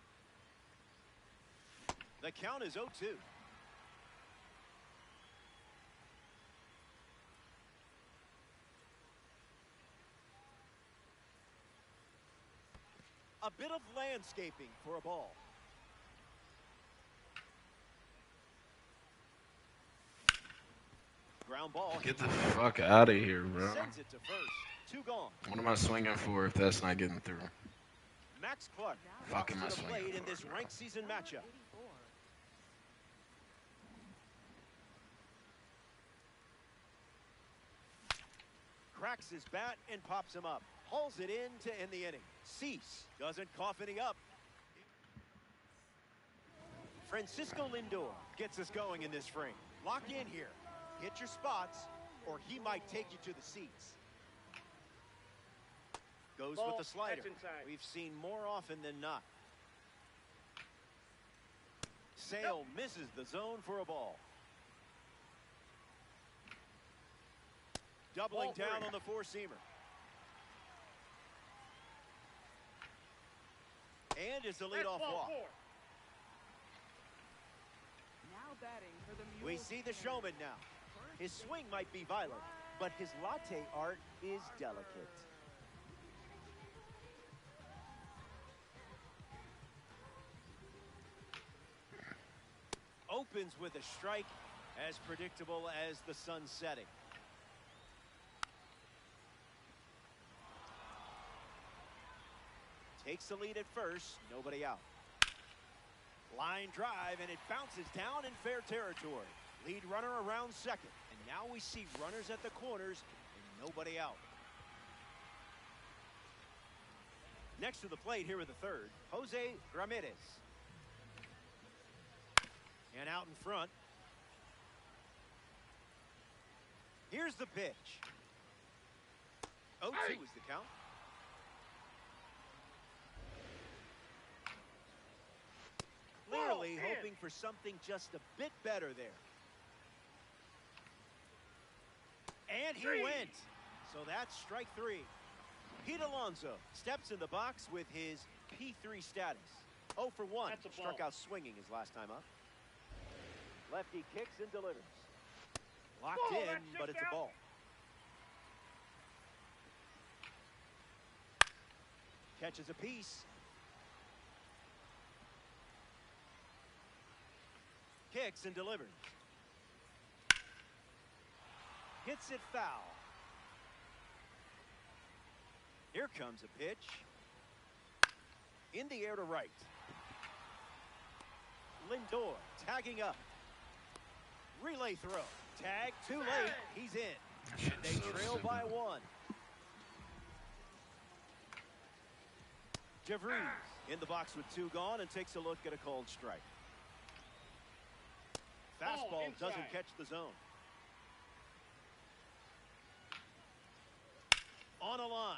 The count is 0-2. A bit of landscaping for a ball. Ground ball. Get the fuck out of here, bro. Sends it to first. 2 gone. What am I swinging for if that's not getting through? Max Clark Fuck am I walks to the swinging plate in for, this bro? ranked season matchup. 84. Cracks his bat and pops him up. Hauls it in to end the inning. Cease doesn't cough any up. Francisco Lindor gets us going in this frame. Lock in here. Hit your spots, or he might take you to the seats. Goes Ball, with the slider. that's inside. We've seen more often than not. Sale misses the zone for a ball. Doubling Ball three. down on the four-seamer. And it's a That's leadoff ball walk. 4. Now batting for the We Mules see the hitter. showman now. His swing might be violent, but his latte art is delicate. Opens with a strike, as predictable as the sun setting. Takes the lead at first, nobody out. Line drive, and it bounces down in fair territory. Lead runner around second, and now we see runners at the corners and nobody out. Next to the plate here with the third, Jose Ramirez. And out in front. Here's the pitch. 0-2 is the count. Clearly Ball in. hoping for something just a bit better there. And he Three. went. So that's strike 3. Pete Alonso steps in the box with his P3 status. 0 for 1. That's a ball. Struck out swinging his last time up. Lefty kicks and delivers. Locked Ball, in, that's but just it's a out. ball. Catches a piece. Kicks and delivers. Hits it foul. Here comes a pitch. In the air to right. Lindor tagging up. Relay throw. Tag too late. He's in. They So trail stupid. by 1. DeVries in the box with 2 gone and takes a look at a called strike. Fastball inside. doesn't catch the zone. On a line.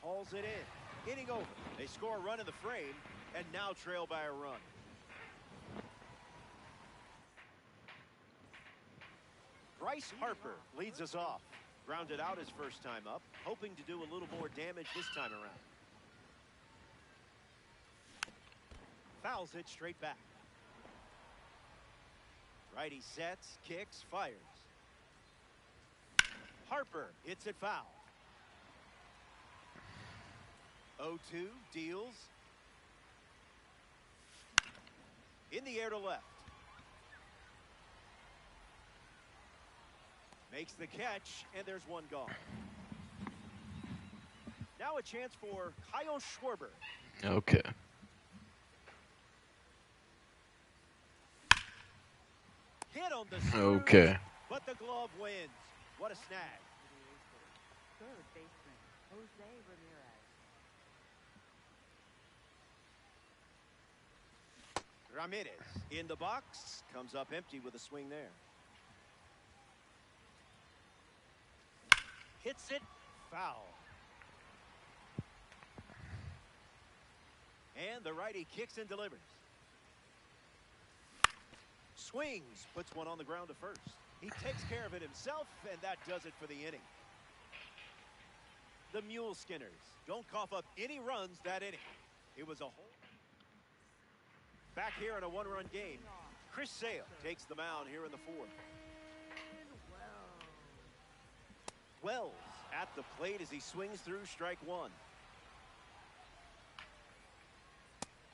Hauls it in. Inning over. They score a run in the frame and now trail by a run. Bryce Harper leads us off. Grounded out his first time up, hoping to do a little more damage this time around. Fouls it straight back. Righty sets, kicks, fires. Harper hits it foul. 0-2 deals. In the air to left. Makes the catch, and there's 1 gone. Now a chance for Kyle Schwarber. Okay. Hit on the screw, Okay. but the glove wins. What a snag. Third baseman, Jose Ramirez. Ramirez in the box. Comes up empty with a swing there. Hits it foul. And the righty kicks and delivers. Swings, puts one on the ground to first. He takes care of it himself, and that does it for the inning. The Mule Skinners don't cough up any runs that inning. It was a whole. Back here in a 1-run game, Chris Sale takes the mound here in the 4th. Wells at the plate as he swings through strike 1.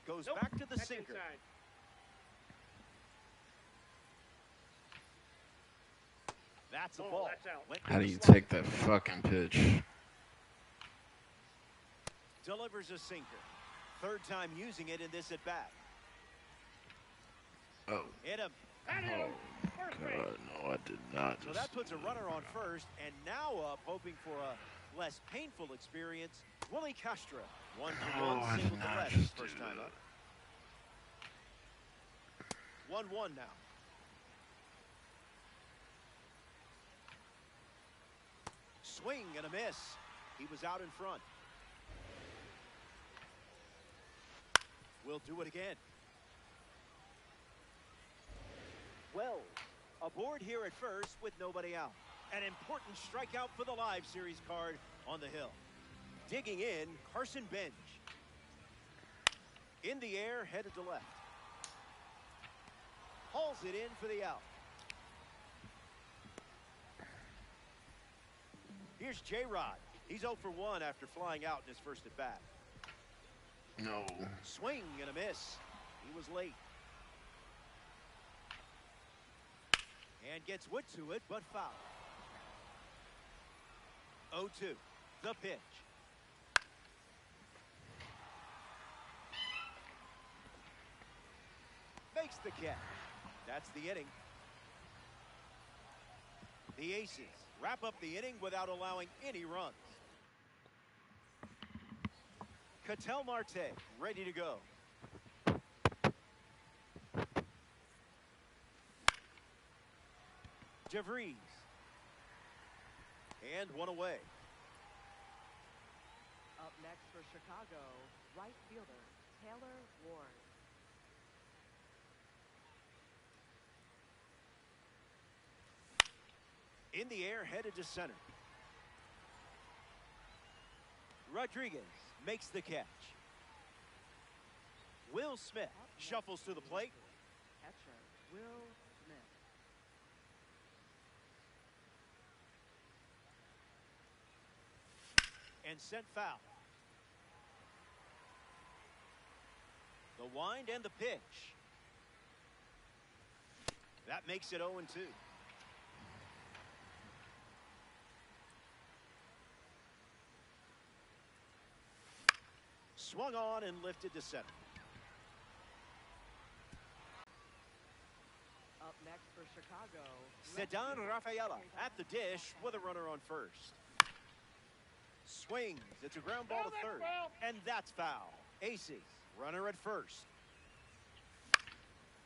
Goes Nope, back to the that's sinker. inside. That's a Ball, ball. that's out. Went How with do the you slide. take that fucking pitch? Delivers a sinker. 3rd time using it in this at bat. Oh. Hit him. That hit him. Oh, First base. God. No, I did not. So that puts a runner on first, and now up hoping for a less painful experience, Willie Castro. 1 for Oh, 1, I did single to not left his just do first time that. up. 1-1 now. Swing and a miss. He was out in front. We'll do it again. Well, aboard here at first with nobody out. An important strikeout for the live series card on the hill. Digging in, Carson Bench. In the air, headed to left. Hauls it in for the out. Here's J-Rod. He's 0 for 1 after flying out in his first at bat. No. Swing and a miss. He was late. And gets wood to it, but foul. 0-2. The pitch. Makes the catch. That's the inning. The Aces wrap up the inning without allowing any runs. Ketel Marte ready to go. DeVries. And one away. Up next for Chicago, right fielder Taylor Ward. In the air, headed to center. Rodriguez makes the catch. Will Smith shuffles to the plate. Catcher Will Smith. And sent foul. The wind and the pitch. That makes it 0-2. Swung on and lifted to center. Up next for Chicago, Ceddanne Rafaela at the dish with a runner on first. Swings. It's a ground ball to third. And that's foul. Aces. Runner at first.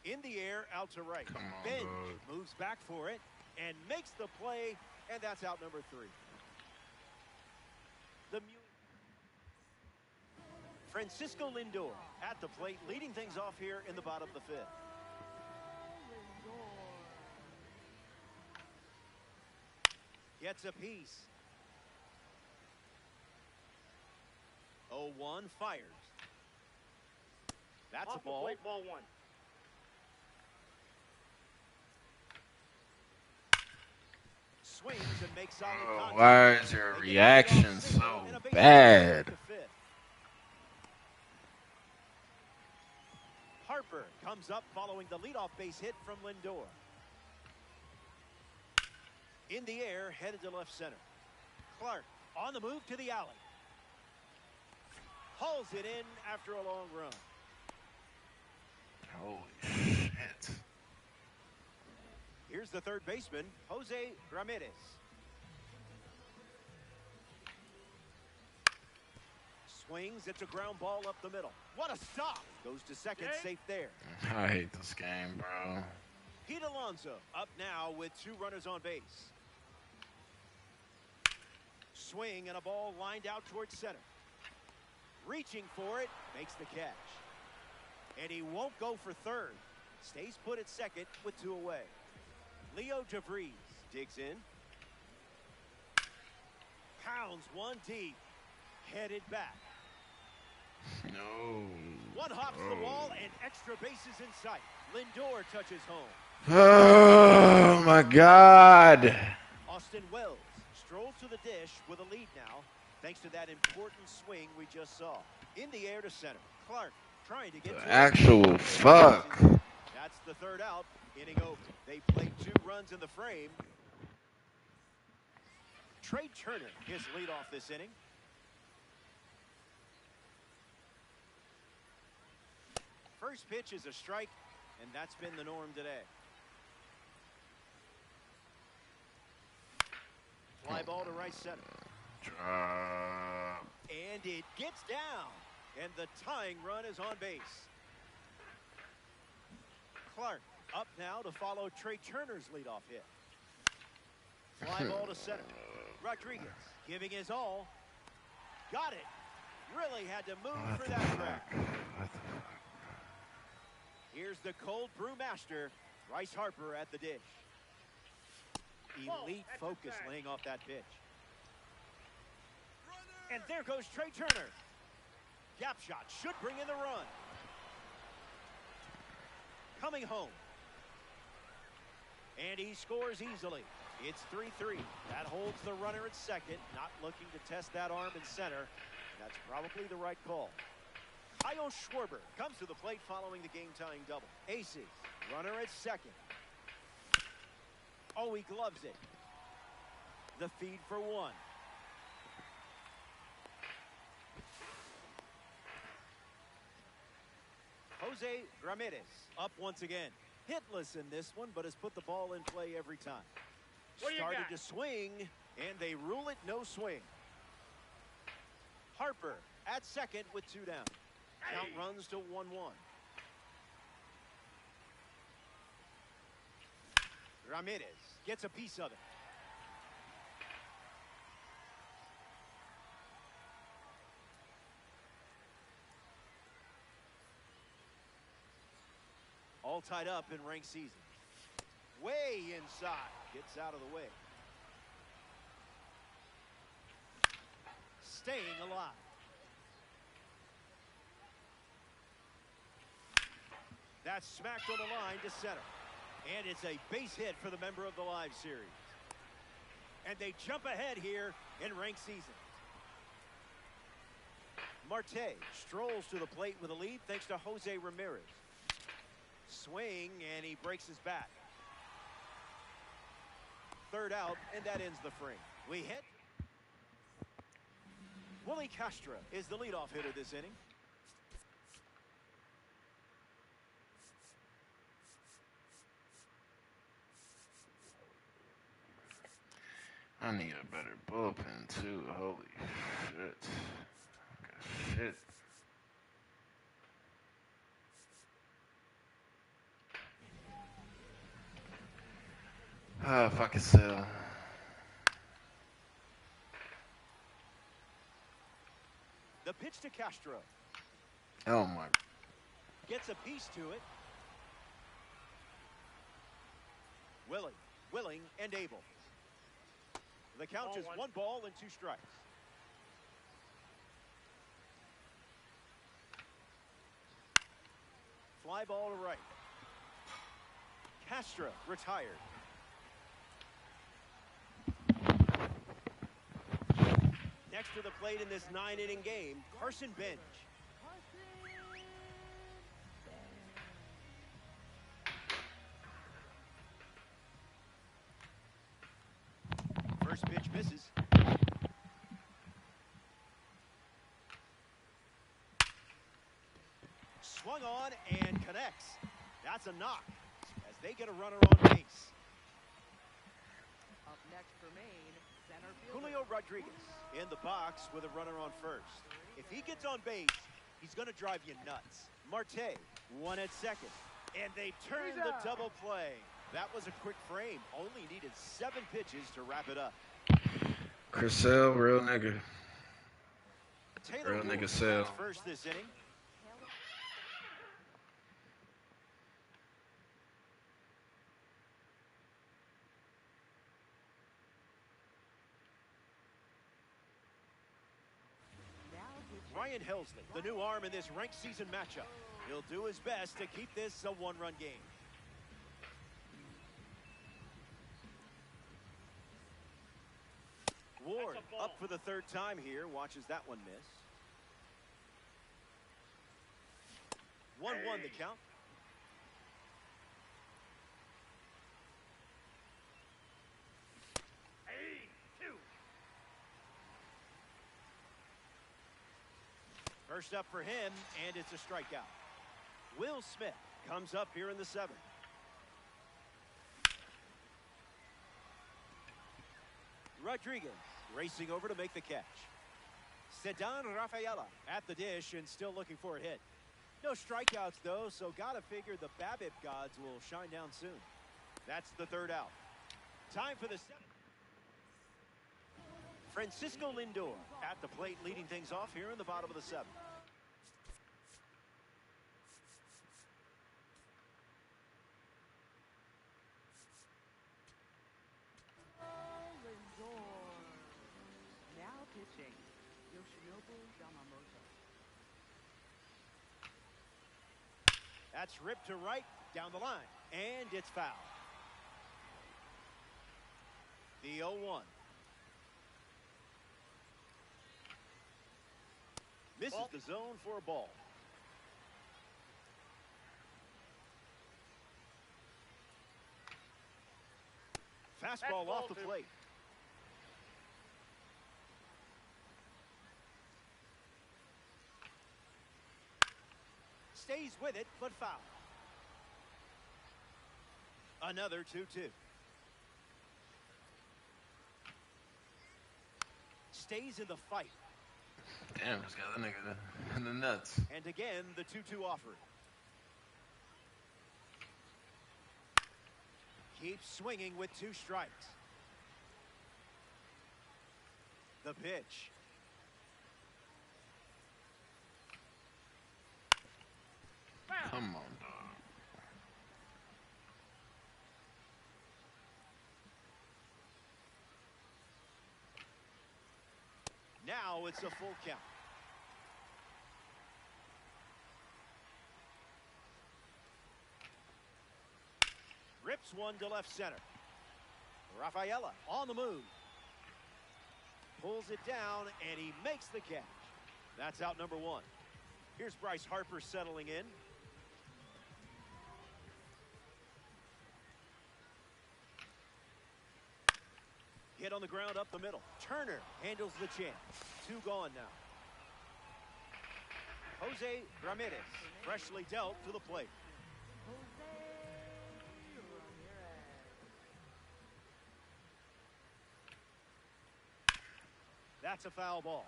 In the air, out to right. Come on, Bench dog. moves back for it and makes the play, and that's out number 3. The Francisco Lindor at the plate, leading things off here in the bottom of the 5th. Gets a piece. 0-1, fires. That's Off a the ball. plate, ball 1. Swings and makes solid Oh, contact. why is your They get a reaction leadoff single so and a base bad? hit to 5th. Harper comes up following the leadoff base hit from Lindor. In the air, headed to left center. Clark on the move to the alley. Hauls it in after a long run. Holy shit. Here's the third baseman, Jose Ramirez. Swings, it's a ground ball up the middle. What a stop! Goes to second, safe there. I hate this game, bro. Pete Alonso up now with 2 runners on base. Swing and a ball lined out towards center. Reaching for it, makes the catch. And he won't go for third. Stays put at second with 2 away. Leo DeVries digs in. Pounds one deep. Headed back. No. One hops the wall and extra bases in sight. Lindor touches home. Oh, my God. Austin Wells strolls to the dish with a lead now, thanks to that important swing we just saw. In the air to center. Clark trying to get to it. Actual fuck. That's the third out. Inning over. They played 2 runs in the frame. Trey Turner his lead off this inning. First pitch is a strike, and that's been the norm today. Fly ball to right center. Drop. And it gets down. And the tying run is on base. Clark up now to follow Trey Turner's leadoff hit. Fly ball to center. Rodriguez giving his all. Got it. Really had to move for that track. What the fuck? Here's the cold brew master, Bryce Harper at the dish. Elite focus laying off that pitch. And there goes Trey Turner. Gap shot should bring in the run. Coming home. And he scores easily. It's 3-3. That holds the runner at second. Not looking to test that arm in center. That's probably the right call. Kyle Schwarber comes to the plate following the game-tying double. Aces. Runner at second. Oh, he gloves it. The feed for one. Jose Ramirez up once again. Hitless in this one, but has put the ball in play every time. Started to swing, and they rule it no swing. Harper at second with two down. Count runs to 1-1. Ramirez gets a piece of it. All tied up in ranked season. Way inside. Gets out of the way. Staying alive. That's smacked on the line to center. And it's a base hit for the member of the live series. And they jump ahead here in ranked season. Marte strolls to the plate with a lead thanks to Jose Ramirez. Swing, and he breaks his bat. Third out, and that ends the frame. We hit. Willie Castro is the leadoff hitter this inning. I need a better bullpen too. Holy shit. Okay, shit. Ah, fucking sell. The pitch to Castro. Oh my. Gets a piece to it. Willing, and able. The count is 1 ball and 2 strikes. Fly ball to right. Castro retired. Next to the plate in this 9-inning game, Carson Bench. First pitch misses. Swung on and connects. That's a knock as they get a runner on base. Up next for Maine, center fielder Julio Rodriguez in the box with a runner on first. If he gets on base, he's going to drive you nuts. Marte, one at second. And they turn the double play. That was a quick frame. Only needed 7 pitches to wrap it up. Chriselle, real nigga. Taylor Real nigga Woods sell. bats first this inning. Ryan Helsley, the new arm in this ranked season matchup. He'll do his best to keep this a 1-run game. Ward up for the 3rd time here. Watches that one miss. 1-1 the count. First up for him, and it's a strikeout. Will Smith comes up here in the 7th. Rodriguez Racing over to make the catch. Ceddanne Rafaela at the dish and still looking for a hit. No strikeouts, though, so gotta figure the BABIP gods will shine down soon. That's the third out. Time for the seventh. Francisco Lindor at the plate leading things off here in the bottom of the seventh. Lindor. Now pitching, Yoshinobu Yamamoto. That's ripped to right, down the line, and it's foul. The 0-1. Misses the zone for a ball. Fastball off the plate. Stays with it, but foul. Another 2-2. Stays in the fight. Damn, this got that nigga in the nuts. And again, the 2-2 offer. Keeps swinging with 2 strikes. The pitch. Come on, dog. Now it's a full count. Rips one to left center. Rafaela on the move. Pulls it down, and he makes the catch. That's out number 1. Here's Bryce Harper settling in. Hit on the ground up the middle. Turner handles the chance. 2 gone now. Jose Ramirez freshly dealt to the plate. Jose Ramirez. That's a foul ball.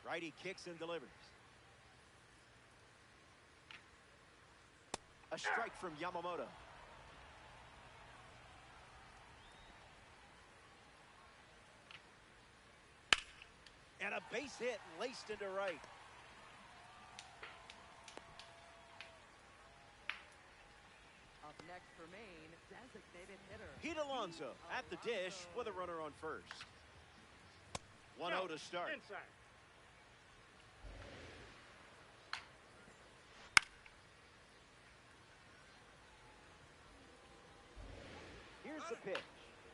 Righty kicks and delivers. A strike from Yamamoto. And a base hit laced into right. Up next for Maine, designated hitter. Pete Alonso at the dish with a runner on first. 1-0 to start. Inside. Here's the pitch.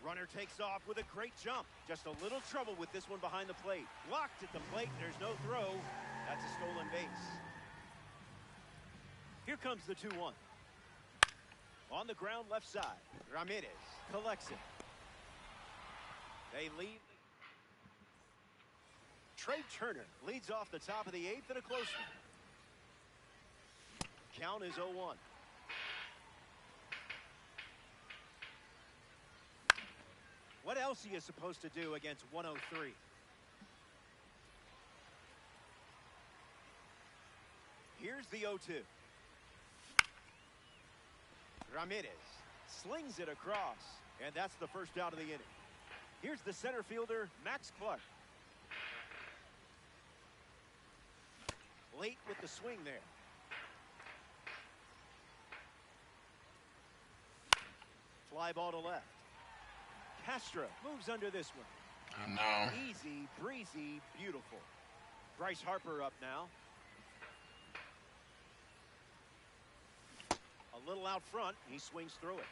Runner takes off with a great jump. Just a little trouble with this one behind the plate. Blocked at the plate. There's no throw. That's a stolen base. Here comes the 2-1. On the ground left side. Ramirez collects it. They lead. Trey Turner leads off the top of the 8th in a close one. Count is 0-1. What else are you supposed to do against 103? Here's the 0-2. Ramirez slings it across, and that's the first out of the inning. Here's the center fielder, Max Clark. Late with the swing there. Fly ball to left. Castro moves under this one. I know. Easy, breezy, beautiful. Bryce Harper up now. A little out front. He swings through it.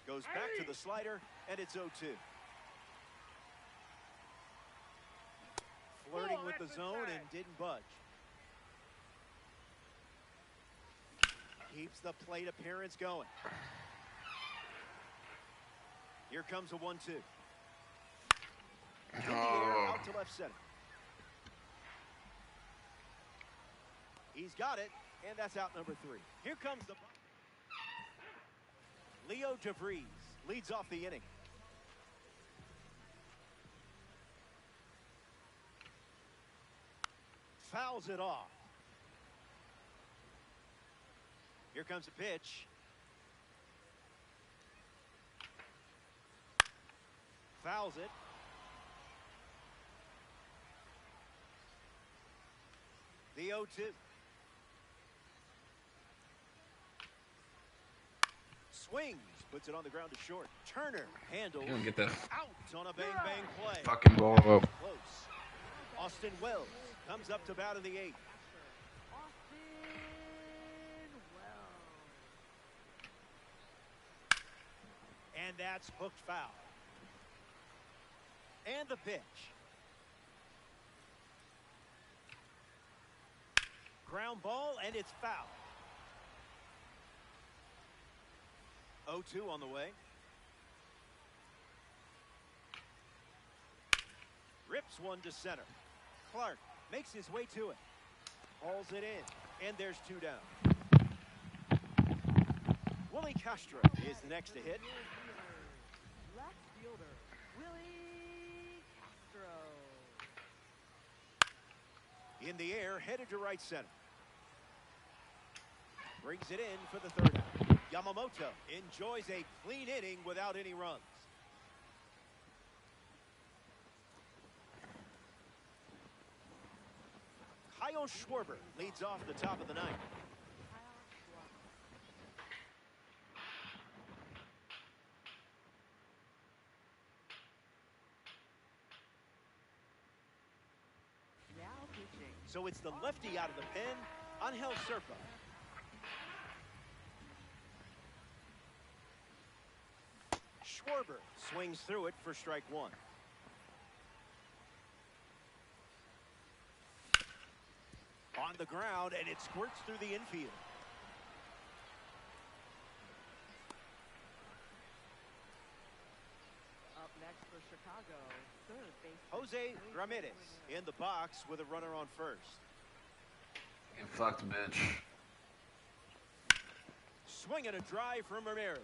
Goes back to the slider, and it's 0-2. Flirting with the zone and didn't budge. Keeps the plate appearance going. Here comes a 1-2. In the air, out to left center. He's got it, and that's out number 3. Here comes the Leo DeVries leads off the inning. Fouls it off. Here comes a pitch. Fouls it. The 0-2. Swings, puts it on the ground to short. Turner handles. You don't get that Out on a bang play. fucking ball up. Close. Austin Wells comes up to bat in the 8th. Austin Wells. And that's hooked foul. And the pitch. Ground ball, and it's foul. 0-2 on the way. Rips one to center. Clark makes his way to it. Hauls it in, and there's 2 down. Willie Castro is the next to hit. Left fielder, Willie Castro. In the air, headed to right center. Brings it in for the 3rd out. Yamamoto enjoys a clean inning without any runs. Kyle Schwarber leads off the top of the 9th. Now pitching. So it's the lefty out of the pen, Angel Serpa. Schwarber swings through it for strike 1. On the ground, and it squirts through the infield. Up next for Chicago, third base. Jose Ramirez in the box with a runner on first. Get fucked, bitch. Swing and a drive from Ramirez.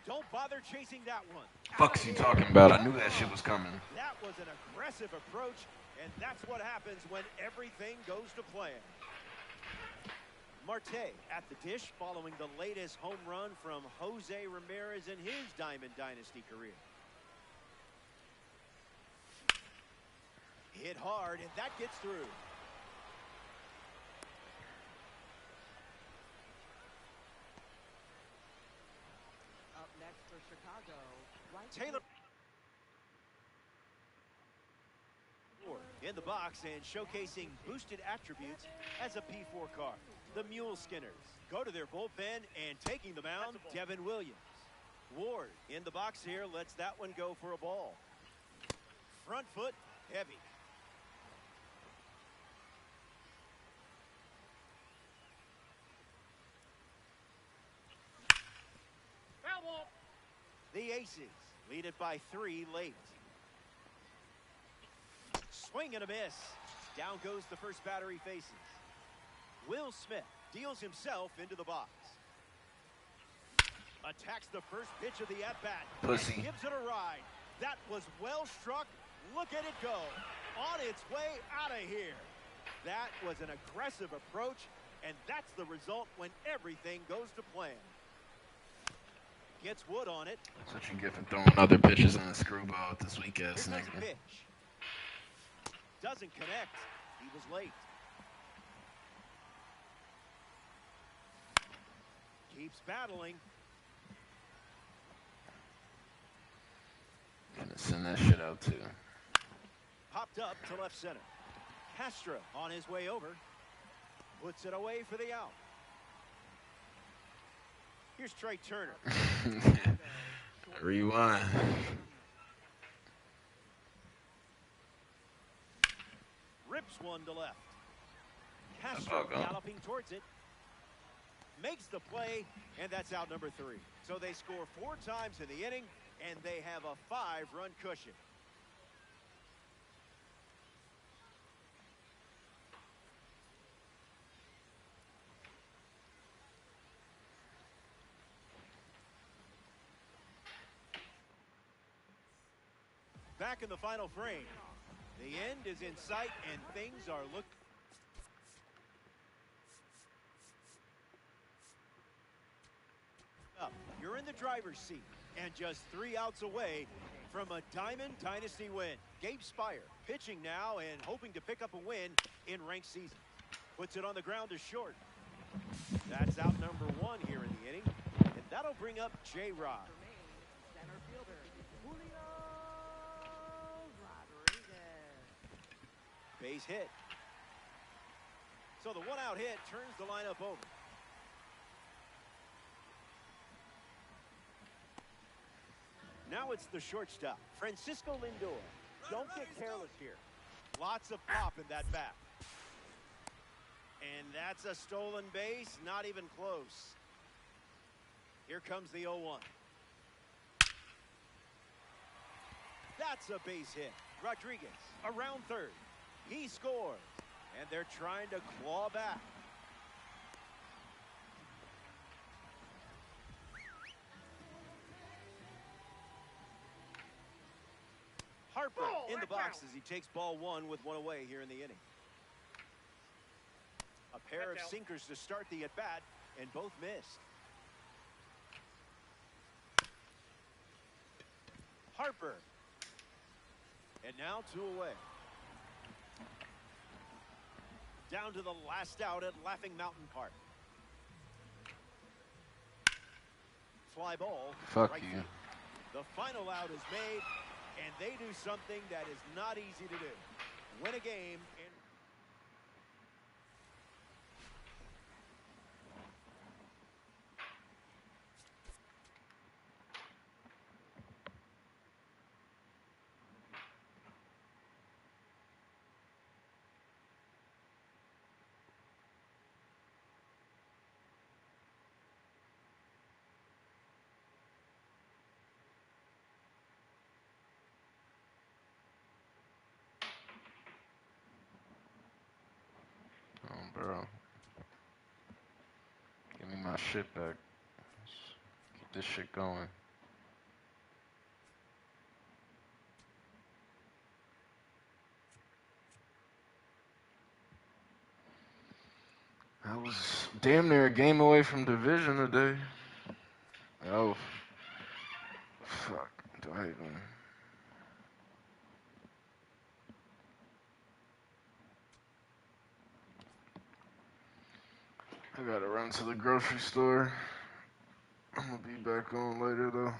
Don't bother chasing that one. Fuck's he talking about? I knew that shit was coming. That was an aggressive approach, and that's what happens when everything goes to plan. Marte at the dish following the latest home run from Jose Ramirez in his Diamond Dynasty career. Hit hard, and that gets through. Up next for Chicago, right Taylor in the box and showcasing boosted attributes as a P4 card. The Mule Skinners go to their bullpen and taking the mound, Devin Williams. Ward in the box here lets that one go for a ball. Front foot heavy. Foul ball. The Aces lead it by 3 late. Swing and a miss. Down goes the first batter he faces. Will Smith deals himself into the box. Attacks the first pitch of the at-bat. Pussy. Gives it a ride. That was well struck. Look at it go. On its way out of here. That was an aggressive approach, and that's the result when everything goes to plan. Gets Wood on it. That's what you get for throwing other pitches on a screwball with this weak ass Here comes the nigga. pitch. Doesn't connect. He was late. Keeps battling. Gonna send that shit out too. Popped up to left center. Castro on his way over. Puts it away for the out. Here's Trey Turner. Rewind. Rips one to left. That's Castro all gone. galloping towards it. Makes the play, and that's out number 3. So they score 4 times in the inning, and they have a 5-run cushion. back in the final frame. The end is in sight, and things are looking up. You're in the driver's seat, and just 3 outs away from a Diamond Dynasty win. Gabe Spire pitching now and hoping to pick up a win in ranked season. Puts it on the ground to short. That's out number 1 here in the inning, and that'll bring up J-Rod. Center fielder, Julio Rodriguez. Base hit. So the 1-out hit turns the lineup over. Now it's the shortstop, Francisco Lindor. Don't get careless here. Lots of pop in that bat. And that's a stolen base, not even close. Here comes the 0-1. That's a base hit. Rodriguez around third. He scores. And they're trying to claw back. Harper in the box as he takes ball 1 with 1 away here in the inning. A pair of sinkers to start the at-bat, and both missed. Harper. And now 2 away. Down to the last out at Laughing Mountain Park. Fly ball. Fuck right you. field. The final out is made, and they do something that is not easy to do. Win a game and Oh, bro. Give me my shit back. Let's keep this shit going. I was damn near a game away from division today. Oh, fuck. Do I even... I gotta run to the grocery store. I'm gonna be back on later though.